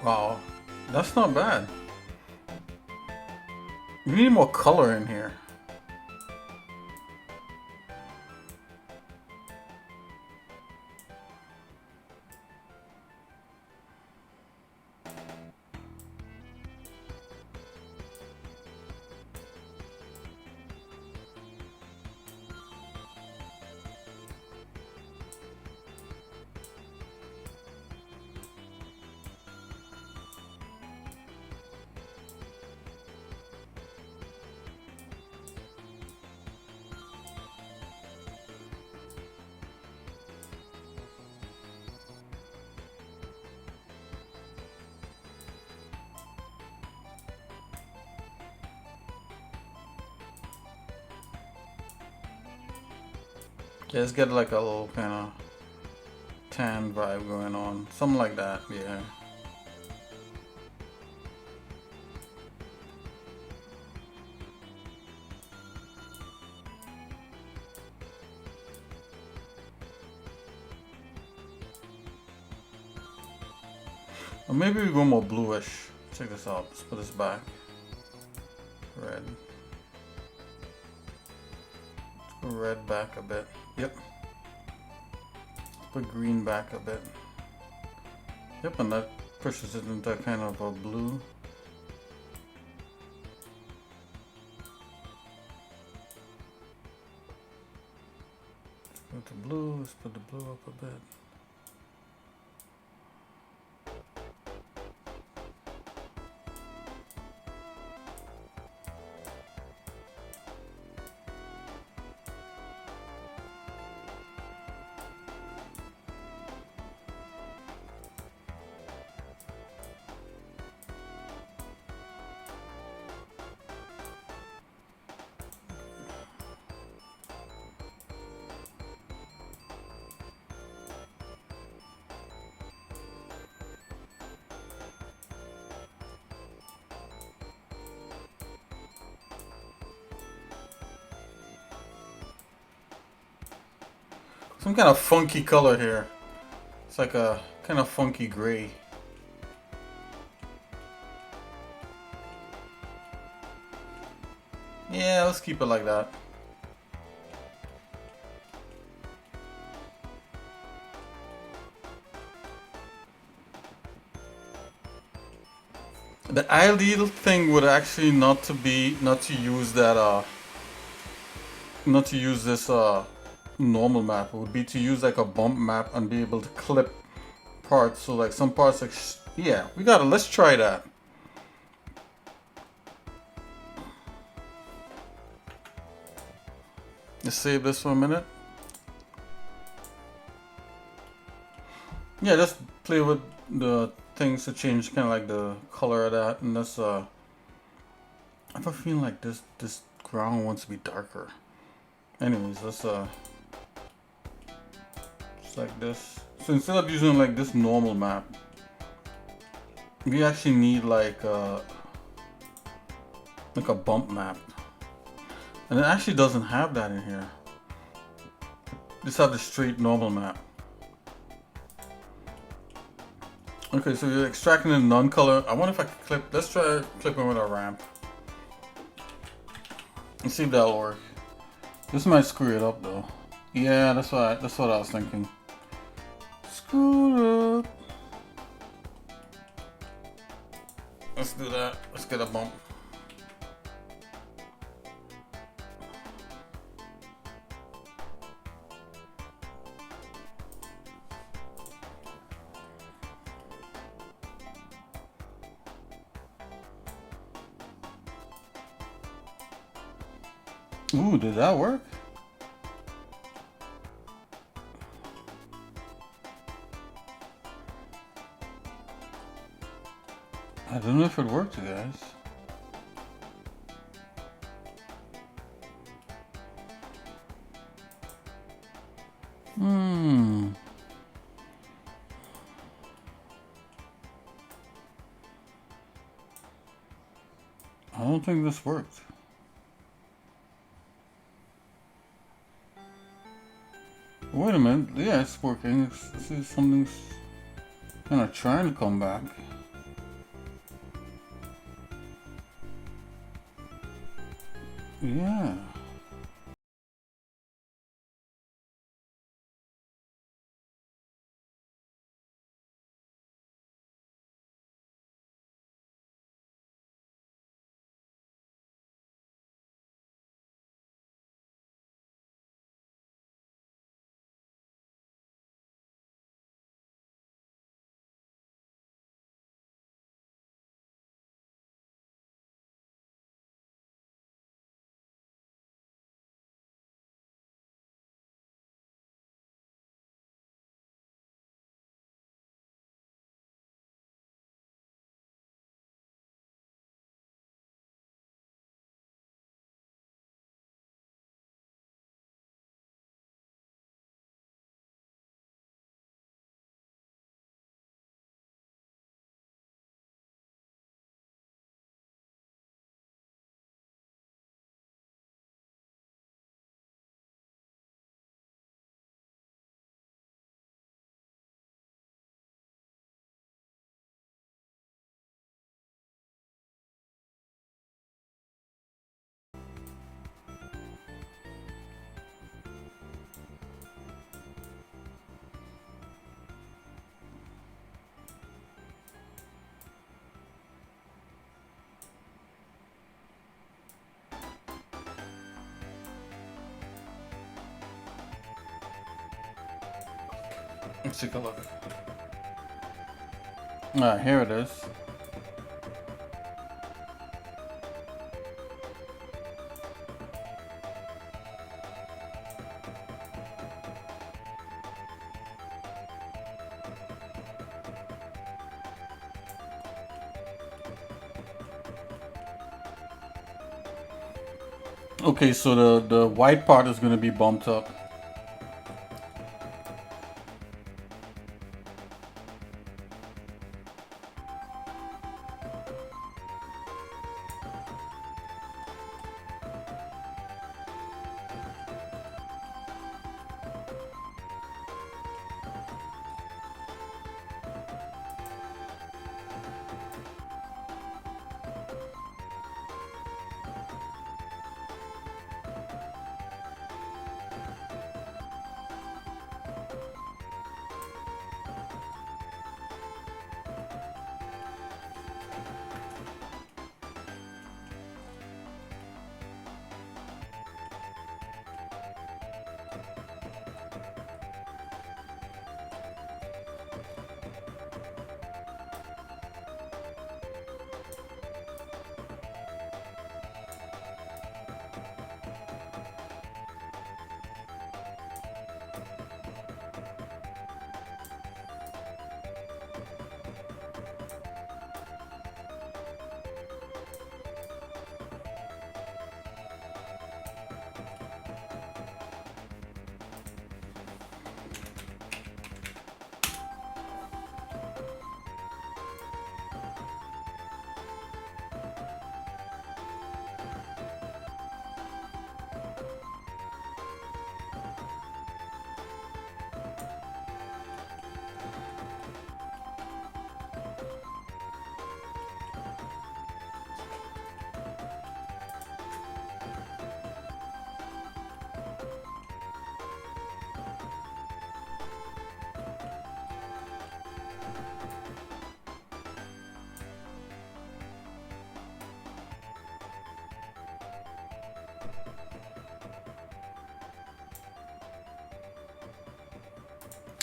S1: Wow, that's not bad. We need more color in here. Yeah, let's get like a little kind of tan vibe going on. Something like that, yeah. Or maybe we go more bluish. Check this out. Let's put this back. Red. Let's go red back a bit. Yep. Put green back a bit. Yep, and that pushes it into kind of a blue. Let's put the blue. Let's put the blue up a bit. Some kind of funky color here. It's like a kind of funky gray. Yeah, let's keep it like that. The ideal thing would actually not to use this normal map. It would be to use like a bump map and be able to clip parts. So like some parts like yeah, let's try that. Let's save this for a minute. Yeah, just play with the things to change kind of like the color of that, and that's I have a feeling like this ground wants to be darker. Anyways, let's just like this. So instead of using like this normal map, we actually need like a bump map, and it actually doesn't have that in here. Just have the straight normal map. Okay, so you're extracting the non-color. I wonder if I can clip. Let's try clipping with a ramp. Let's see if that'll work. This might screw it up though. Yeah, that's what I was thinking. Screw up. Let's do that. Let's get a bump. Ooh, did that work? I don't know if it worked, guys. I don't think this worked. Wait a minute. Yeah, it's working. See, something's kind of trying to come back. Yeah. Let's take a look. Alright, here it is. Okay, so the white part is going to be bumped up.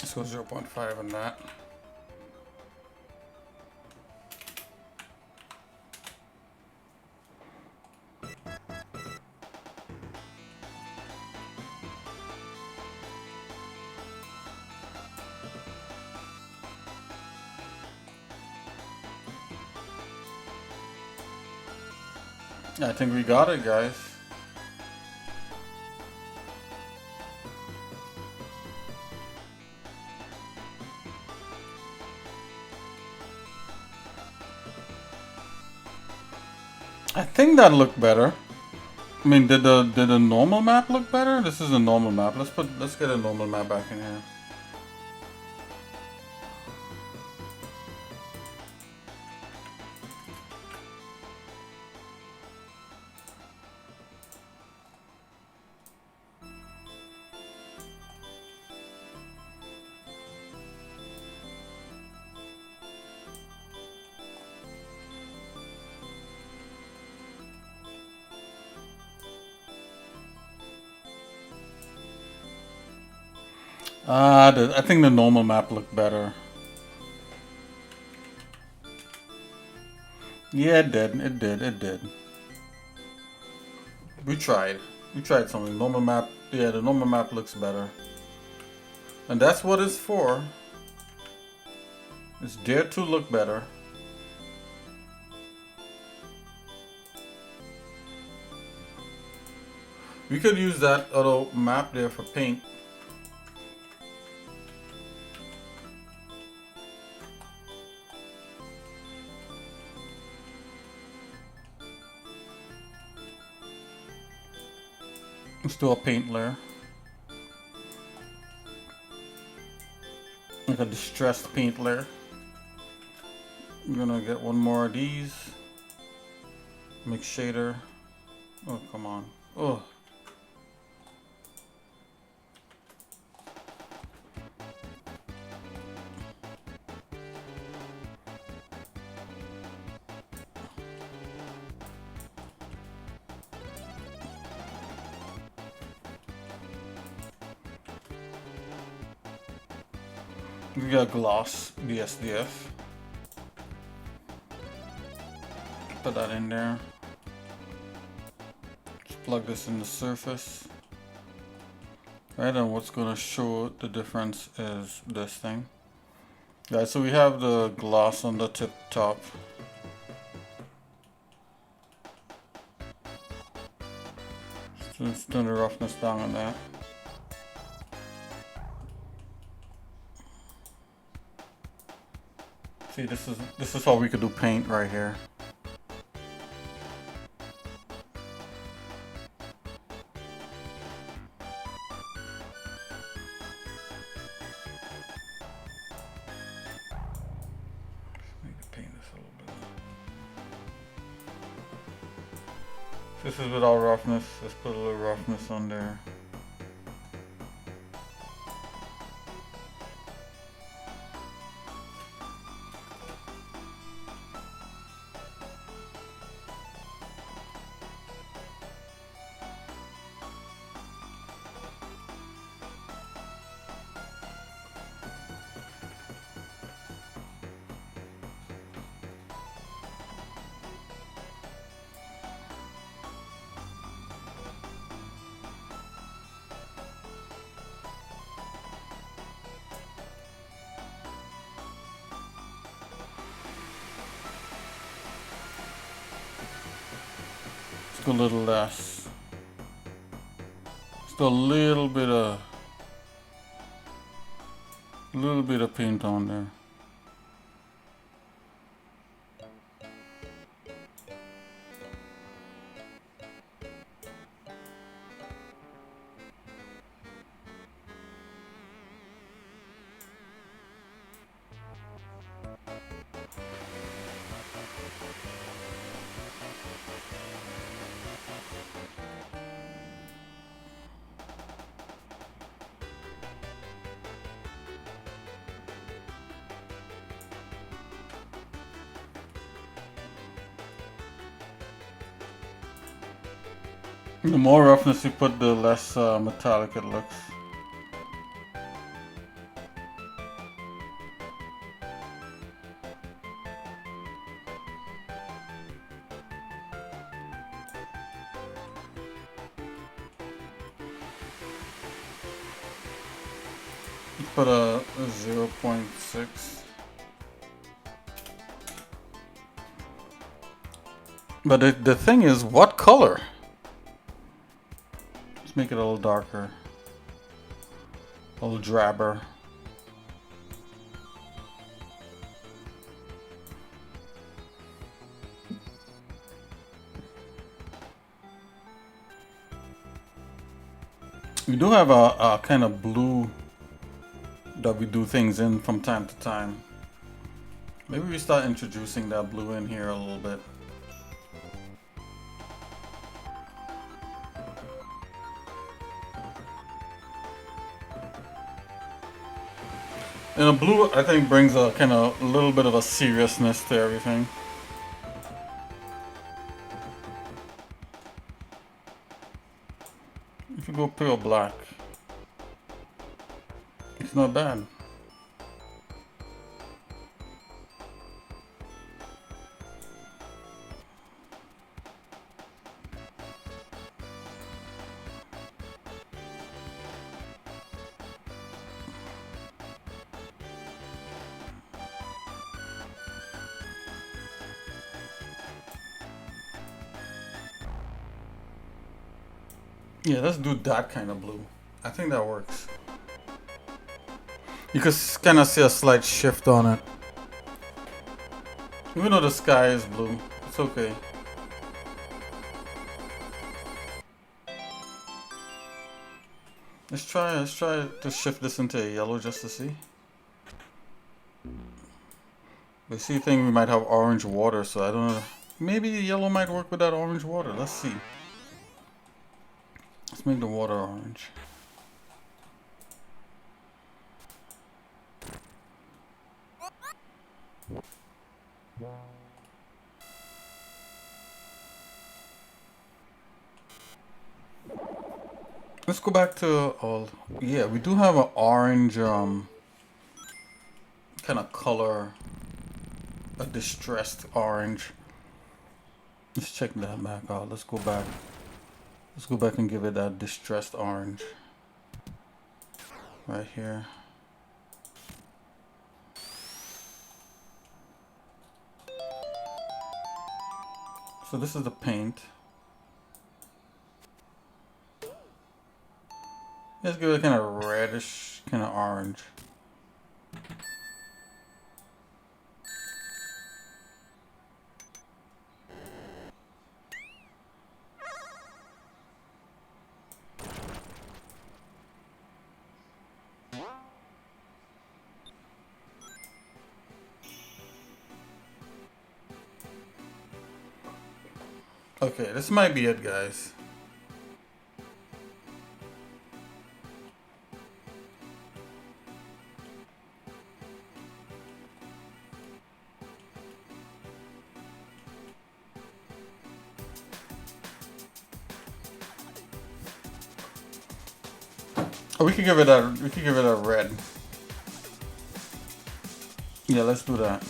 S1: Let's go 0.5 on that. I think we got it, guys. I think that looked better. I mean, did the normal map look better? This is a normal map. Let's get a normal map back in here. I think the normal map looked better. Yeah, it did. It did. It did. We tried. We tried something. Normal map. Yeah, the normal map looks better. And that's what it's for. It's there to look better. We could use that other map there for paint. Let's do a paint layer. Like a distressed paint layer. I'm gonna get one more of these. Make shader. Oh, come on. Oh. We got gloss BSDF. Put that in there. Just plug this in the surface. Right, and what's gonna show the difference is this thing. Guys, so we have the gloss on the tip top. Let's turn the roughness down on that. See, this is how we could do paint right here. Need to paint this a little bit. This is without roughness. Let's put a little roughness on there. Let's go a little less. Just a little bit of paint on there. The more roughness you put, the less metallic it looks. Put a 0.6. But the thing is, what color? Let's make it a little darker. A little drabber. We do have a kind of blue that we do things in from time to time. Maybe we start introducing that blue in here a little bit. And the blue, I think, brings a kind of a little bit of a seriousness to everything. If you go pure black, it's not bad. Yeah, let's do that kind of blue. I think that works. You can kind of see a slight shift on it. Even though the sky is blue, it's okay. Let's try to shift this into a yellow just to see. We see thing we might have orange water, so I don't know. Maybe yellow might work with that orange water. Let's see. Let's make the water orange. Let's go back to all. Yeah, we do have an orange kind of color, a distressed orange. Let's check that back out. Let's go back. Let's go back and give it that distressed orange right here. So this is the paint. Let's give it a kind of reddish, kind of orange. Okay, this might be it, guys. Oh, we could give it a red. Yeah, let's do that.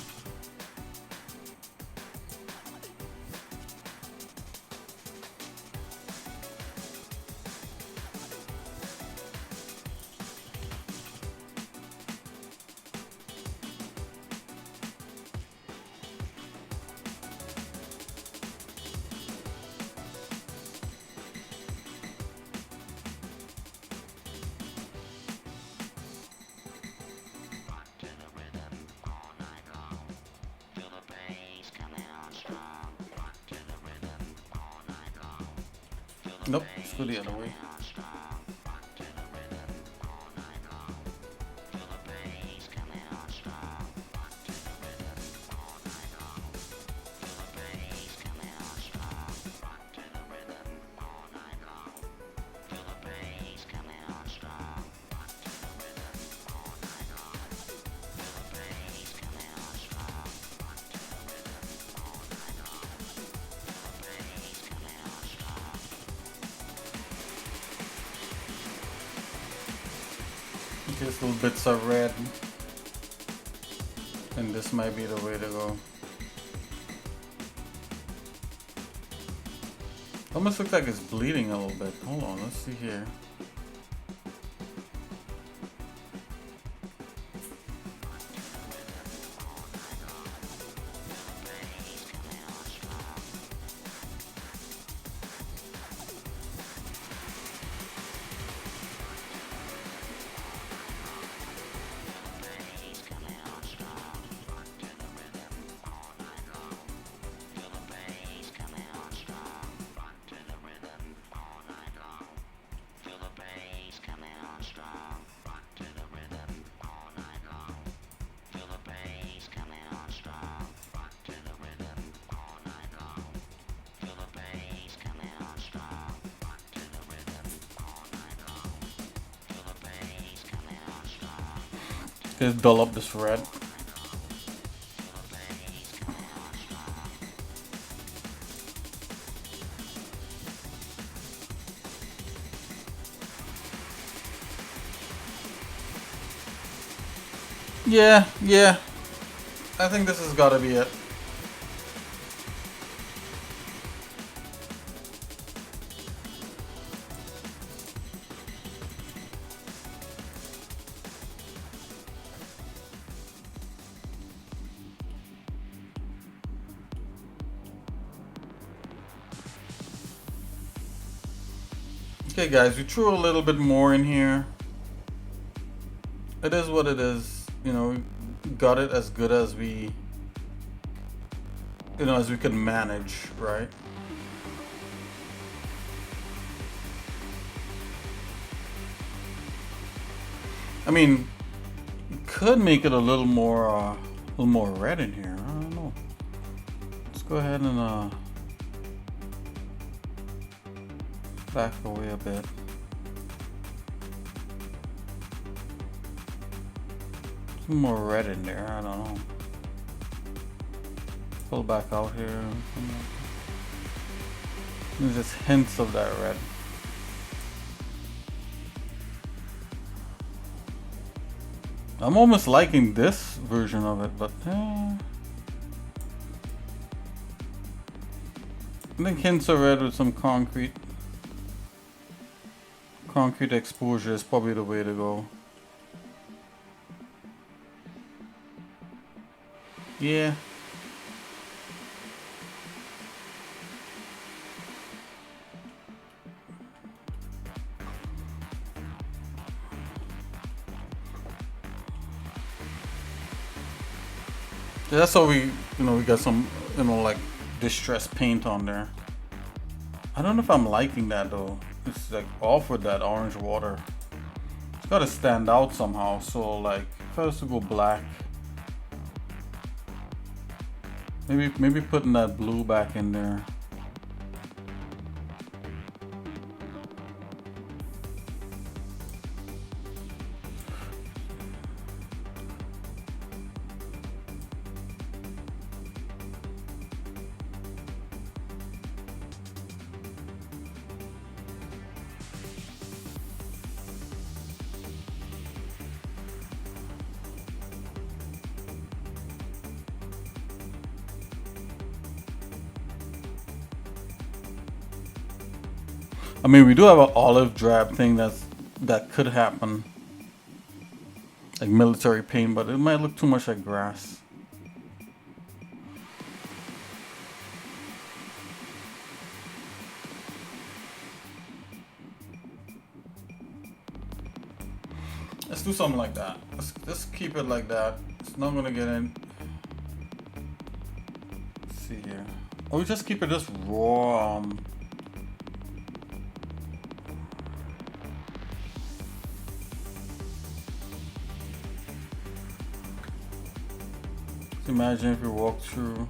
S1: Nope, let's go the other way. These little bits are red, and this might be the way to go. Almost looks like it's bleeding a little bit. Hold on, let's see here. Let's dull up this red. Yeah. I think this has got to be it. Okay guys, we threw a little bit more in here. It is what it is. You know, we got it as good as we, as we could manage, right? I mean, could make it a little more red in here. I don't know. Let's go ahead and back away a bit. Some more red in there. I don't know. Pull back out here. There's just hints of that red. I'm almost liking this version of it, but I think hints of red with some concrete exposure is probably the way to go. Yeah. That's how we got some, like distressed paint on there. I don't know if I'm liking that though. It's like off with that orange water. It's gotta stand out somehow. So like, if I was to go black, maybe putting that blue back in there. I mean, we do have an olive drab thing that could happen, like military paint, but it might look too much like grass. Let's do something like that. Let's keep it like that. It's not gonna get in. Let's see here. Or we just keep it just raw. Imagine if we walk through.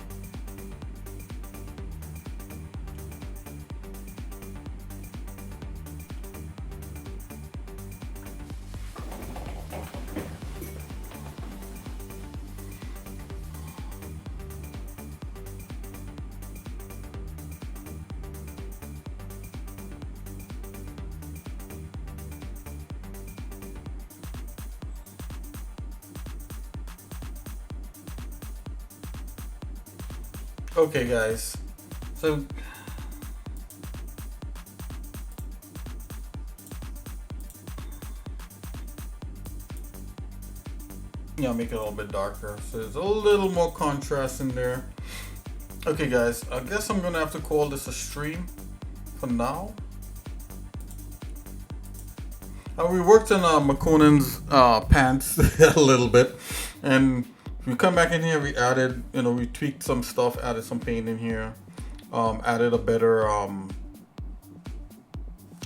S1: Okay guys, so make it a little bit darker so there's a little more contrast in there. Okay guys, I guess I'm gonna have to call this a stream for now. We worked on McConan's pants a little bit, and we come back in here, we added, we tweaked some stuff, added some paint in here, added a better,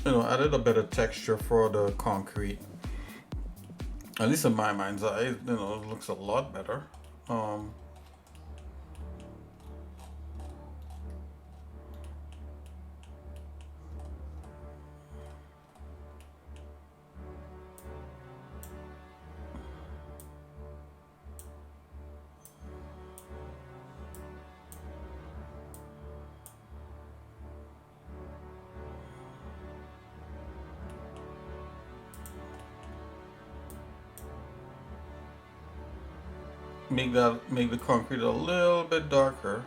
S1: added a better texture for the concrete. At least in my mind's eye, it looks a lot better. make the concrete a little bit darker.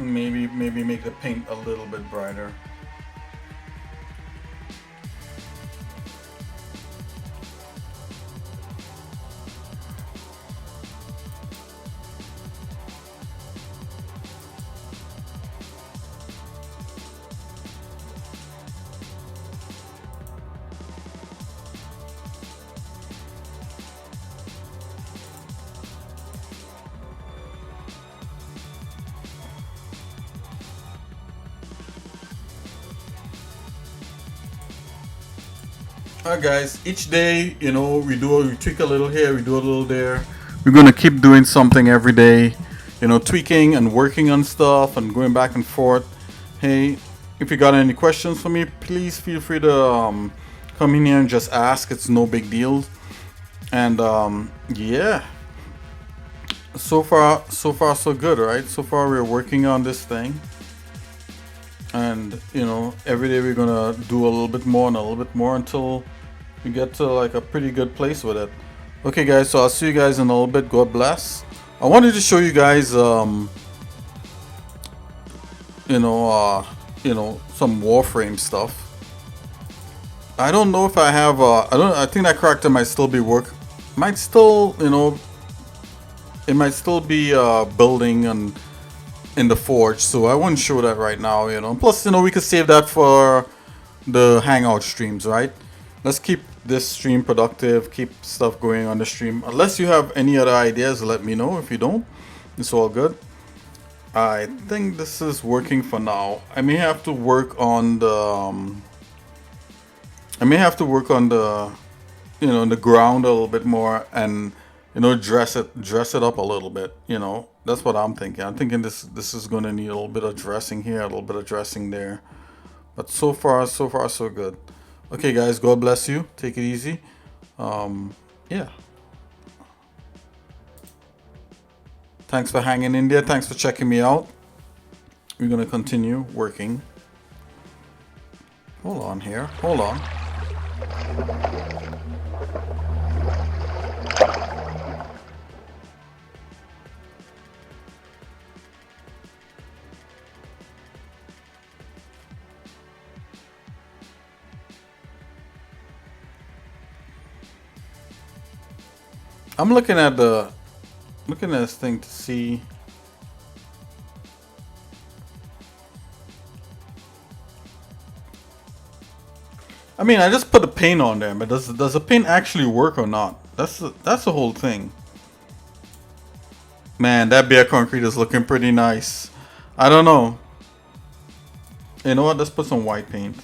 S1: Maybe make the paint a little bit brighter. Alright guys, each day, you know, we tweak a little here, we do a little there. We're gonna keep doing something every day, you know, tweaking and working on stuff and going back and forth. Hey, if you got any questions for me, please feel free to come in here and just ask. It's no big deal. And yeah, so far so good, right? So far we're working on this thing. And you know, every day we're gonna do a little bit more and a little bit more until we get to like a pretty good place with it. Okay guys, so I'll see you guys in a little bit. God bless. I wanted to show you guys you know, some Warframe stuff. I don't know if I have I think that character might still be might still, you know, it might still be building and in the forge, so I wouldn't show that right now, you know. Plus, you know, we could save that for the hangout streams, right? Let's keep this stream productive, keep stuff going on the stream. Unless you have any other ideas, let me know. If you don't, it's all good. I think this is working for now. I may have to work on the you know, the ground a little bit more, and you know, dress it up a little bit, you know. That's what I'm thinking. I'm thinking this is going to need a little bit of dressing here, a little bit of dressing there. But so far so good. Okay guys, God bless you. Take it easy. Yeah. Thanks for hanging in there. Thanks for checking me out. We're going to continue working. Hold on here. Hold on. I'm looking at this thing to see. I mean, I just put the paint on there, but does the paint actually work or not? That's the whole thing. Man, that bare concrete is looking pretty nice. I don't know. You know what? Let's put some white paint.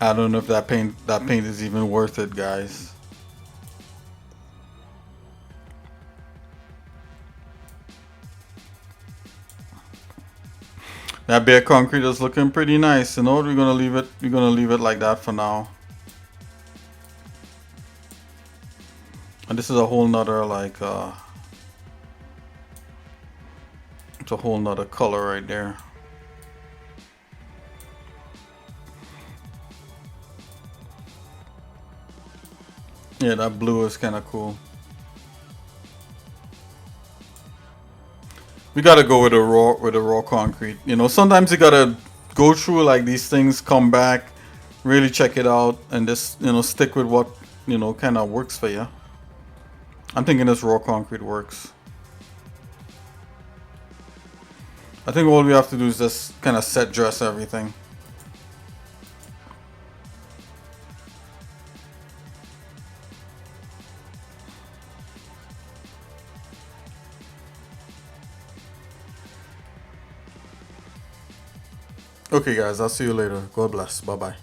S1: I don't know if that paint is even worth it, guys. That bare concrete is looking pretty nice. You know what? We're gonna leave it like that for now. And this is a whole nother like it's a whole nother color right there. Yeah, that blue is kind of cool. We gotta go with the raw concrete. You know, sometimes you gotta go through like these things, come back, really check it out, and just, you know, stick with what, you know, kind of works for you. I'm thinking this raw concrete works. I think all we have to do is just kind of set dress everything. Okay guys, I'll see you later. God bless. Bye bye.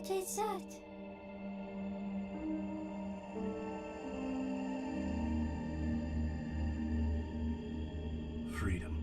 S6: What is that?
S7: Freedom.